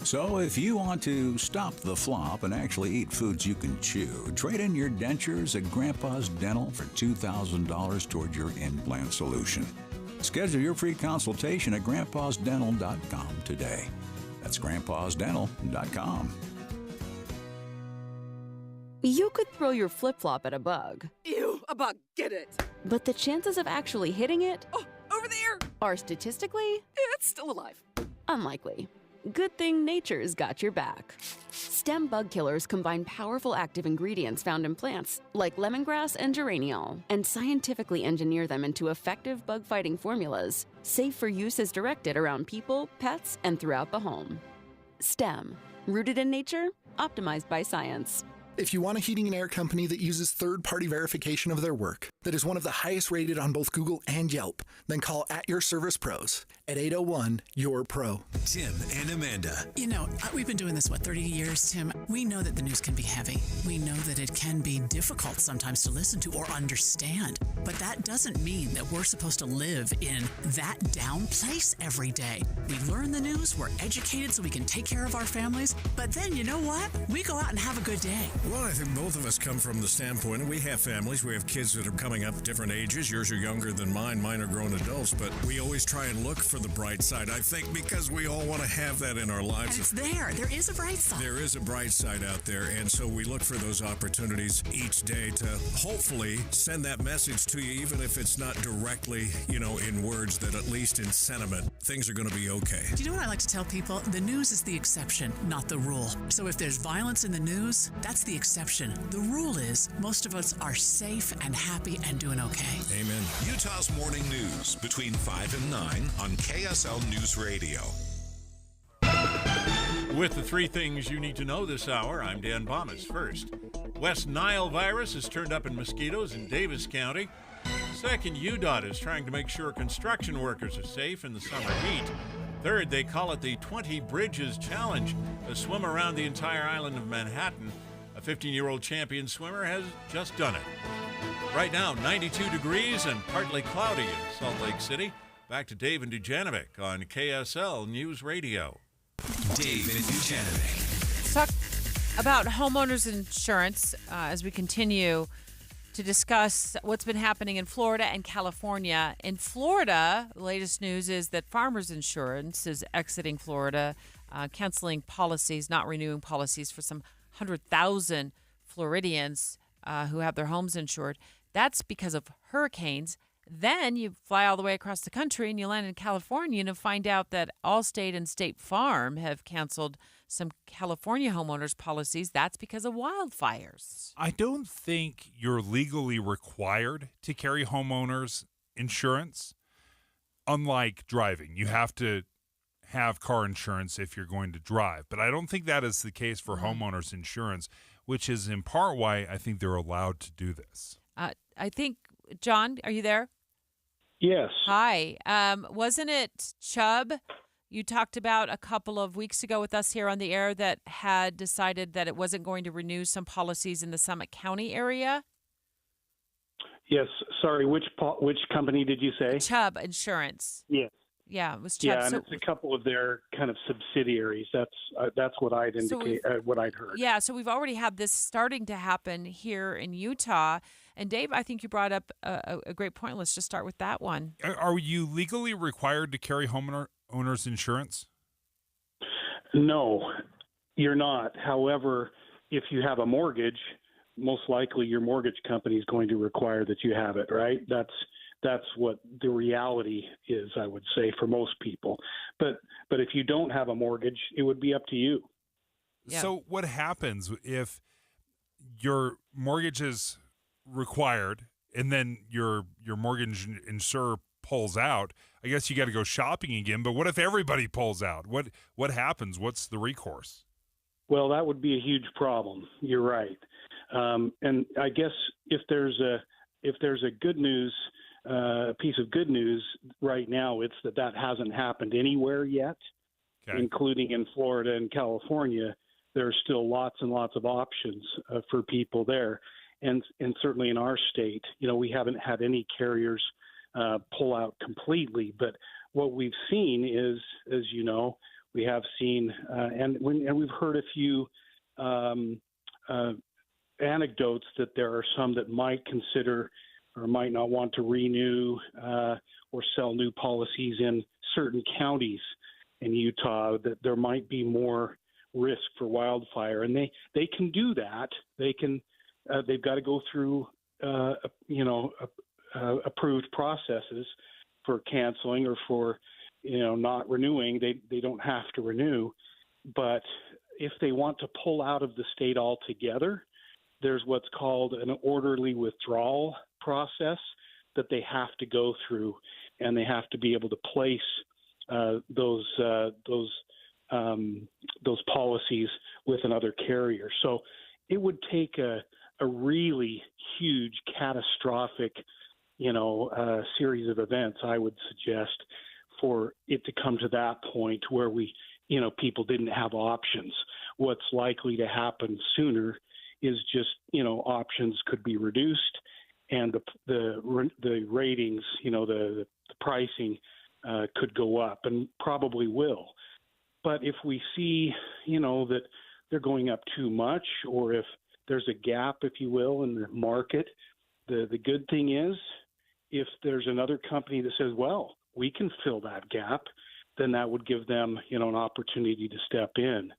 So if you want to stop the flop and actually eat foods you can chew, trade in your dentures at Grandpa's Dental for $2,000 toward your implant solution. Schedule your free consultation at grandpasdental.com today. That's grandpasdental.com. You could throw your flip-flop at a bug. Ew, a bug, get it. But the chances of actually hitting it Over there! are statistically It's still alive. unlikely. Good thing nature's got your back. Stem bug killers combine powerful active ingredients found in plants, like lemongrass and geraniol, and scientifically engineer them into effective bug-fighting formulas, safe for use as directed around people, pets, and throughout the home. Stem, rooted in nature, optimized by science. If you want a heating and air company that uses third-party verification of their work, that is one of the highest rated on both Google and Yelp, then call At Your Service Pros at 801-YOUR-PRO. Tim and Amanda. You know, we've been doing this, 30 years, Tim? We know that the news can be heavy. We know that it can be difficult sometimes to listen to or understand. But that doesn't mean that we're supposed to live in that down place every day. We learn the news, we're educated so we can take care of our families. But then, you know what? We go out and have a good day. Well, I think both of us come from the standpoint, and we have families. We have kids that are coming up different ages. Yours are younger than mine. Mine are grown adults. But we always try and look for the bright side, I think, because we all want to have that in our lives. And it's there. There is a bright side. There is a bright side out there, and so we look for those opportunities each day to hopefully send that message to you, even if it's not directly, in words, that at least in sentiment, things are going to be okay. Do you know what I like to tell people? The news is the exception, not the rule. So if there's violence in the news, that's the exception. The rule is most of us are safe and happy and doing okay. Amen. Utah's Morning News between 5 and 9 on KSL News Radio. With the 3 things you need to know this hour, I'm Dan Bomas. First, West Nile virus has turned up in mosquitoes in Davis County. Second, UDOT is trying to make sure construction workers are safe in the summer heat. Third, they call it the 20 Bridges Challenge, a swim around the entire island of Manhattan. A 15-year-old champion swimmer has just done it. Right now, 92 degrees and partly cloudy in Salt Lake City. Back to Dave and Dujanovic on KSL News Radio. Dave and Dujanovic. Let's talk about homeowners insurance as we continue to discuss what's been happening in Florida and California. In Florida, the latest news is that Farmers Insurance is exiting Florida, canceling policies, not renewing policies for some 100,000 Floridians who have their homes insured. That's because of hurricanes. Then you fly all the way across the country and you land in California and find out that Allstate and State Farm have canceled some California homeowners policies. That's because of wildfires. I don't think you're legally required to carry homeowners insurance. Unlike driving, you have to have car insurance if you're going to drive. But I don't think that is the case for homeowners insurance, which is in part why I think they're allowed to do this. I think, John, are you there? Yes. Hi. Wasn't it Chubb you talked about a couple of weeks ago with us here on the air that had decided that it wasn't going to renew some policies in the Summit County area? Yes. Sorry, which company did you say? Chubb Insurance. Yes. Yeah, it was Chubb. Yeah, and it's a couple of their kind of subsidiaries. That's what I'd indicate. What I'd heard. Yeah, so we've already had this starting to happen here in Utah. And Dave, I think you brought up a great point. Let's just start with that one. Are you legally required to carry homeowners insurance? No, you're not. However, if you have a mortgage, most likely your mortgage company is going to require that you have it, right? That's what the reality is, I would say, for most people. But if you don't have a mortgage, it would be up to you. Yeah. So what happens if your mortgage is required and then your mortgage insurer pulls out, I guess you got to go shopping again. But what if everybody pulls out? What happens? What's the recourse? Well, that would be a huge problem. You're right. And I guess if there's a good news, piece of good news right now, it's that hasn't happened anywhere yet, including in Florida and California. There are still lots and lots of options for people there. And certainly in our state, we haven't had any carriers pull out completely. But what we've seen is, as you know, we have seen, and we've heard a few anecdotes that there are some that might consider or might not want to renew or sell new policies in certain counties in Utah, that there might be more risk for wildfire. And they can do that. They've got to go through, approved processes for canceling or for, not renewing. They don't have to renew. But if they want to pull out of the state altogether, there's what's called an orderly withdrawal process that they have to go through, and they have to be able to place those policies with another carrier. So it would take a really huge, catastrophic, series of events, I would suggest, for it to come to that point where people didn't have options. What's likely to happen sooner is just, options could be reduced, and the ratings, the pricing could go up, and probably will. But if we see, that they're going up too much, or if there's a gap, if you will, in the market, the good thing is, if there's another company that says, well, we can fill that gap, then that would give them, an opportunity to step in.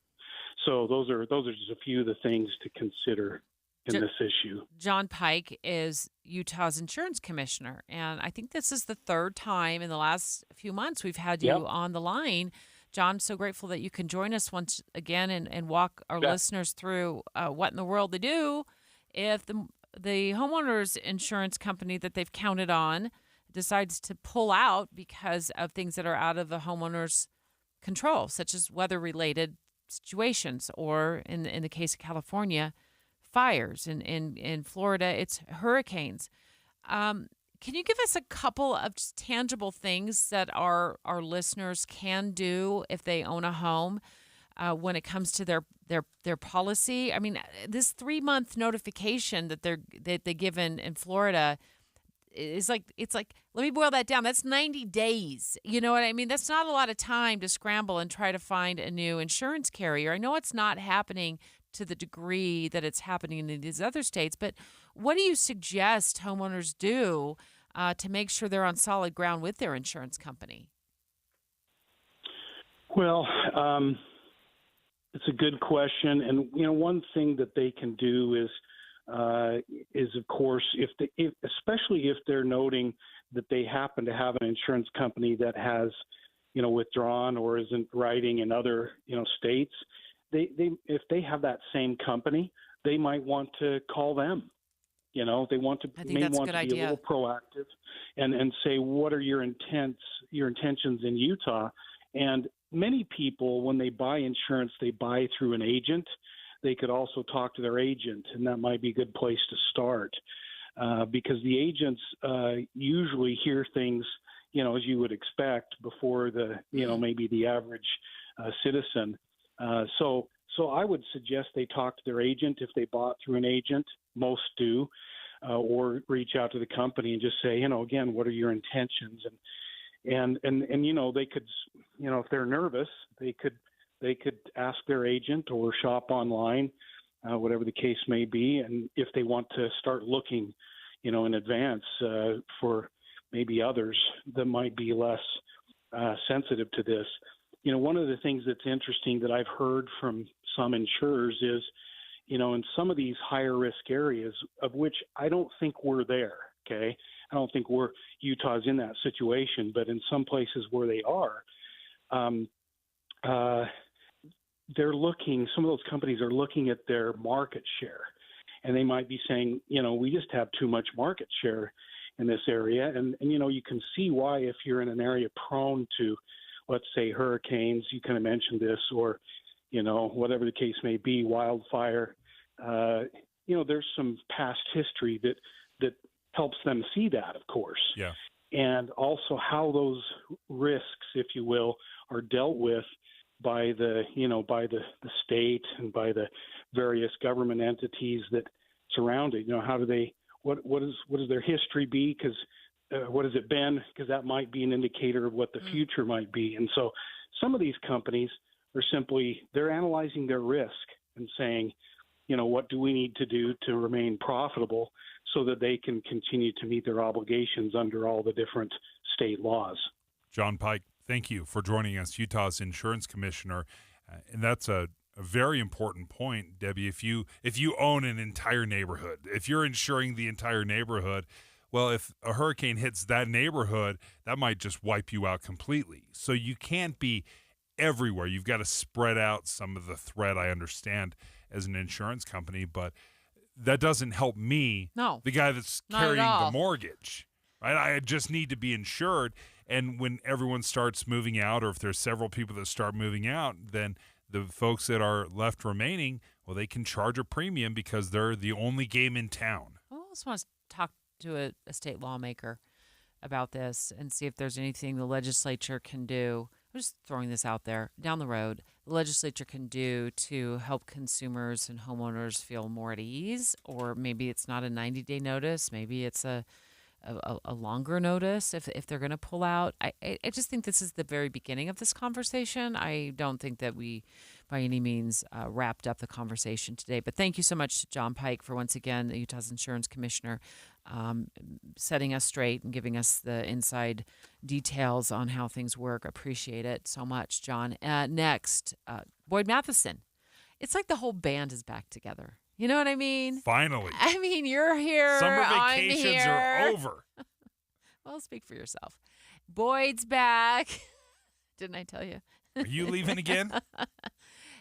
So those are just a few of the things to consider in this issue. John Pike is Utah's insurance commissioner, and I think this is the third time in the last few months we've had you on the line. John, I'm so grateful that you can join us once again and walk our listeners through what in the world they do if the homeowners insurance company that they've counted on decides to pull out because of things that are out of the homeowner's control, such as weather-related situations, or in the case of California, fires. In Florida, it's hurricanes. Can you give us a couple of just tangible things that our listeners can do if they own a home when it comes to their policy? I mean, this 3-month notification that they give in Florida is it's like, let me boil that down. That's 90 days. You know what I mean? That's not a lot of time to scramble and try to find a new insurance carrier. I know it's not happening to the degree that it's happening in these other states, but what do you suggest homeowners do to make sure they're on solid ground with their insurance company? Well, it's a good question, and one thing that they can do is of course, especially if they're noting that they happen to have an insurance company that has, withdrawn or isn't writing in other, states, if they have that same company, they might want to call them. They may want to be a little proactive and say, what are your intentions in Utah? And many people, when they buy insurance, they buy through an agent. They could also talk to their agent, and that might be a good place to start because the agents usually hear things, as you would expect before maybe the average citizen. So I would suggest they talk to their agent if they bought through an agent. Most do, or reach out to the company and just say, again, what are your intentions? And they could, if they're nervous, they could ask their agent or shop online, whatever the case may be. And if they want to start looking, in advance for maybe others that might be less sensitive to this. One of the things that's interesting that I've heard from some insurers is, in some of these higher risk areas, of which I don't think we're there, okay? I don't think Utah's in that situation, but in some places where they are, some of those companies are looking at their market share, and they might be saying, we just have too much market share in this area. And you can see why if you're in an area prone to, let's say, hurricanes, you kind of mentioned this, or, whatever the case may be, wildfire, there's some past history that helps them see that, of course. Yeah. And also how those risks, if you will, are dealt with by the state and by the various government entities that surround it. How do they? What does their history be? Because what has it been? Because that might be an indicator of what the future might be. And so, some of these companies are they're analyzing their risk and saying, what do we need to do to remain profitable so that they can continue to meet their obligations under all the different state laws. John Pike, thank you for joining us, Utah's insurance commissioner. And that's a very important point, Debbie. If you own an entire neighborhood, if you're insuring the entire neighborhood, well, if a hurricane hits that neighborhood, that might just wipe you out completely. So you can't be everywhere. You've got to spread out some of the threat, I understand, as an insurance company, but that doesn't help me, the guy that's carrying the mortgage, right? I just need to be insured. And when everyone starts moving out, or if there's several people that start moving out, then the folks that are left remaining, well, they can charge a premium because they're the only game in town. I also want to talk to a state lawmaker about this and see if there's anything the legislature can do. I'm just throwing this out there. Down the road, the legislature can do to help consumers and homeowners feel more at ease, or maybe it's not a 90-day notice. Maybe it's a longer notice if they're going to pull out. I just think this is the very beginning of this conversation. I don't think that we, by any means, wrapped up the conversation today. But thank you so much to John Pike for, once again, Utah's insurance commissioner, setting us straight and giving us the inside details on how things work. Appreciate it so much, John. Next, Boyd Matheson. It's like the whole band is back together. You know what I mean? Finally. I mean, you're here. Summer vacations I'm here. are over. Well, speak for yourself. Boyd's back. Didn't I tell you? Are you leaving again?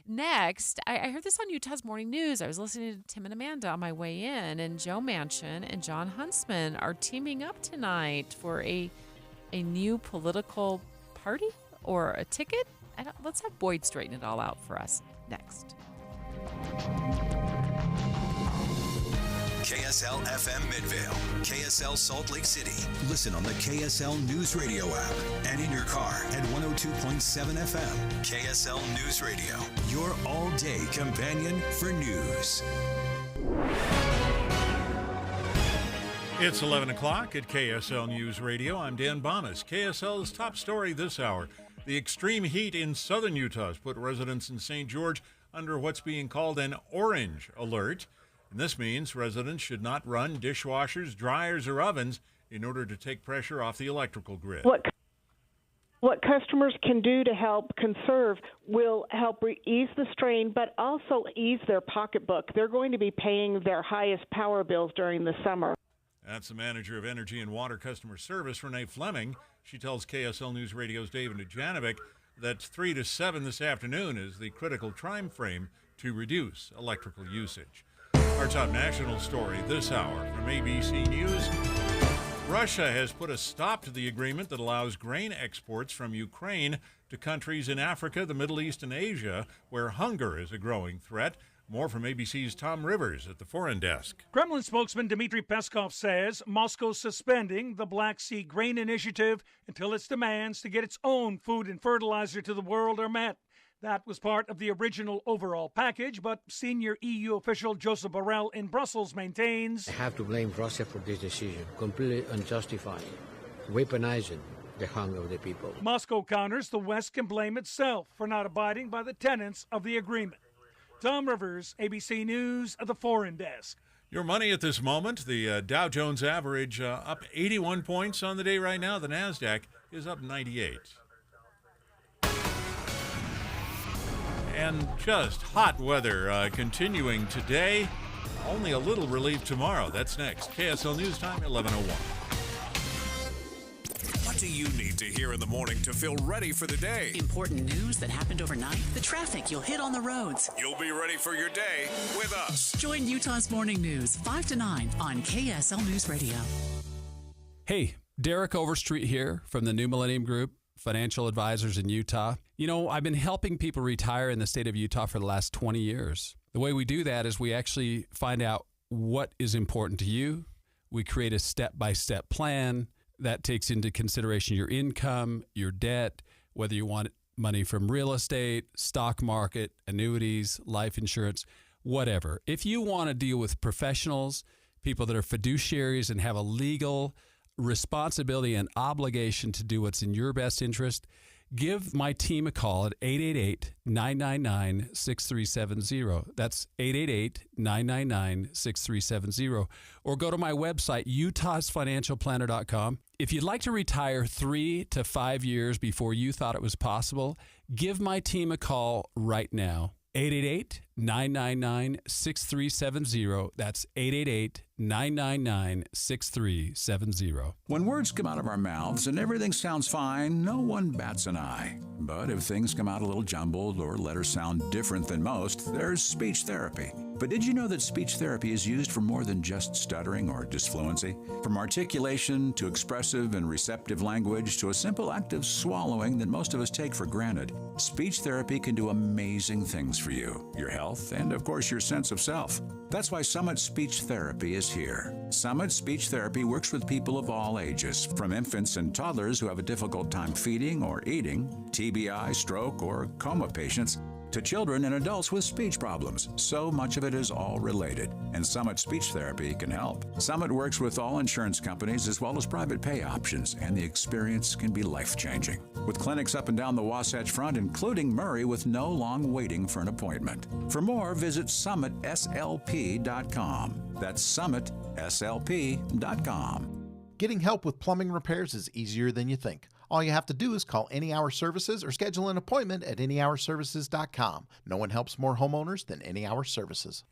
Next, I heard this on Utah's Morning News. I was listening to Tim and Amanda on my way in, and Joe Manchin and John Huntsman are teaming up tonight for a new political party or a ticket. Let's have Boyd straighten it all out for us next. KSL FM Midvale, KSL Salt Lake City. Listen on the KSL News Radio app and in your car at 102.7 FM. KSL News Radio, your all-day companion for news. It's 11 o'clock at KSL News Radio. I'm Dan Bonas. KSL's top story this hour. The extreme heat in southern Utah has put residents in St. George under what's being called an orange alert. And this means residents should not run dishwashers, dryers, or ovens in order to take pressure off the electrical grid. What customers can do to help conserve will help ease the strain, but also ease their pocketbook. They're going to be paying their highest power bills during the summer. That's the manager of Energy and Water Customer Service, Renee Fleming. She tells KSL News Radio's David Dujanovic that 3 to 7 this afternoon is the critical time frame to reduce electrical usage. Our top national story this hour from ABC News. Russia has put a stop to the agreement that allows grain exports from Ukraine to countries in Africa, the Middle East, and Asia, where hunger is a growing threat. More from ABC's Tom Rivers at the Foreign Desk. Kremlin spokesman Dmitry Peskov says Moscow's suspending the Black Sea Grain Initiative until its demands to get its own food and fertilizer to the world are met. That was part of the original overall package, but senior EU official Joseph Borrell in Brussels maintains... I have to blame Russia for this decision, completely unjustified, weaponizing the hunger of the people. Moscow counters the West can blame itself for not abiding by the tenets of the agreement. Tom Rivers, ABC News, at the Foreign Desk. Your money at this moment, the Dow Jones average up 81 points on the day right now. The NASDAQ is up 98. And just hot weather continuing today. Only a little relief tomorrow. That's next. KSL News Time, 11:01. What do you need to hear in the morning to feel ready for the day? Important news that happened overnight. The traffic you'll hit on the roads. You'll be ready for your day with us. Join Utah's Morning News 5 to 9 on KSL News Radio. Hey, Derek Overstreet here from the New Millennium Group, financial advisors in Utah. You know, I've been helping people retire in the state of Utah for the last 20 years. The way we do that is we actually find out what is important to you. We create a step-by-step plan that takes into consideration your income, your debt, whether you want money from real estate, stock market, annuities, life insurance, whatever. If you want to deal with professionals, people that are fiduciaries and have a legal responsibility and obligation to do what's in your best interest, give my team a call at 888-999-6370. That's 888-999-6370. Or go to my website, utahsfinancialplanner.com. If you'd like to retire 3 to 5 years before you thought it was possible, give my team a call right now. 888-999-6370. That's 888-999-6370. When words come out of our mouths and everything sounds fine, no one bats an eye. But if things come out a little jumbled or letters sound different than most, there's speech therapy. But did you know that speech therapy is used for more than just stuttering or disfluency? From articulation to expressive and receptive language to a simple act of swallowing that most of us take for granted, speech therapy can do amazing things for you, your health, and of course your sense of self. That's why Summit Speech Therapy is here. Summit Speech Therapy works with people of all ages, from infants and toddlers who have a difficult time feeding or eating, TBI, stroke, or coma patients, to children and adults with speech problems. So much of it is all related, and Summit Speech Therapy can help. Summit works with all insurance companies as well as private pay options, and the experience can be life-changing. With clinics up and down the Wasatch Front, including Murray, with no long waiting for an appointment. For more, visit summitslp.com. That's summitslp.com. Getting help with plumbing repairs is easier than you think. All you have to do is call Any Hour Services or schedule an appointment at anyhourservices.com. No one helps more homeowners than Any Hour Services.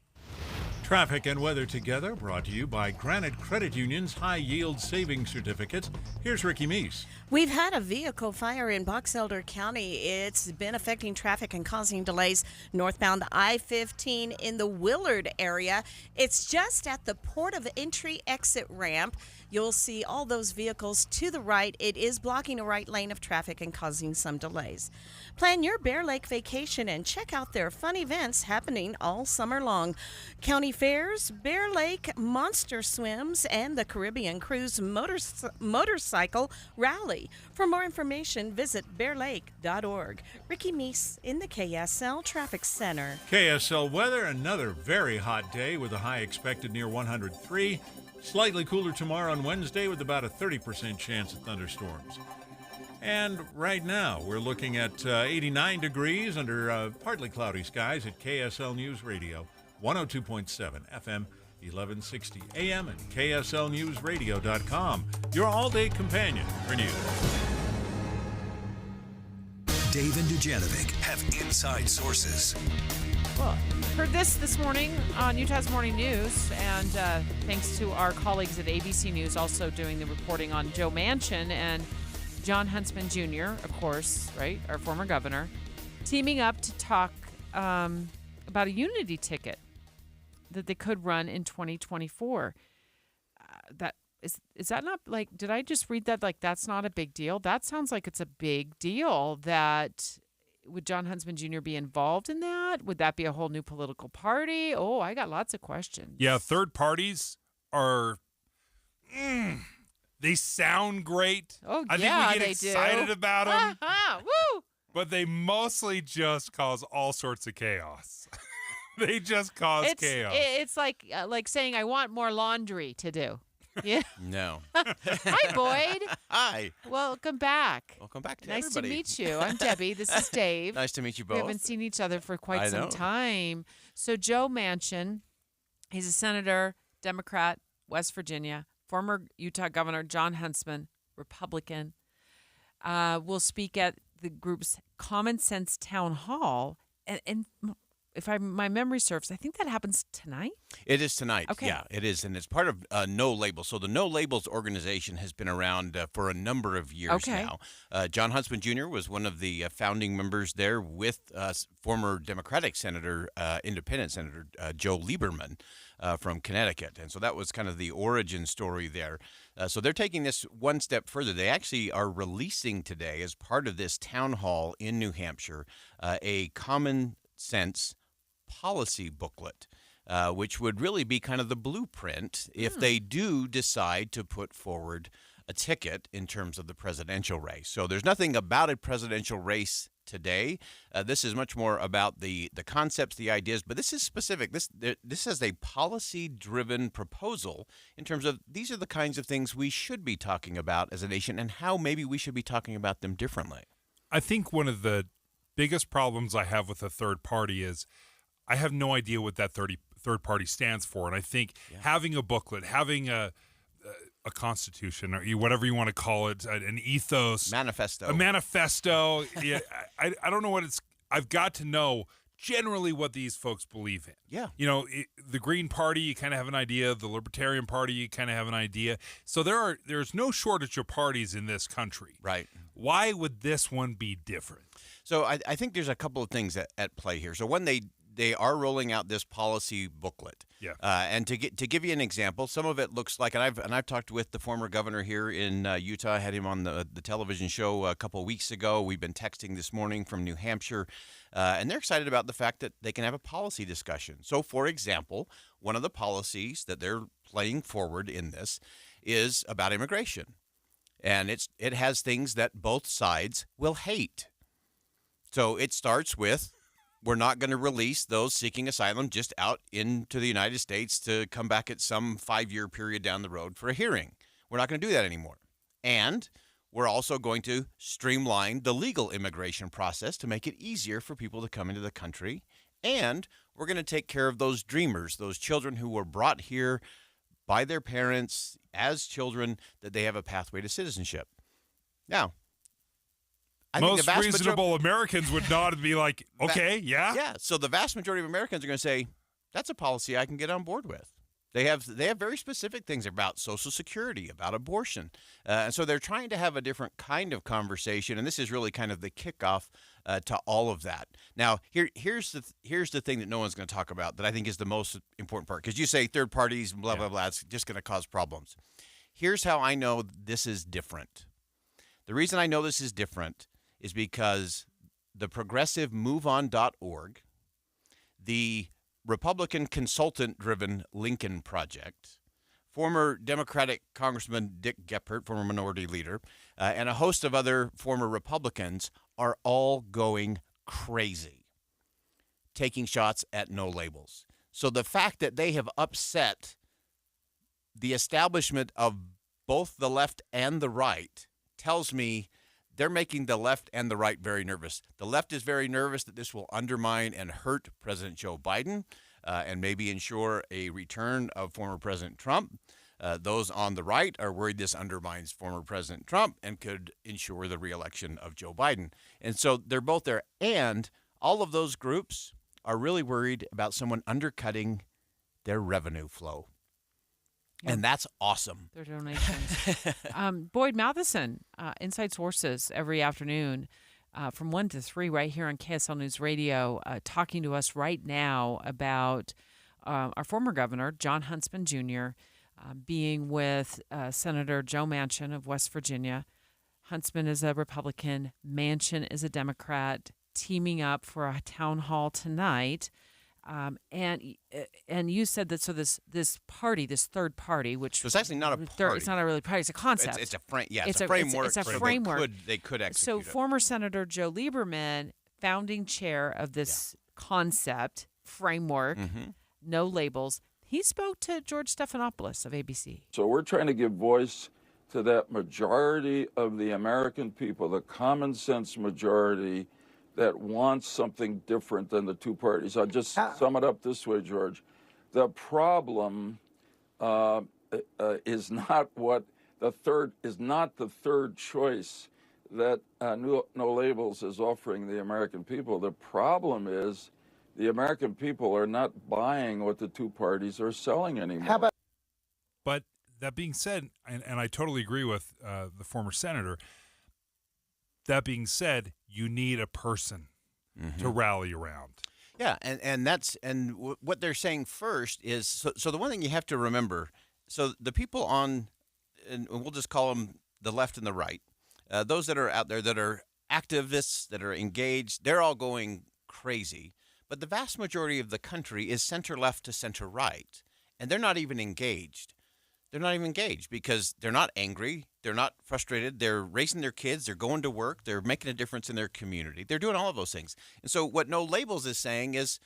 Traffic and weather together, brought to you by Granite Credit Union's high-yield savings certificates. Here's Ricky Meese. We've had a vehicle fire in Box Elder County. It's been affecting traffic and causing delays northbound I-15 in the Willard area. It's just at the port of entry exit ramp. You'll see all those vehicles to the right. It is blocking a right lane of traffic and causing some delays. Plan your Bear Lake vacation and check out their fun events happening all summer long. County fairs, Bear Lake Monster Swims, and the Caribbean Cruise Motorcycle Rally. For more information, visit bearlake.org. Ricky Meese in the KSL Traffic Center. KSL weather, another very hot day with a high expected near 103. Slightly cooler tomorrow on Wednesday with about a 30% chance of thunderstorms. And right now, we're looking at 89 degrees under partly cloudy skies at KSL News Radio, 102.7 FM, 1160 AM, and KSLNewsRadio.com. Your all-day companion for news. Dave and Dujanovic have inside sources. Well, heard this morning on Utah's Morning News, and thanks to our colleagues at ABC News also doing the reporting on Joe Manchin and John Huntsman Jr., of course, right, our former governor, teaming up to talk about a unity ticket that they could run in 2024. That is that not like, did I just read that like that's not a big deal? That sounds like it's a big deal. That would John Huntsman Jr. be involved in that? Would that be a whole new political party? Oh, I got lots of questions. Yeah, third parties are, they sound great. Oh, I yeah, think we get excited about them. Woo! But they mostly just cause all sorts of chaos. They just cause chaos. It's like saying I want more laundry to do. Yeah. No. Hi, Boyd. Hi. Welcome back. Welcome back to Nice everybody. to meet you. I'm Debbie. This is Dave. Nice to meet you both. We haven't seen each other for quite I some know. time. So Joe Manchin, he's a senator, Democrat, West Virginia. Former Utah Governor John Huntsman, Republican, will speak at the group's Common Sense Town Hall. And if my memory serves, I think that happens tonight. It is tonight. Okay. Yeah, it is. And it's part of No Labels. So the No Labels organization has been around for a number of years now. John Huntsman Jr. was one of the founding members there with former Democratic Senator, Independent Senator Joe Lieberman from Connecticut. And so that was kind of the origin story there. So they're taking this one step further. They actually are releasing today, as part of this town hall in New Hampshire, a common sense policy booklet, which would really be kind of the blueprint if they do decide to put forward a ticket in terms of the presidential race. So there's nothing about a presidential race today. This is much more about the concepts, the ideas, but this is specific. This is a policy-driven proposal in terms of these are the kinds of things we should be talking about as a nation and how maybe we should be talking about them differently. I think one of the biggest problems I have with a third party is I have no idea what that third party stands for. And I think having a booklet, having a constitution, or whatever you want to call it, an ethos. Manifesto. A manifesto. Yeah, I don't know what it's – I've got to know generally what these folks believe in. Yeah. You know, the Green Party, you kind of have an idea. The Libertarian Party, you kind of have an idea. So there's no shortage of parties in this country. Right. Why would this one be different? So I think there's a couple of things at play here. So one, they are rolling out this policy booklet. Yeah. And to give you an example, some of it looks like, and I've talked with the former governor here in Utah. I had him on the television show a couple of weeks ago. We've been texting this morning from New Hampshire, and they're excited about the fact that they can have a policy discussion. So, for example, one of the policies that they're playing forward in this is about immigration, and it has things that both sides will hate. So it starts with, we're not going to release those seeking asylum just out into the United States to come back at some 5-year period down the road for a hearing. We're not going to do that anymore. And we're also going to streamline the legal immigration process to make it easier for people to come into the country. And we're going to take care of those dreamers, those children who were brought here by their parents as children, that they have a pathway to citizenship. Now, most reasonable Americans would nod and be like, okay, yeah. Yeah, so the vast majority of Americans are going to say, that's a policy I can get on board with. They have very specific things about Social Security, about abortion. And so they're trying to have a different kind of conversation, and this is really kind of the kickoff to all of that. Now, here's the thing that no one's going to talk about that I think is the most important part, because you say third parties, blah, blah, blah, it's just going to cause problems. Here's how I know this is different. The reason I know this is different is because the progressive MoveOn.org, the Republican consultant-driven Lincoln Project, former Democratic Congressman Dick Gephardt, former minority leader, and a host of other former Republicans are all going crazy, taking shots at No Labels. So the fact that they have upset the establishment of both the left and the right tells me they're making the left and the right very nervous. The left is very nervous that this will undermine and hurt President Joe Biden and maybe ensure a return of former President Trump. Those on the right are worried this undermines former President Trump and could ensure the reelection of Joe Biden. And so they're both there. And all of those groups are really worried about someone undercutting their revenue flow. And that's awesome. Their donations. Boyd Matheson, Inside Sources, every afternoon from 1 to 3 right here on KSL News Radio, talking to us right now about our former governor, John Huntsman Jr., being with Senator Joe Manchin of West Virginia. Huntsman is a Republican. Manchin is a Democrat, teaming up for a town hall tonight. And you said that, so this party, this third party, which so it's actually not a party. It's not a really party. It's a concept. It's a framework. It's a framework. They could execute So it. former Senator Joe Lieberman, founding chair of this concept framework, No Labels, he spoke to George Stephanopoulos of ABC. So we're trying to give voice to that majority of the American people, the common sense majority that wants something different than the two parties. I'll just sum it up this way, George. The problem is not the third choice that No Labels is offering the American people. The problem is The American people are not buying what the two parties are selling anymore. But that being said, and I totally agree with the former senator, that being said, you need a person to rally around. Yeah, what they're saying first is, so the one thing you have to remember, so the people on, and we'll just call them the left and the right, those that are out there that are activists, that are engaged, they're all going crazy. But the vast majority of the country is center left to center right, and they're not even engaged. They're not even engaged because they're not angry. They're not frustrated. They're raising their kids. They're going to work. They're making a difference in their community. They're doing all of those things. And so what No Labels is saying is,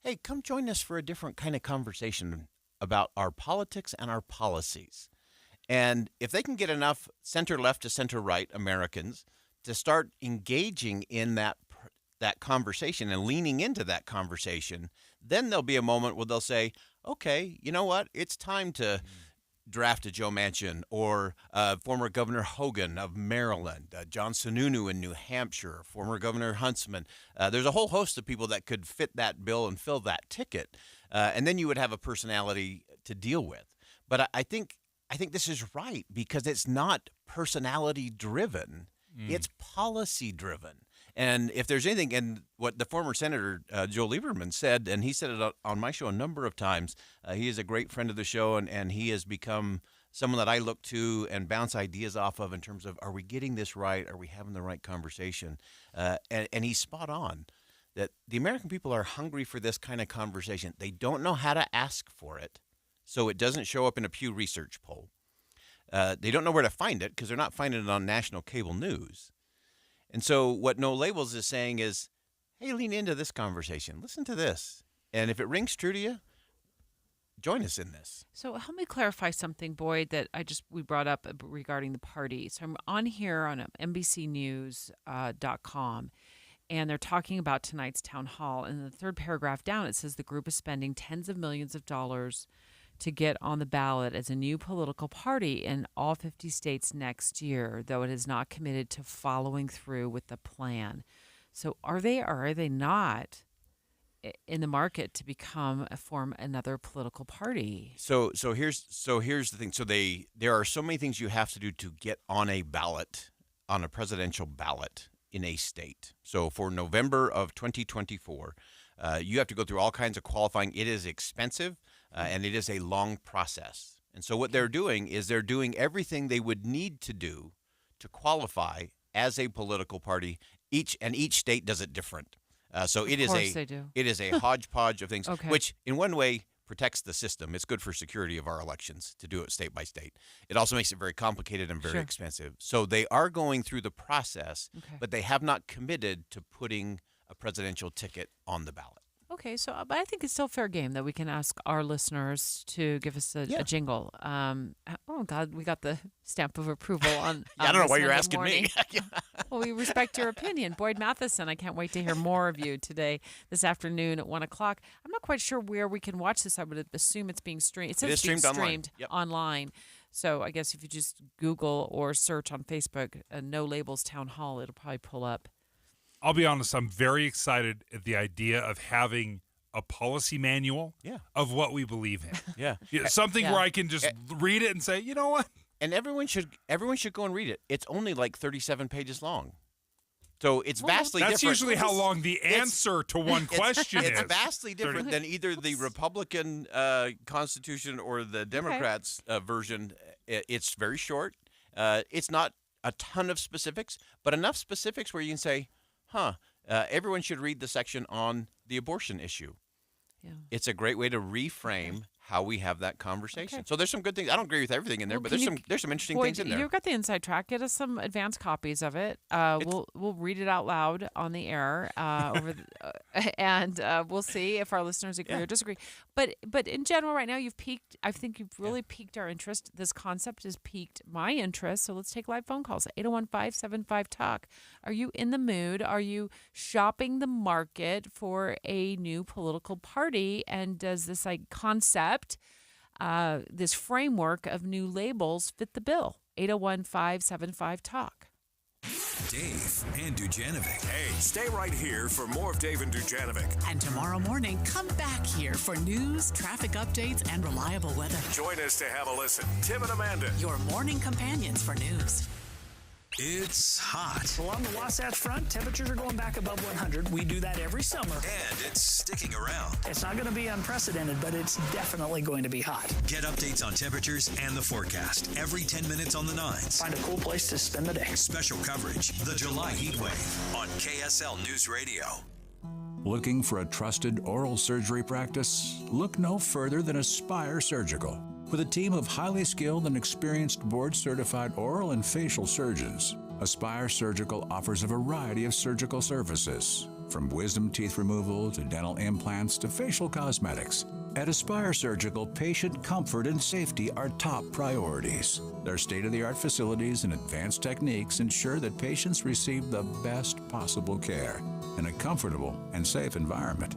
hey, come join us for a different kind of conversation about our politics and our policies. And if they can get enough center left to center right Americans to start engaging in that conversation and leaning into that conversation, then there'll be a moment where they'll say, okay, you know what? It's time to draft a Joe Manchin or former Governor Hogan of Maryland, John Sununu in New Hampshire, former Governor Huntsman. There's a whole host of people that could fit that bill and fill that ticket. And then you would have a personality to deal with. But I think this is right because it's not personality driven. It's policy driven. And if there's anything, and what the former Senator Joe Lieberman said, and he said it on my show a number of times, he is a great friend of the show, and he has become someone that I look to and bounce ideas off of in terms of, are we getting this right? Are we having the right conversation? And he's spot on that the American people are hungry for this kind of conversation. They don't know how to ask for it, so it doesn't show up in a Pew Research poll. They don't know where to find it because they're not finding it on national cable news. And so what No Labels is saying is, hey, lean into this conversation. Listen to this. And if it rings true to you, join us in this. So help me clarify something, Boyd, that we brought up regarding the party. So I'm on here on NBCnews.com, and they're talking about tonight's town hall. And in the third paragraph down, it says the group is spending tens of millions of dollars to get on the ballot as a new political party in all 50 states next year, though it is not committed to following through with the plan. So are they or are they not in the market to form another political party? So here's the thing. So there are so many things you have to do to get on a ballot, on a presidential ballot in a state. So for November of 2024, you have to go through all kinds of qualifying. It is expensive. And it is a long process. And so what they're doing is they're doing everything they would need to do to qualify as a political party. Each state does it different. So it is a hodgepodge of things, which in one way protects the system. It's good for security of our elections to do it state by state. It also makes it very complicated and very expensive. So they are going through the process, but they have not committed to putting a presidential ticket on the ballot. Okay, but I think it's still fair game that we can ask our listeners to give us a jingle. Oh, God, we got the stamp of approval on I don't know why you're asking me. Well, we respect your opinion. Boyd Matheson, I can't wait to hear more of you this afternoon at 1 o'clock. I'm not quite sure where we can watch this. I would assume it's being streamed. It says it's being streamed online. So I guess if you just Google or search on Facebook, No Labels Town Hall, it'll probably pull up. I'll be honest, I'm very excited at the idea of having a policy manual of what we believe in. Something where I can just read it and say, you know what? And everyone should go and read it. It's only like 37 pages long. So it's vastly different. That's usually how long the answer to one question is. It's vastly different than either the Republican Constitution or the Democrats' version. It's very short. It's not a ton of specifics, but enough specifics where you can say, everyone should read the section on the abortion issue. Yeah. It's a great way to reframe how we have that conversation. So there's some good things. I don't agree with everything in there, but there's some interesting things in there. You've got the inside track. Get us some advanced copies of it. We'll read it out loud on the air and we'll see if our listeners agree or disagree. But in general, right now I think you've really piqued our interest. This concept has piqued my interest. So let's take live phone calls. 801-575-TALK. Are you in the mood? Are you shopping the market for a new political party? And does this concept, this framework of new labels fit the bill? 801-575-TALK. Dave and Dujanovic. Hey, stay right here for more of Dave and Dujanovic. And tomorrow morning, come back here for news, traffic updates, and reliable weather. Join us to have a listen. Tim and Amanda. Your morning companions for news. It's hot. Along the Wasatch Front, temperatures are going back above 100. We do that every summer. And it's sticking around. It's not going to be unprecedented, but it's definitely going to be hot. Get updates on temperatures and the forecast every 10 minutes on the 9s. Find a cool place to spend the day. Special coverage, the July heat wave on KSL News Radio. Looking for a trusted oral surgery practice? Look no further than Aspire Surgical. With a team of highly skilled and experienced board-certified oral and facial surgeons, Aspire Surgical offers a variety of surgical services, from wisdom teeth removal to dental implants to facial cosmetics. At Aspire Surgical, patient comfort and safety are top priorities. Their state-of-the-art facilities and advanced techniques ensure that patients receive the best possible care in a comfortable and safe environment.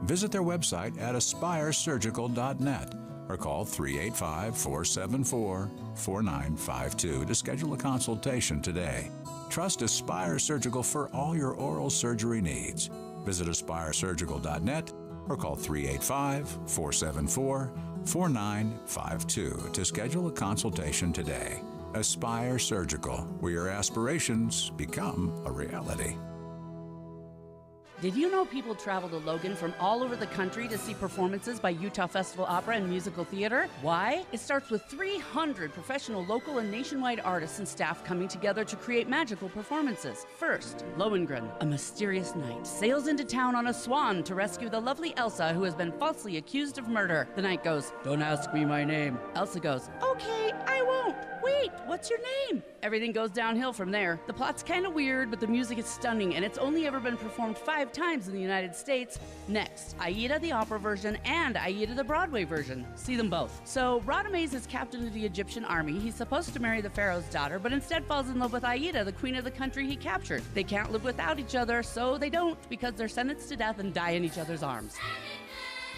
Visit their website at aspiresurgical.net or call 385-474-4952 to schedule a consultation today. Trust Aspire Surgical for all your oral surgery needs. Visit aspiresurgical.net or call 385-474-4952 to schedule a consultation today. Aspire Surgical, where your aspirations become a reality. Did you know people travel to Logan from all over the country to see performances by Utah Festival Opera and Musical Theater? Why? It starts with 300 professional local and nationwide artists and staff coming together to create magical performances. First, Lohengrin, a mysterious knight, sails into town on a swan to rescue the lovely Elsa, who has been falsely accused of murder. The knight goes, "Don't ask me my name." Elsa goes, "Okay, I won't. Wait, what's your name?" Everything goes downhill from there. The plot's kind of weird, but the music is stunning, and it's only ever been performed 5 times in the United States. Next, Aida the opera version and Aida the Broadway version. See them both. So, Radames is captain of the Egyptian army. He's supposed to marry the pharaoh's daughter, but instead falls in love with Aida, the queen of the country he captured. They can't live without each other, so they don't, because they're sentenced to death and die in each other's arms.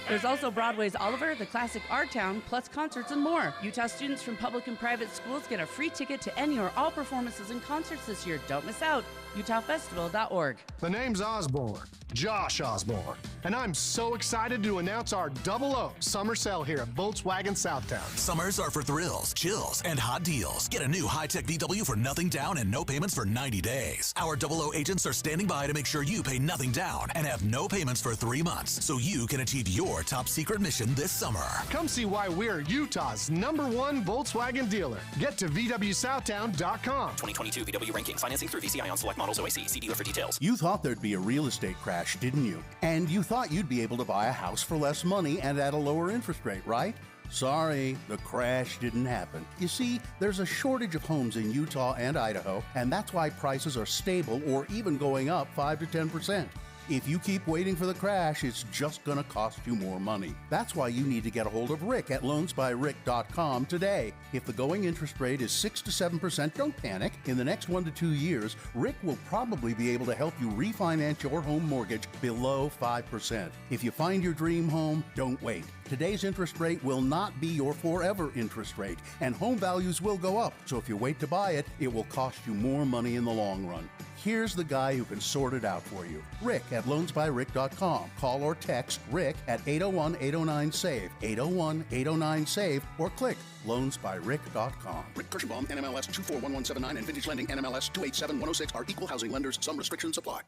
There's also Broadway's Oliver, the classic Our Town, plus concerts and more. Utah students from public and private schools get a free ticket to any or all performances and concerts this year. Don't miss out. UtahFestival.org. The name's Osborne, Josh Osborne, and I'm so excited to announce our 00 summer sale here at Volkswagen Southtown. Summers are for thrills, chills, and hot deals. Get a new high-tech VW for nothing down and no payments for 90 days. Our 00 agents are standing by to make sure you pay nothing down and have no payments for 3 months, so you can achieve your top secret mission this summer. Come see why we're Utah's #1 Volkswagen dealer. Get to VWSouthtown.com. 2022 VW ranking. Financing through VCI on select models OAC. See dealer for details. You thought there'd be a real estate crash, didn't you? And you thought you'd be able to buy a house for less money and at a lower interest rate, right? Sorry, the crash didn't happen. You see, there's a shortage of homes in Utah and Idaho, and that's why prices are stable or even going up 5 to 10%. If you keep waiting for the crash, it's just going to cost you more money. That's why you need to get a hold of Rick at loansbyrick.com today. If the going interest rate is 6 to 7%, don't panic. In the next 1 to 2 years, Rick will probably be able to help you refinance your home mortgage below 5%. If you find your dream home, don't wait. Today's interest rate will not be your forever interest rate, and home values will go up. So if you wait to buy it, it will cost you more money in the long run. Here's the guy who can sort it out for you. Rick at loansbyrick.com. Call or text Rick at 801-809-SAVE, 801-809-SAVE, or click loansbyrick.com. Rick Kirschenbaum, NMLS 241179, and Vintage Lending, NMLS 287106 are equal housing lenders. Some restrictions apply.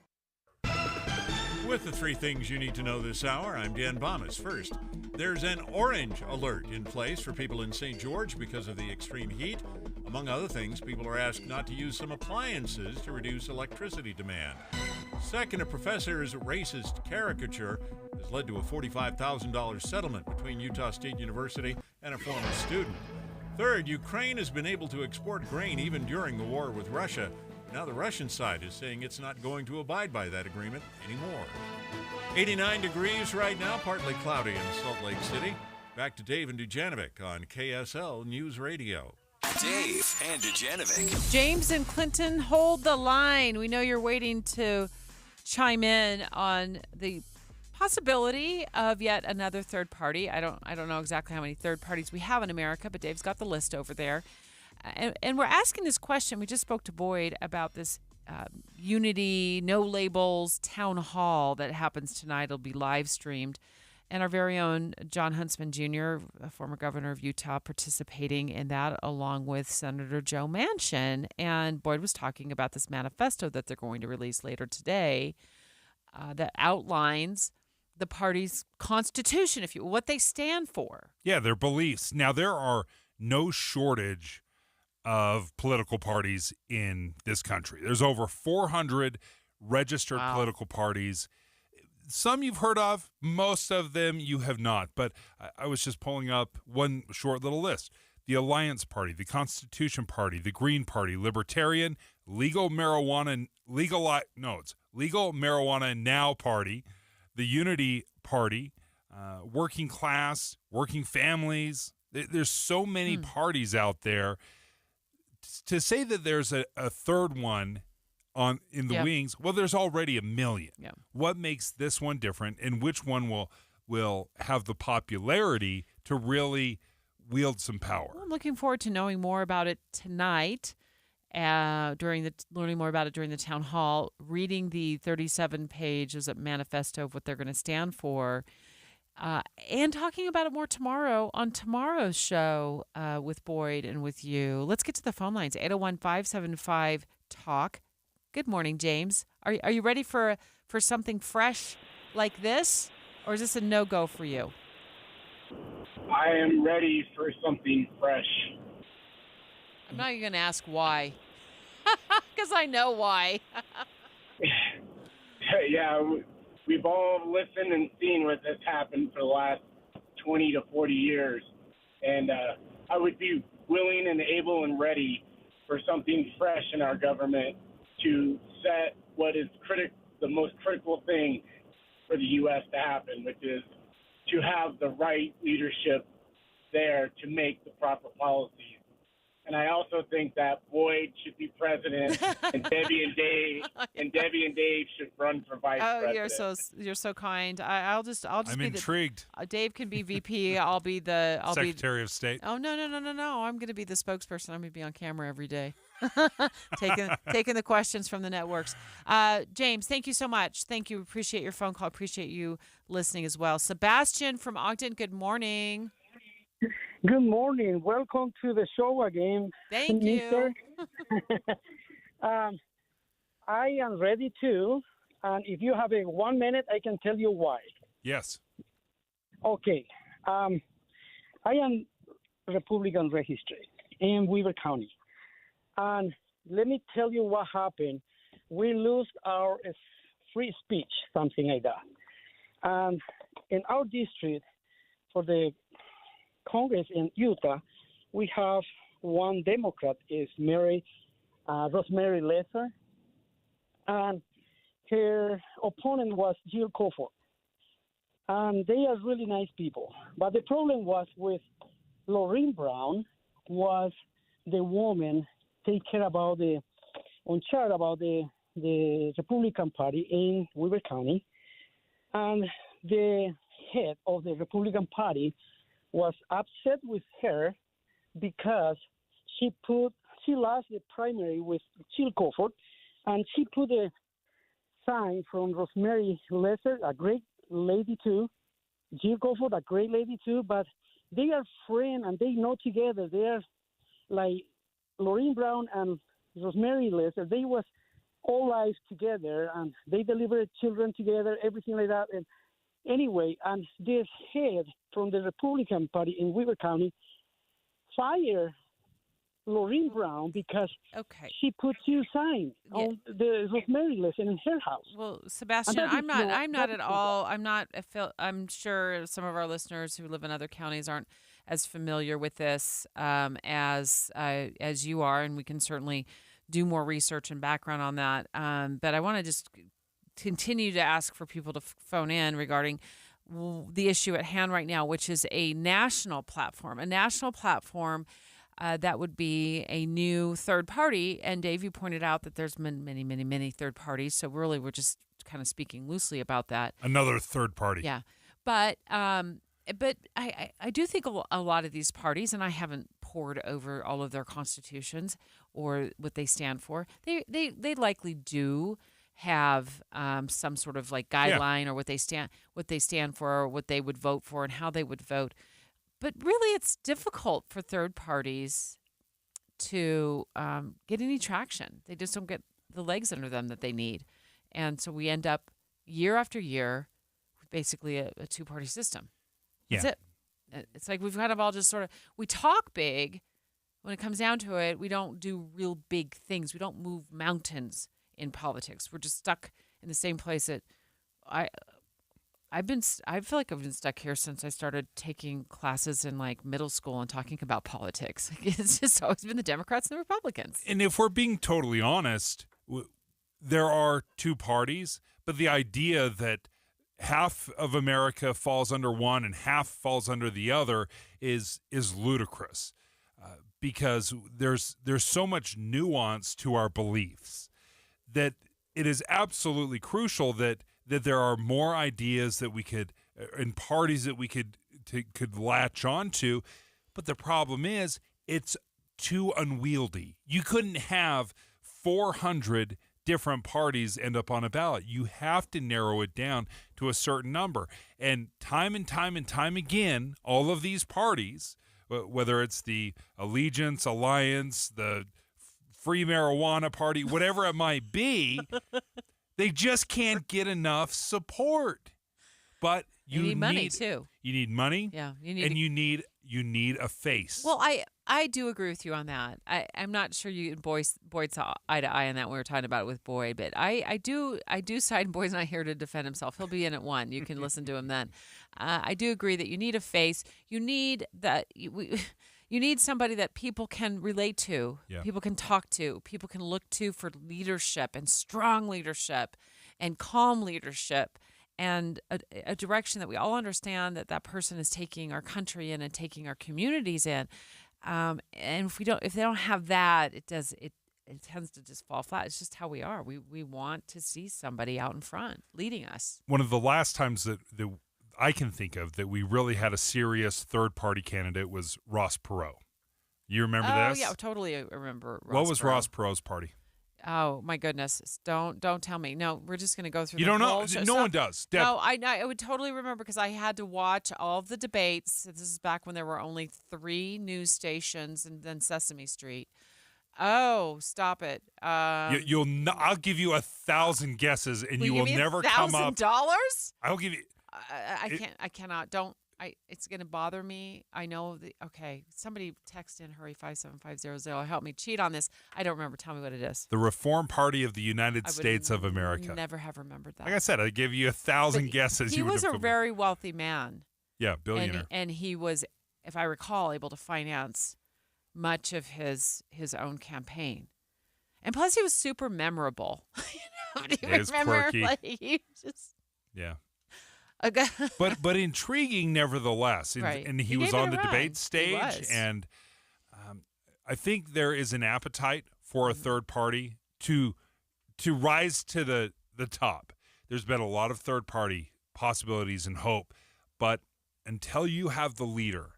With the 3 things you need to know this hour, I'm Dan Bomas. First, there's an orange alert in place for people in St. George because of the extreme heat. Among other things, people are asked not to use some appliances to reduce electricity demand. Second, a professor's racist caricature has led to a $45,000 settlement between Utah State University and a former student. Third, Ukraine has been able to export grain even during the war with Russia. Now the Russian side is saying it's not going to abide by that agreement anymore. 89 degrees right now, partly cloudy in Salt Lake City. Back to Dave and Dujanovic on KSL News Radio. Dave and Dujanovic. James and Clinton, hold the line. We know you're waiting to chime in on the possibility of yet another third party. I don't know exactly how many third parties we have in America, but Dave's got the list over there. And we're asking this question. We just spoke to Boyd about this Unity, No Labels town hall that happens tonight. It'll be live streamed. And our very own John Huntsman Jr., a former governor of Utah, participating in that along with Senator Joe Manchin. And Boyd was talking about this manifesto that they're going to release later today that outlines the party's constitution, what they stand for. Yeah, their beliefs. Now, there are no shortage of political parties in this country. There's over 400 registered political parties. Some you've heard of, most of them you have not. But I was just pulling up one short little list. The Alliance Party, the Constitution Party, the Green Party, Libertarian, Legal Marijuana Now Party, the Unity Party, Working Class, Working Families. There's so many parties out there. To say that there's a third one in the wings, well, there's already a million. Yeah. What makes this one different, and which one will have the popularity to really wield some power? Well, I'm looking forward to knowing more about it tonight. Learning more about it during the town hall, reading the 37 pages of manifesto of what they're going to stand for, and talking about it more tomorrow on tomorrow's show with Boyd and with you. Let's get to the phone lines. 801-575-TALK. Good morning, James. Are you ready for something fresh like this, or is this a no-go for you? I am ready for something fresh. I'm not even going to ask why, because I know why. Yeah, we've all listened and seen what has happened for the last 20 to 40 years. And I would be willing and able and ready for something fresh in our government to set what is the most critical thing for the U.S. to happen, which is to have the right leadership there to make the proper policies. And I also think that Boyd should be president, and Debbie and Dave should run for vice president. Oh, you're so kind. I'll just I'm be intrigued. Dave can be VP. I'll be Secretary of State. Oh no! I'm going to be the spokesperson. I'm going to be on camera every day, taking the questions from the networks. James, thank you so much. Thank you. Appreciate your phone call. Appreciate you listening as well. Sebastian from Ogden. Good morning. Good morning. Welcome to the show again. Thank you. I am ready too. And if you have 1 minute, I can tell you why. Yes. Okay. I am Republican registered in Weaver County. And let me tell you what happened. We lost our free speech, something like that. And in our district, for the Congress in Utah, we have one Democrat, is Rosemary Lesser, and her opponent was Jill Crawford. And they are really nice people. But the problem was with Lorraine Brown, was the woman take care about the Republican Party in Weaver County. And the head of the Republican Party was upset with her because she lost the primary with Jill Crawford, and she put a sign from Rosemary Lesser, a great lady too, Jill Crawford, a great lady too, but they are friends and they know together. They are like Lorraine Brown and Rosemary Lesser. They was all lives together, and they delivered children together, everything like that. And anyway, and this head from the Republican Party in Weaver County fired Lorraine Brown because she put two signs on the Rosemary Lesser in her house. Well, Sebastian, I'm sure some of our listeners who live in other counties aren't as familiar with this as you are, and we can certainly do more research and background on that. But I want to just continue to ask for people to phone in regarding the issue at hand right now, which is a national platform that would be a new third party. And Dave, you pointed out that there's many third parties. So really, we're just kind of speaking loosely about that. Another third party. Yeah. But But I do think a lot of these parties, and I haven't pored over all of their constitutions or what they stand for. They likely do have some sort of like guideline or what they stand for, or what they would vote for, and how they would vote. But really, it's difficult for third parties to get any traction. They just don't get the legs under them that they need. And so we end up year after year with basically a two-party system. That's it. It's like we've kind of all just sort of, we talk big. When it comes down to it, we don't do real big things. We don't move mountains in politics. We're just stuck in the same place that I feel like I've been stuck here since I started taking classes in like middle school and talking about politics. It's just always been the Democrats and the Republicans. And if we're being totally honest, there are two parties, but the idea that half of America falls under one and half falls under the other is ludicrous, because there's so much nuance to our beliefs that it is absolutely crucial that there are more ideas that we could, and parties that we could latch onto. But the problem is it's too unwieldy. You couldn't have 400 different parties end up on a ballot. You have to narrow it down to a certain number. And time again, all of these parties, whether it's the Allegiance, Alliance, the Free Marijuana Party, whatever it might be, they just can't get enough support. But you need money too. You need money. Yeah, you need a face. Well, I do agree with you on that. I'm not sure you and Boyd saw eye to eye on that when we were talking about it with Boyd, but I do side. Boyd's not here to defend himself. He'll be in at 1. You can listen to him then. I do agree that you need a face. You need that. You need somebody that people can relate to, people can talk to, people can look to for leadership and strong leadership and calm leadership and a direction that we all understand that person is taking our country in and taking our communities in. And if they don't have that, it tends to just fall flat. It's just how we are. We want to see somebody out in front leading us. One of the last times that I can think of that we really had a serious third-party candidate was Ross Perot. You remember this? Oh, yeah, totally remember Ross What was Perot. Ross Perot's party? Oh, my goodness. Don't tell me. No, we're just going to go through You the don't know? whole show. No one does. Deb. No, I would totally remember because I had to watch all of the debates. This is back when there were only 3 news stations and then Sesame Street. Oh, stop it. I'll give you 1,000 guesses and you will never come up. $1,000? I'll give you. I cannot. It's going to bother me. I know. Okay. Somebody text in, hurry, 57500. Help me cheat on this. I don't remember. Tell me what it is. The Reform Party of the United States of America. Never have remembered that. Like I said, I gave you 1,000 guesses. He was a very wealthy man. Yeah, billionaire. And he was, if I recall, able to finance much of his own campaign. And plus, he was super memorable. Do you remember? Quirky. Like, he just... Yeah. but intriguing nevertheless. Right. And he was on the debate stage. And I think there is an appetite for a third party to rise to the top. There's been a lot of third party possibilities and hope. But until you have the leader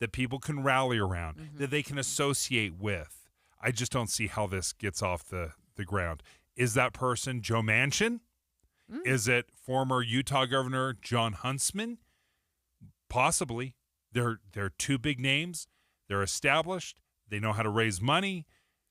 that people can rally around, that they can associate with, I just don't see how this gets off the ground. Is that person Joe Manchin? Is it former Utah Governor John Huntsman? Possibly. They're 2 big names. They're established. They know how to raise money.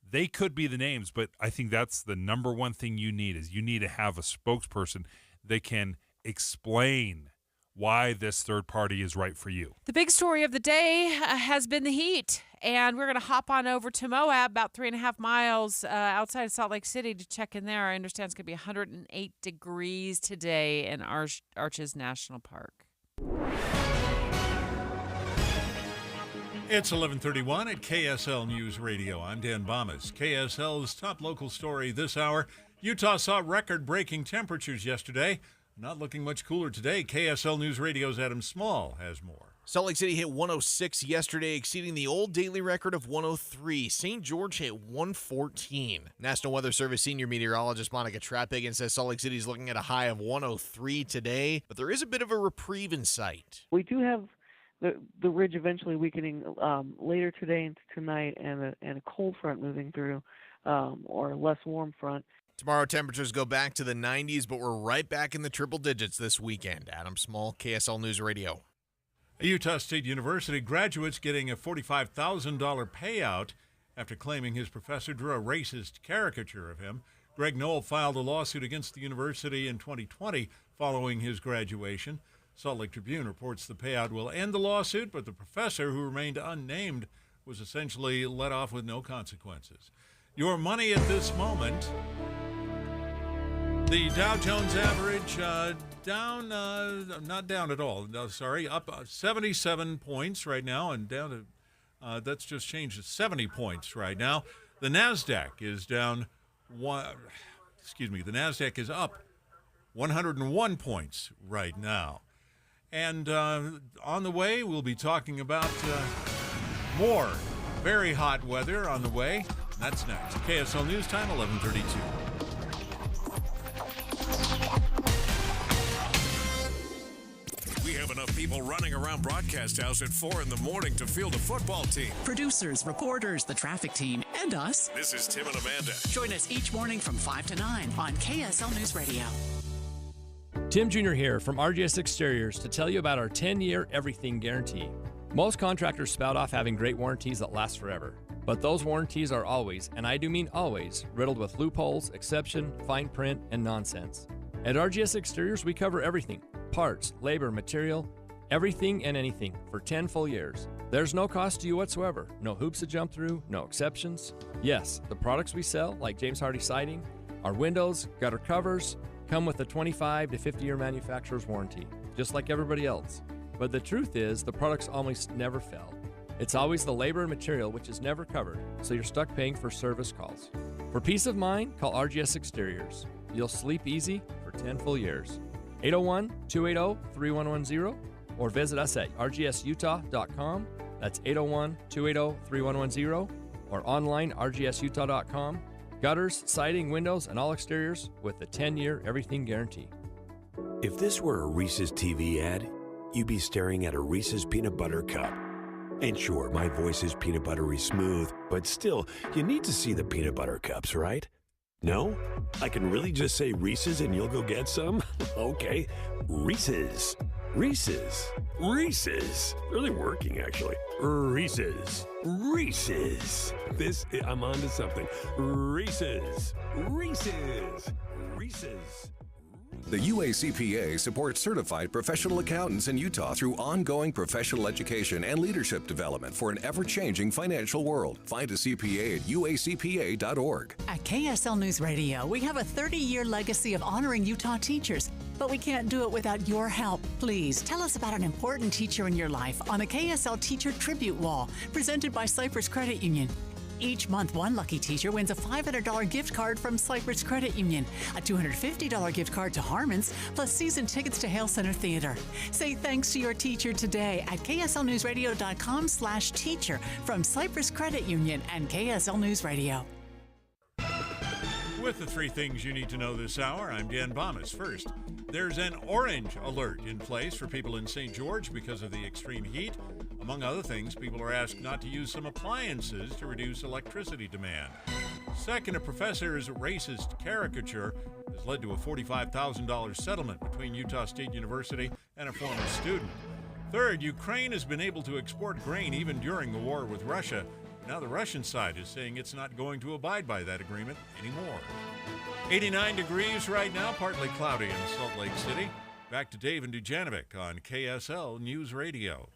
They could be the names, but I think that's the number one thing you need is you need to have a spokesperson that can explain why this third party is right for you. The big story of the day has been the heat, and we're going to hop on over to Moab, about 3.5 miles outside of Salt Lake City, to check in there. I understand it's going to be 108 degrees today in Arches National Park. It's 11:31 at KSL News Radio. I'm Dan Bomas. KSL's top local story this hour. Utah saw record-breaking temperatures yesterday. Not looking much cooler today. KSL News Radio's Adam Small has more. Salt Lake City hit 106 yesterday, exceeding the old daily record of 103. St. George hit 114. National Weather Service senior meteorologist Monica Trapigan says Salt Lake City is looking at a high of 103 today, but there is a bit of a reprieve in sight. We do have the ridge eventually weakening later today into tonight, and a cold front moving through, or a less warm front. Tomorrow, temperatures go back to the 90s, but we're right back in the triple digits this weekend. Adam Small, KSL News Radio. A Utah State University graduate's getting a $45,000 payout after claiming his professor drew a racist caricature of him. Greg Knoll filed a lawsuit against the university in 2020 following his graduation. Salt Lake Tribune reports the payout will end the lawsuit, but the professor, who remained unnamed, was essentially let off with no consequences. Your money at this moment: the Dow Jones average down, not down at all, no, sorry, up 77 points right now, and down to, that's just changed to 70 points right now. The NASDAQ is down, the NASDAQ is up 101 points right now. And on the way, we'll be talking about more very hot weather on the way. That's next. KSL News Time, 11:32. We have enough people running around Broadcast House at 4 in the morning to field a football team. Producers, reporters, the traffic team, and us. This is Tim and Amanda. Join us each morning from 5 to 9 on KSL News Radio. Tim Jr. here from RGS Exteriors to tell you about our 10-year everything guarantee. Most contractors spout off having great warranties that last forever. But those warranties are always, and I do mean always, riddled with loopholes, exception, fine print, and nonsense. At RGS Exteriors, we cover everything: parts, labor, material, everything and anything for 10 full years. There's no cost to you whatsoever, no hoops to jump through, no exceptions. Yes, the products we sell, like James Hardy Siding, our windows, gutter covers, come with a 25 to 50-year manufacturer's warranty, just like everybody else. But the truth is, the products almost never fail. It's always the labor and material which is never covered, so you're stuck paying for service calls. For peace of mind, call RGS Exteriors. You'll sleep easy for 10 full years. 801-280-3110 or visit us at rgsutah.com. That's 801-280-3110 or online rgsutah.com. Gutters, siding, windows, and all exteriors with the 10-year everything guarantee. If this were a Reese's TV ad, you'd be staring at a Reese's peanut butter cup. And sure, my voice is peanut buttery smooth, but still, you need to see the peanut butter cups, right? No? I can really just say Reese's and you'll go get some? Okay, Reese's. Reese's. Reese's. Really working, actually. Reese's. Reese's. I'm on to something. Reese's. Reese's. Reese's. The UACPA supports certified professional accountants in Utah through ongoing professional education and leadership development for an ever-changing financial world. Find a CPA at uacpa.org. At KSL News Radio, we have a 30-year legacy of honoring Utah teachers, but we can't do it without your help. Please tell us about an important teacher in your life on the KSL Teacher Tribute Wall, presented by Cypress Credit Union. Each month, one lucky teacher wins a $500 gift card from Cypress Credit Union, a $250 gift card to Harmon's, plus season tickets to Hale Center Theater. Say thanks to your teacher today at kslnewsradio.com/teacher from Cypress Credit Union and KSL News Radio. With the three things you need to know this hour, I'm Dan Bomas. First, there's an orange alert in place for people in St. George because of the extreme heat. Among other things, people are asked not to use some appliances to reduce electricity demand. Second, a professor's racist caricature has led to a $45,000 settlement between Utah State University and a former student. Third, Ukraine has been able to export grain even during the war with Russia. Now the Russian side is saying it's not going to abide by that agreement anymore. 89 degrees right now, partly cloudy in Salt Lake City. Back to Dave and Dujanovic on KSL News Radio.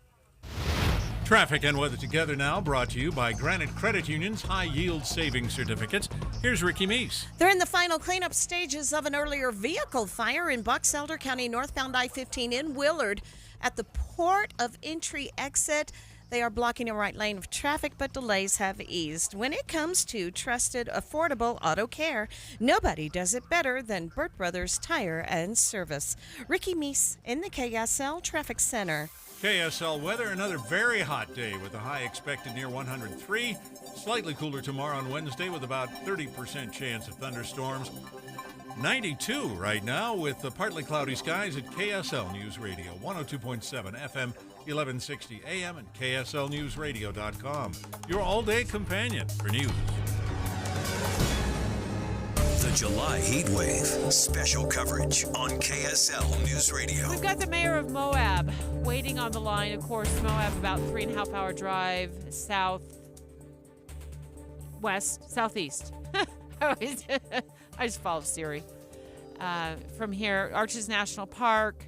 Traffic and weather together now, brought to you by Granite Credit Union's high-yield savings certificates. Here's Ricky Meese. They're in the final cleanup stages of an earlier vehicle fire in Box Elder County, northbound I-15 in Willard. At the port of entry exit, they are blocking a right lane of traffic, but delays have eased. When it comes to trusted, affordable auto care, nobody does it better than Burt Brothers Tire and Service. Ricky Meese in the KSL Traffic Center. KSL weather, another very hot day with a high expected near 103. Slightly cooler tomorrow on Wednesday with about 30% chance of thunderstorms. 92 right now with the partly cloudy skies at KSL News Radio, 102.7 FM, 1160 AM and KSLNewsRadio.com. Your all-day companion for news. The July heat wave. Special coverage on KSL News Radio. We've got the mayor of Moab waiting on the line. Of course, Moab about 3.5 hour drive southeast. I just follow Siri. From here, Arches National Park,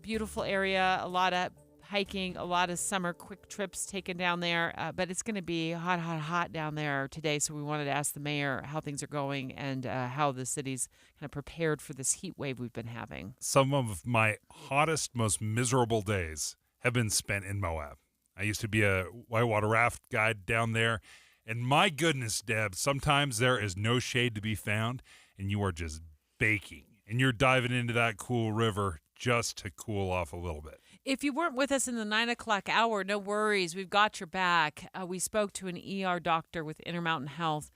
beautiful area, a lot of hiking, a lot of summer quick trips taken down there, but it's going to be hot down there today, so we wanted to ask the mayor how things are going and how the city's kind of prepared for this heat wave we've been having. Some of my hottest, most miserable days have been spent in Moab. I used to be a whitewater raft guide down there, and my goodness, Deb, sometimes there is no shade to be found, and you are just baking, and you're diving into that cool river just to cool off a little bit. If you weren't with us in the 9 o'clock hour, no worries. We've got your back. We spoke to an ER doctor with Intermountain Health,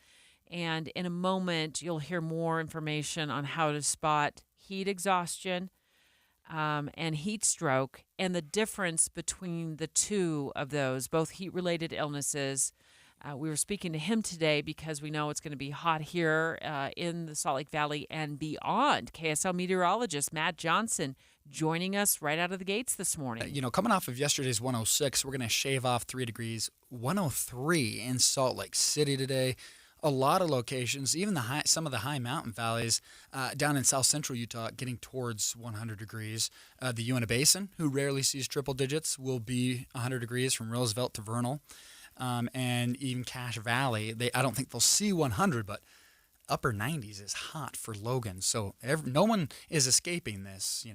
and in a moment, you'll hear more information on how to spot heat exhaustion and heat stroke and the difference between the two of those, both heat-related illnesses. We were speaking to him today because we know it's going to be hot here in the Salt Lake Valley and beyond. KSL meteorologist Matt Johnson joining us right out of the gates this morning. Coming off of yesterday's 106, we're going to shave off 3 degrees. 103 in Salt Lake City today. A lot of locations, even some of the high mountain valleys down in south central Utah, getting towards 100 degrees. The Uinta Basin, who rarely sees triple digits, will be 100 degrees from Roosevelt to Vernal. And even Cache Valley, I don't think they'll see 100, but upper 90s is hot for Logan. So no one is escaping this,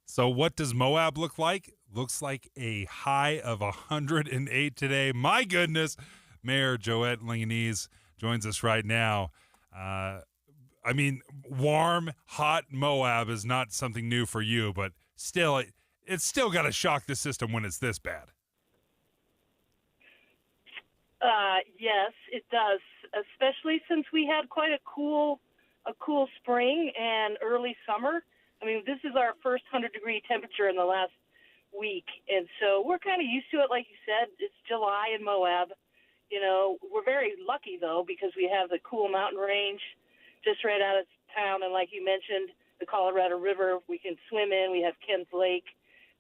So what does Moab look like? Looks like a high of 108 today. My goodness. Mayor Joette Linganese joins us right now. Warm, hot Moab is not something new for you, but still, it's still got to shock the system when it's this bad. Yes, it does, especially since we had quite a cool spring and early summer. This is our first 100-degree temperature in the last week, and so we're kind of used to it. Like you said, it's July in Moab. We're very lucky, though, because we have the cool mountain range just right out of town, and like you mentioned, the Colorado River we can swim in. We have Kens Lake.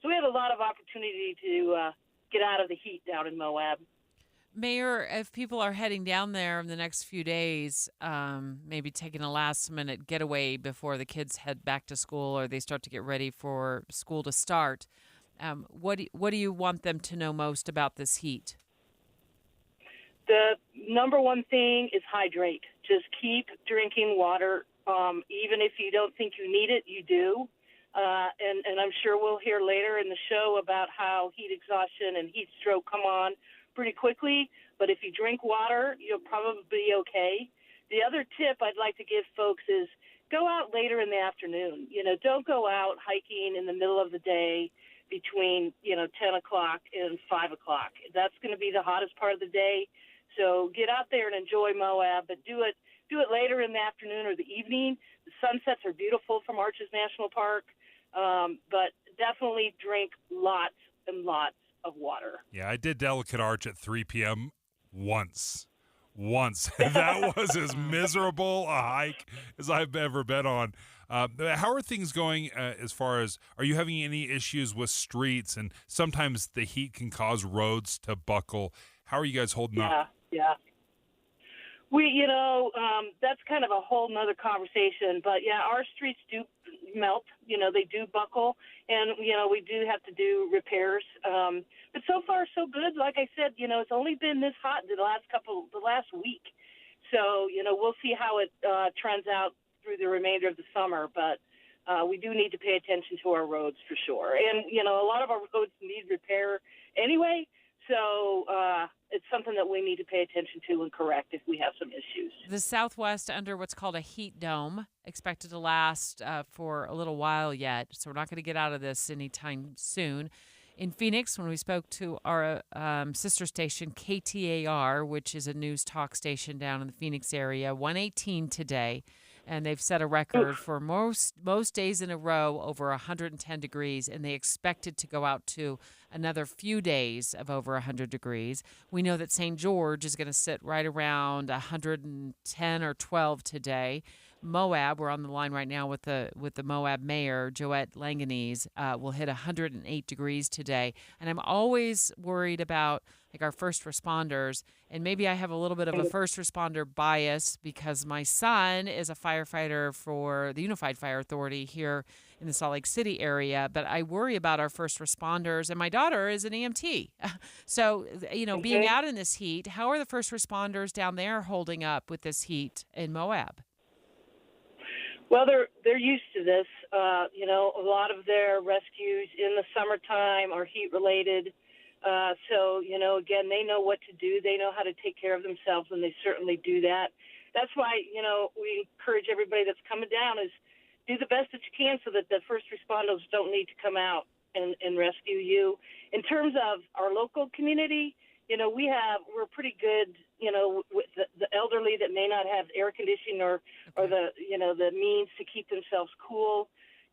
So we have a lot of opportunity to get out of the heat down in Moab. Mayor, if people are heading down there in the next few days, maybe taking a last-minute getaway before the kids head back to school or they start to get ready for school to start, what do you want them to know most about this heat? The number one thing is hydrate. Just keep drinking water. Even if you don't think you need it, you do. And I'm sure we'll hear later in the show about how heat exhaustion and heat stroke come on pretty quickly, but if you drink water, you'll probably be okay. The other tip I'd like to give folks is go out later in the afternoon. Don't go out hiking in the middle of the day between 10 o'clock and 5 o'clock. That's going to be the hottest part of the day. So get out there and enjoy Moab, but do it later in the afternoon or the evening. The sunsets are beautiful from Arches National Park, but definitely drink lots and lots of water. Yeah, I did Delicate Arch at 3 p.m. once. That was as miserable a hike as I've ever been on. How are things going as far as, are you having any issues with streets? And sometimes the heat can cause roads to buckle. How are you guys holding up? Yeah. That's kind of a whole nother conversation. But, yeah, our streets do melt. They do buckle. And, we do have to do repairs. But so far, so good. Like I said, it's only been this hot the last week. So, we'll see how it trends out through the remainder of the summer. But we do need to pay attention to our roads for sure. And, a lot of our roads need repair anyway. So it's something that we need to pay attention to and correct if we have some issues. The Southwest under what's called a heat dome, expected to last for a little while yet. So we're not going to get out of this anytime soon. In Phoenix, when we spoke to our sister station, KTAR, which is a news talk station down in the Phoenix area, 118 today. and they've set a record for most days in a row over 110 degrees, and they expect it to go out to another few days of over 100 degrees. We know that St. George is going to sit right around 110 or 12 today. Moab, we're on the line right now with the Moab mayor, Joette Langanese, will hit 108 degrees today. And I'm always worried about like our first responders, and maybe I have a little bit of a first responder bias because my son is a firefighter for the Unified Fire Authority here in the Salt Lake City area, but I worry about our first responders, and my daughter is an EMT. So, being out in this heat, how are the first responders down there holding up with this heat in Moab? Well, they're used to this. A lot of their rescues in the summertime are heat related. So, again, they know what to do. They know how to take care of themselves, and they certainly do that. That's why, we encourage everybody that's coming down is do the best that you can so that the first responders don't need to come out and rescue you. In terms of our local community, we're pretty good, with the elderly that may not have air conditioning or the means to keep themselves cool.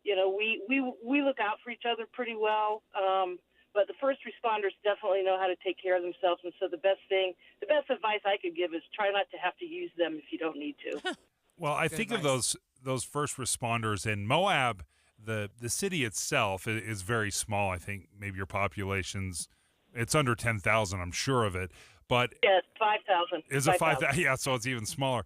We look out for each other pretty well. But the first responders definitely know how to take care of themselves. And so the best advice I could give is try not to have to use them if you don't need to. Well, I think of those first responders in Moab. The city itself is very small. I think maybe your population's it's under 10,000. I'm sure of it. But yeah, 5,000. Is it 5,000? Yeah, so it's even smaller.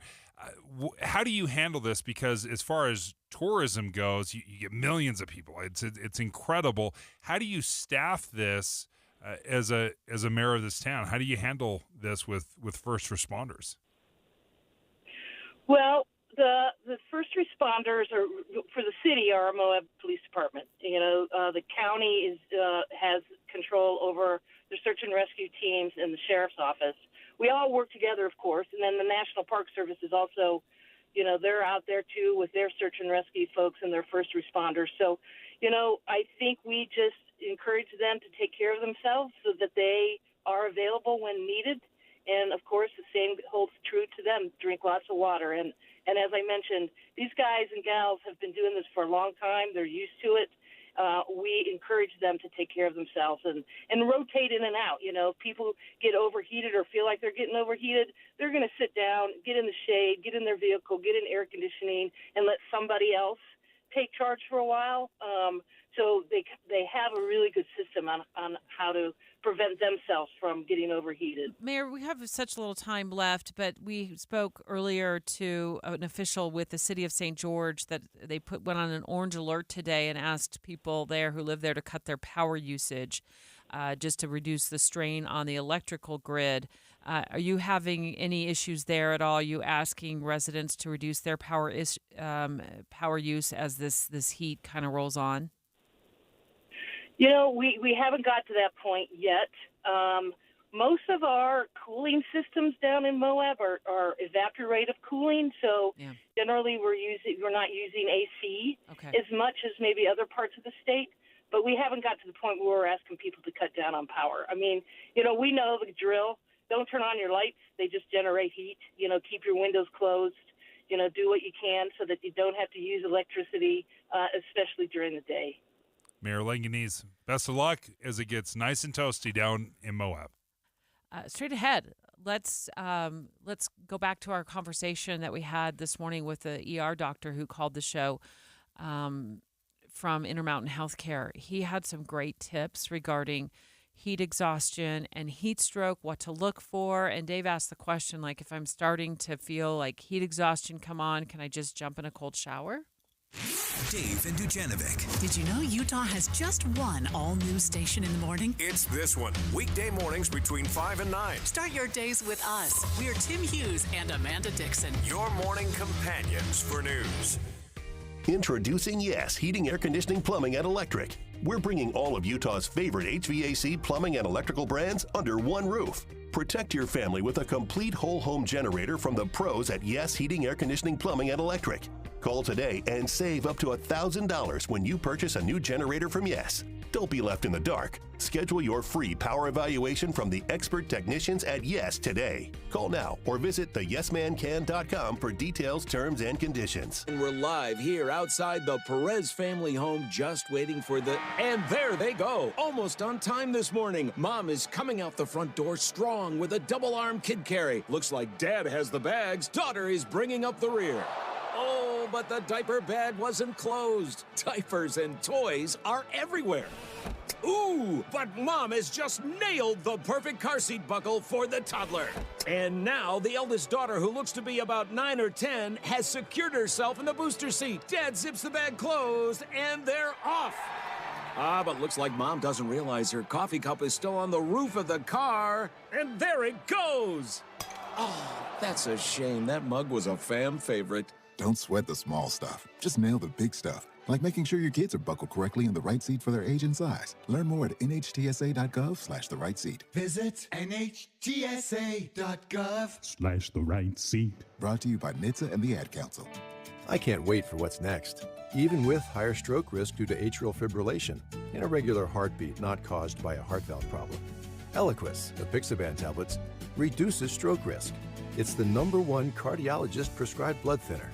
How do you handle this? Because as far as tourism goes, you get millions of people. It's incredible. How do you staff this as a mayor of this town? How do you handle this with first responders? Well, the first responders for the city are our Moab Police Department. The county has control over the search and rescue teams and the sheriff's office. We all work together, of course, and then the National Park Service is also, they're out there too with their search and rescue folks and their first responders. So, I think we just encourage them to take care of themselves so that they are available when needed. And of course, the same holds true to them. Drink lots of water. And as I mentioned, these guys and gals have been doing this for a long time. They're used to it. We encourage them to take care of themselves and rotate in and out. If people get overheated or feel like they're getting overheated, they're going to sit down, get in the shade, get in their vehicle, get in air conditioning, and let somebody else take charge for a while. So they have a really good system on how to prevent themselves from getting overheated. Mayor, we have such little time left, but we spoke earlier to an official with the city of St. George that they went on an orange alert today and asked people there who live there to cut their power usage just to reduce the strain on the electrical grid. Are you having any issues there at all? Are you asking residents to reduce their power use as this heat kind of rolls on? We haven't got to that point yet. Most of our cooling systems down in Moab are evaporative cooling, so generally we're not using AC as much as maybe other parts of the state. But we haven't got to the point where we're asking people to cut down on power. I mean, we know the drill. Don't turn on your lights; they just generate heat. Keep your windows closed. Do what you can so that you don't have to use electricity, especially during the day. Mayor Langanese, best of luck as it gets nice and toasty down in Moab. Straight ahead, let's go back to our conversation that we had this morning with the ER doctor who called the show from Intermountain Healthcare. He had some great tips regarding heat exhaustion and heat stroke, what to look for. And Dave asked the question, like, if I'm starting to feel like heat exhaustion come on, can I just jump in a cold shower? Dave and Dujanovic. Did you know Utah has just one all-news station in the morning? It's this one. Weekday mornings between 5 and 9. Start your days with us. We're Tim Hughes and Amanda Dixon. Your morning companions for news. Introducing Yes Heating, Air Conditioning, Plumbing, and Electric. We're bringing all of Utah's favorite HVAC, plumbing, and electrical brands under one roof. Protect your family with a complete whole home generator from the pros at Yes Heating, Air Conditioning, Plumbing, and Electric. Call today and save up to $1,000 when you purchase a new generator from Yes. Don't be left in the dark. Schedule your free power evaluation from the expert technicians at Yes today. Call now or visit theyesmancan.com for details, terms, and conditions. And we're live here outside the Perez family home, just waiting for the... And there they go! Almost on time this morning. Mom is coming out the front door strong with a double-arm kid carry. Looks like Dad has the bags. Daughter is bringing up the rear. Oh, but the diaper bag wasn't closed. Diapers and toys are everywhere. Ooh, but Mom has just nailed the perfect car seat buckle for the toddler. And now the eldest daughter, who looks to be about 9 or 10, has secured herself in the booster seat. Dad zips the bag closed, and they're off. But looks like Mom doesn't realize her coffee cup is still on the roof of the car. And there it goes. Oh, that's a shame. That mug was a fam favorite. Don't sweat the small stuff. Just nail the big stuff, like making sure your kids are buckled correctly in the right seat for their age and size. Learn more at nhtsa.gov/the right seat. Visit nhtsa.gov/the right seat. Brought to you by NHTSA and the Ad Council. I can't wait for what's next. Even with higher stroke risk due to atrial fibrillation, an irregular heartbeat not caused by a heart valve problem. Eliquis, apixaban tablets, reduces stroke risk. It's the #1 cardiologist-prescribed blood thinner.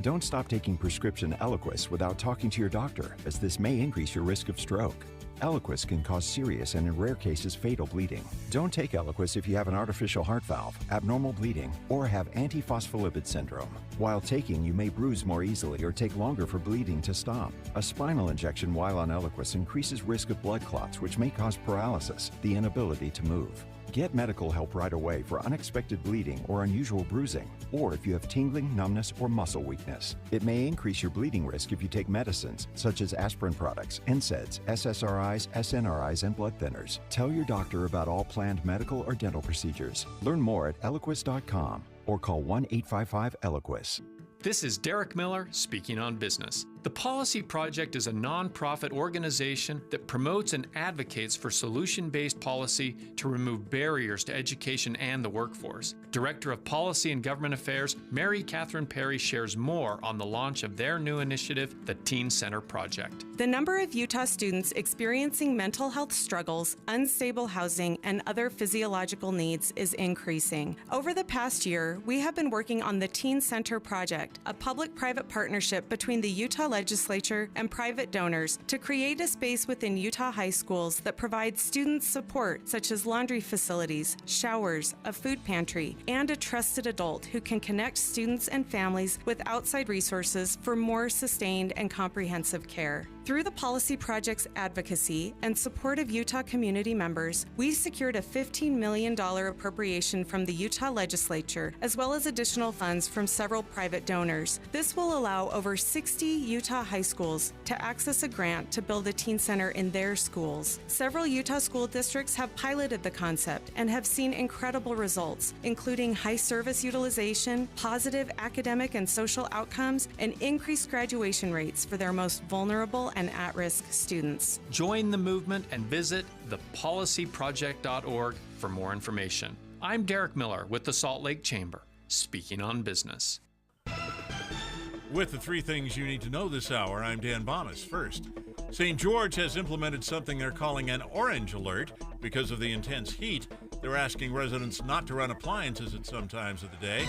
Don't stop taking prescription Eliquis without talking to your doctor, as this may increase your risk of stroke. Eliquis can cause serious and in rare cases fatal bleeding. Don't take Eliquis if you have an artificial heart valve, abnormal bleeding, or have antiphospholipid syndrome. While taking, you may bruise more easily or take longer for bleeding to stop. A spinal injection while on Eliquis increases risk of blood clots, which may cause paralysis, the inability to move. Get medical help right away for unexpected bleeding or unusual bruising, or if you have tingling, numbness, or muscle weakness. It may increase your bleeding risk if you take medicines such as aspirin products, NSAIDs, SSRIs, SNRIs, and blood thinners. Tell your doctor about all planned medical or dental procedures. Learn more at Eliquis.com or call 1-855-ELIQUIS. This is Derek Miller speaking on business. The Policy Project is a nonprofit organization that promotes and advocates for solution-based policy to remove barriers to education and the workforce. Director of Policy and Government Affairs, Mary Catherine Perry, shares more on the launch of their new initiative, the Teen Center Project. The number of Utah students experiencing mental health struggles, unstable housing, and other physiological needs is increasing. Over the past year, we have been working on the Teen Center Project, a public-private partnership between the Utah Legislature and private donors to create a space within Utah high schools that provides students support such as laundry facilities, showers, a food pantry, and a trusted adult who can connect students and families with outside resources for more sustained and comprehensive care. Through the Policy Project's advocacy and support of Utah community members, we secured a $15 million appropriation from the Utah Legislature, as well as additional funds from several private donors. This will allow over 60 Utah high schools to access a grant to build a teen center in their schools. Several Utah school districts have piloted the concept and have seen incredible results, including high service utilization, positive academic and social outcomes, and increased graduation rates for their most vulnerable and at-risk students. Join the movement and visit thepolicyproject.org for more information. I'm Derek Miller with the Salt Lake Chamber, speaking on business. With the 3 things you need to know this hour, I'm Dan Bonas. First, St. George has implemented something they're calling an orange alert because of the intense heat. They're asking residents not to run appliances at some times of the day.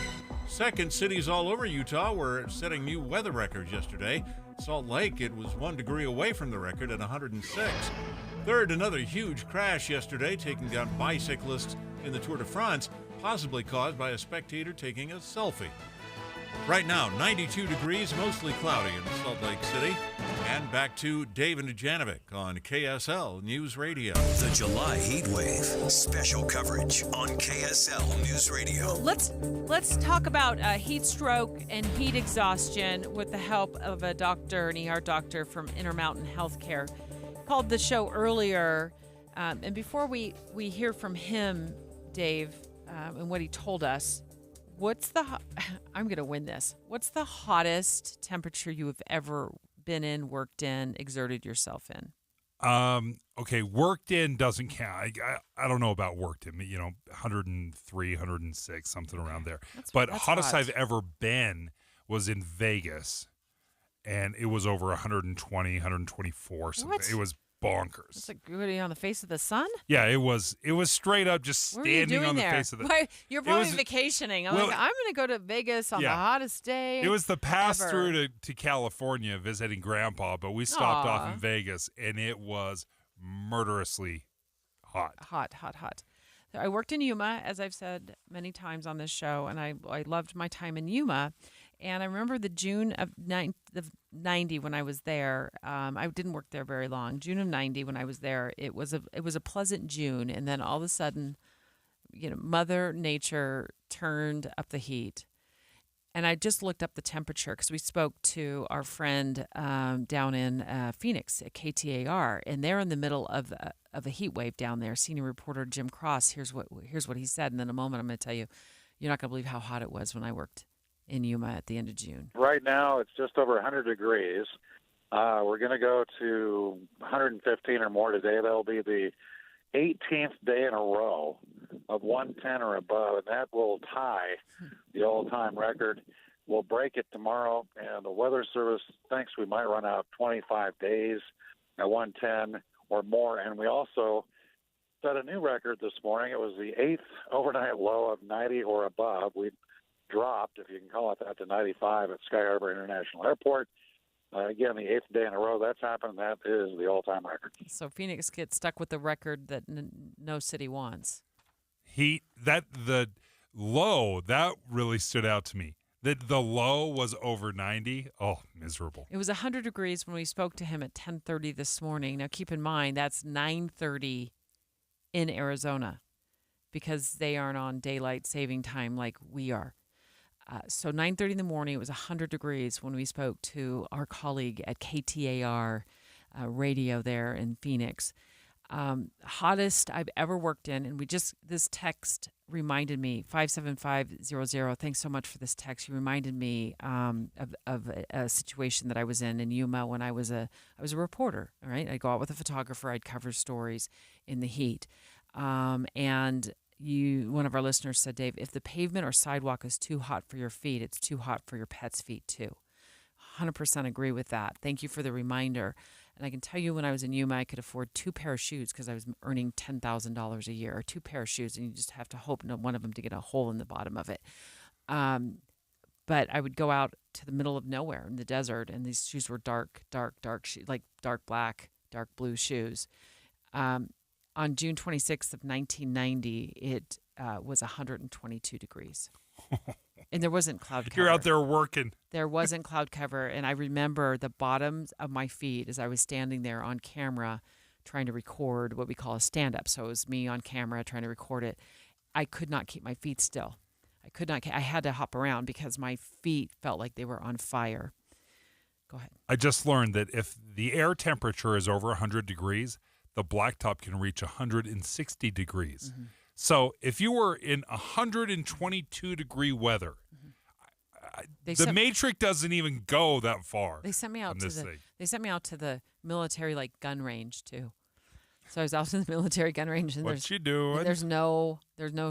Second, cities all over Utah were setting new weather records yesterday. Salt Lake, it was 1 degree away from the record at 106. Third, another huge crash yesterday, taking down bicyclists in the Tour de France, possibly caused by a spectator taking a selfie. Right now, 92 degrees, mostly cloudy in Salt Lake City. And back to Dave and Dujanovic on KSL News Radio. The July heat wave. Special coverage on KSL News Radio. Let's talk about heat stroke and heat exhaustion with the help of a doctor, an ER doctor from Intermountain Healthcare. Called the show earlier. And before we hear from him, Dave, and what he told us, I'm going to win this. What's the hottest temperature you have ever been in, worked in, exerted yourself in? Okay, worked in doesn't count. I don't know about worked in, 103, 106, something around there. But hottest hot I've ever been was in Vegas, and it was over 120, 124, something. What? It was bonkers. It's like really on the face of the sun. Yeah, it was straight up just What were you standing doing on the there? face of the. Why, you're probably was- vacationing. I'm well, like, I'm going to go to Vegas on the yeah. hottest day. It was the pass ever. through to California visiting Grandpa, but we stopped off Aw. in Vegas, and it was murderously hot. Hot. I worked in Yuma, as I've said many times on this show, and I loved my time in Yuma. And I remember the June of 90 when I was there. I didn't work there very long. June of 90 when I was there, it was a pleasant June, and then all of a sudden, Mother Nature turned up the heat. And I just looked up the temperature because we spoke to our friend down in Phoenix at KTAR, and they're in the middle of a heat wave down there. Senior reporter Jim Cross, here's what he said, and in a moment I'm going to tell you, you're not going to believe how hot it was when I worked in Yuma at the end of June. Right now, it's just over 100 degrees. We're going to go to 115 or more today. That'll be the 18th day in a row of 110 or above, and that will tie the all-time record. We'll break it tomorrow, and the Weather Service thinks we might run out 25 days at 110 or more. And we also set a new record this morning. It was the 8th overnight low of 90 or above. We dropped, if you can call it that, to 95 at Sky Harbor International Airport. Again, the 8th day in a row that's happened. That is the all-time record. So Phoenix gets stuck with the record that no city wants. The low, that really stood out to me. The low was over 90. Oh, miserable. It was 100 degrees when we spoke to him at 10:30 this morning. Now, keep in mind, that's 9:30 in Arizona because they aren't on daylight saving time like we are. So 9:30 in the morning, it was 100 degrees when we spoke to our colleague at KTAR radio there in Phoenix. Hottest I've ever worked in, and this text reminded me, 57500. Thanks so much for this text. You reminded me of a situation that I was in Yuma when I was a reporter. All right, I'd go out with a photographer. I'd cover stories in the heat, and one of our listeners said, Dave, if the pavement or sidewalk is too hot for your feet, it's too hot for your pet's feet too. 100% agree with that. Thank you for the reminder. And I can tell you when I was in Yuma, I could afford 2 pair of shoes because I was earning $10,000 a year, or 2 pair of shoes, and you just have to hope one of them to get a hole in the bottom of it. But I would go out to the middle of nowhere in the desert, and these shoes were dark shoes, like dark black, dark blue shoes. On June 26th of 1990, it was 122 degrees. And there wasn't cloud cover. You're out there working. There wasn't cloud cover. And I remember the bottoms of my feet as I was standing there on camera trying to record what we call a stand-up. So it was me on camera trying to record it. I could not keep my feet still. I had to hop around because my feet felt like they were on fire. Go ahead. I just learned that if the air temperature is over 100 degrees, the blacktop can reach 160 degrees. Mm-hmm. So if you were in 122-degree weather, the Matrix doesn't even go that far. They sent me out to the military gun range too. So I was out in the military gun range, and what you doing? There's no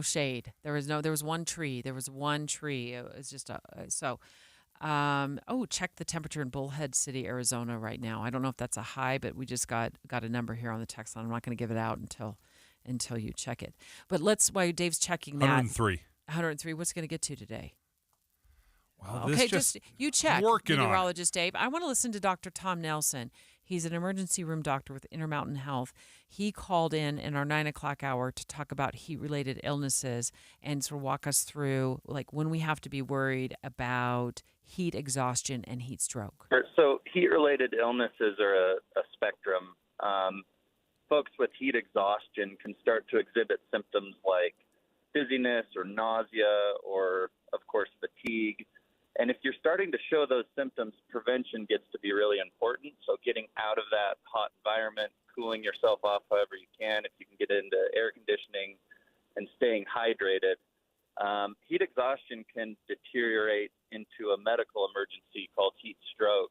shade. There was one tree. It was just check the temperature in Bullhead City, Arizona right now. I don't know if that's a high, but we just got a number here on the text line. I'm not going to give it out until you check it. But while Dave's checking that. 103. What's going to get to today? Well, okay, just you check, working meteorologist Dave. I want to listen to Dr. Tom Nelson. He's an emergency room doctor with Intermountain Health. He called in our 9 o'clock hour to talk about heat-related illnesses and sort of walk us through when we have to be worried about heat exhaustion and heat stroke. So heat-related illnesses are a spectrum. Folks with heat exhaustion can start to exhibit symptoms like dizziness or nausea or, of course, fatigue. And if you're starting to show those symptoms, prevention gets to be really important. So getting out of that hot environment, cooling yourself off however you can, if you can get into air conditioning and staying hydrated. Heat exhaustion can deteriorate into a medical emergency called heat stroke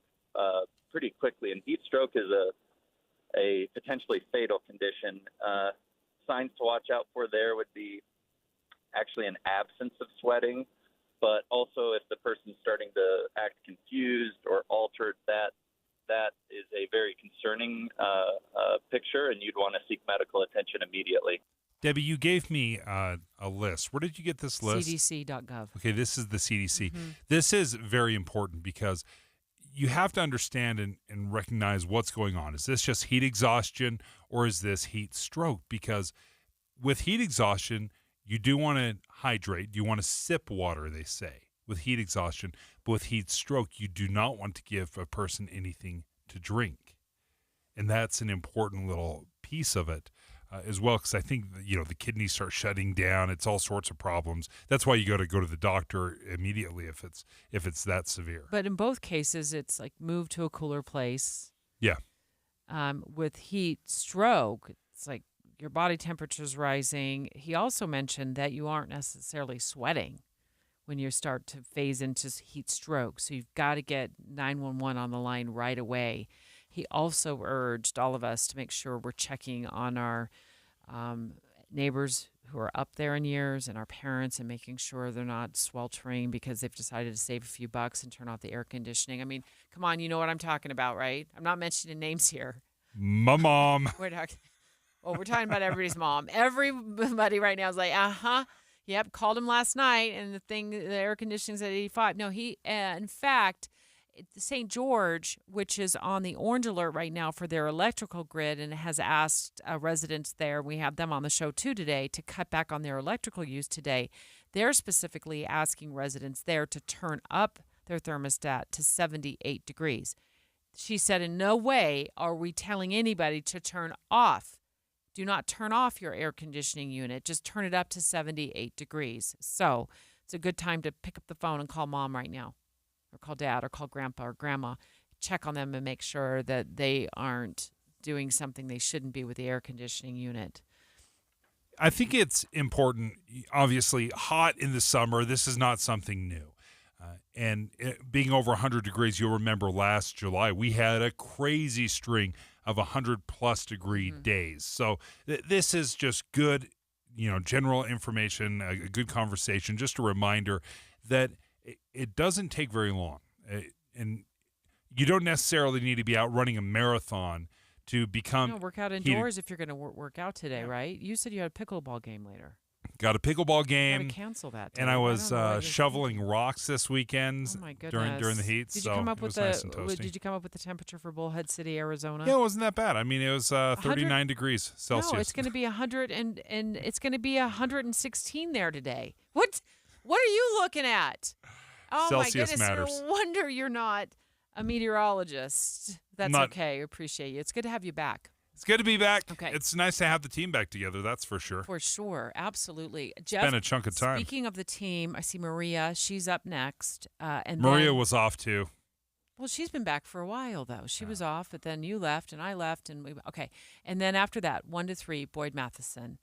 pretty quickly. And heat stroke is a potentially fatal condition. Signs to watch out for there would be actually an absence of sweating, but also if the person's starting to act confused or altered, that that is a very concerning picture, and you'd want to seek medical attention immediately. Debbie, you gave me a list. Where did you get this list? CDC.gov. Okay, this is the CDC. This is very important because you have to understand and recognize what's going on. Is this just heat exhaustion or is this heat stroke? Because with heat exhaustion, you do want to hydrate. You want to sip water, they say, with heat exhaustion. But with heat stroke, you do not want to give a person anything to drink. And that's an important little piece of it. As well, because I think the kidneys start shutting down. It's all sorts of problems. That's why you got to go to the doctor immediately if it's that severe. But in both cases, it's like move to a cooler place. Yeah. With heat stroke, it's like your body temperature's rising. He also mentioned that you aren't necessarily sweating when you start to phase into heat stroke. So you've got to get 911 on the line right away. He also urged all of us to make sure we're checking on our neighbors who are up there in years and our parents and making sure they're not sweltering because they've decided to save a few bucks and turn off the air conditioning. I mean, come on, you know what I'm talking about, right? I'm not mentioning names here. My mom. We're talking about everybody's mom. Everybody right now is like, yep, called him last night and the air conditioning's at 85. No, in fact, St. George, which is on the orange alert right now for their electrical grid and has asked residents there, we have them on the show too today, to cut back on their electrical use today. They're specifically asking residents there to turn up their thermostat to 78 degrees. She said, in no way are we telling anybody to turn off. Do not turn off your air conditioning unit. Just turn it up to 78 degrees. So it's a good time to pick up the phone and call mom right now. Or call dad or call grandpa or grandma, check on them and make sure that they aren't doing something they shouldn't be with the air conditioning unit. I think it's important, obviously, hot in the summer. This is not something new. Being over 100 degrees, you'll remember last July, we had a crazy string of 100-plus degree days. So this is just good, general information, a good conversation, just a reminder that it doesn't take very long, and you don't necessarily need to be out running a marathon to become. Work out indoors if you're going to work out today, right? You said you had a pickleball game later. Got a pickleball game. Got to cancel that. And I was shoveling rocks this weekend during the heat. Did you come up with nice and toasty. Did you come up with the temperature for Bullhead City, Arizona? Yeah, it wasn't that bad. I mean, it was 39 degrees Celsius. No, it's going to be 100 and it's going to be 116 there today. What are you looking at? Oh, Celsius my goodness. matters. No wonder you're not a meteorologist. That's okay. I appreciate you. It's good to have you back. It's good to be back. Okay. It's nice to have the team back together, that's for sure. For sure. Absolutely. Jeff, it's been a chunk of time. Speaking of the team, I see Maria. She's up next. Maria was off, too. Well, she's been back for a while, though. She was off, but then you left, and I left. And then after that, 1 to 3, Boyd Matheson.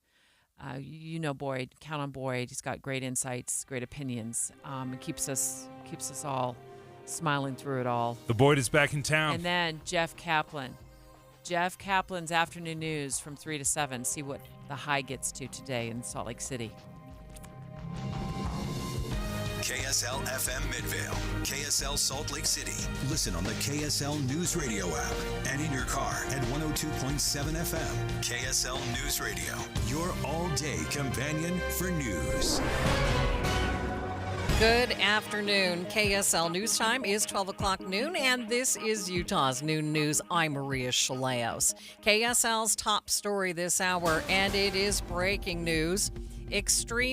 Boyd. Count on Boyd. He's got great insights, great opinions. It keeps us all smiling through it all. The Boyd is back in town. And then Jeff Kaplan. Jeff Kaplan's afternoon news from 3 to 7. See what the high gets to today in Salt Lake City. KSL FM Midvale, KSL Salt Lake City. Listen on the KSL News Radio app and in your car at 102.7 FM. KSL News Radio, your all-day companion for news. Good afternoon. KSL News Time is 12 o'clock noon, and this is Utah's Noon News. I'm Maria Chaleos. KSL's top story this hour, and it is breaking news. Extreme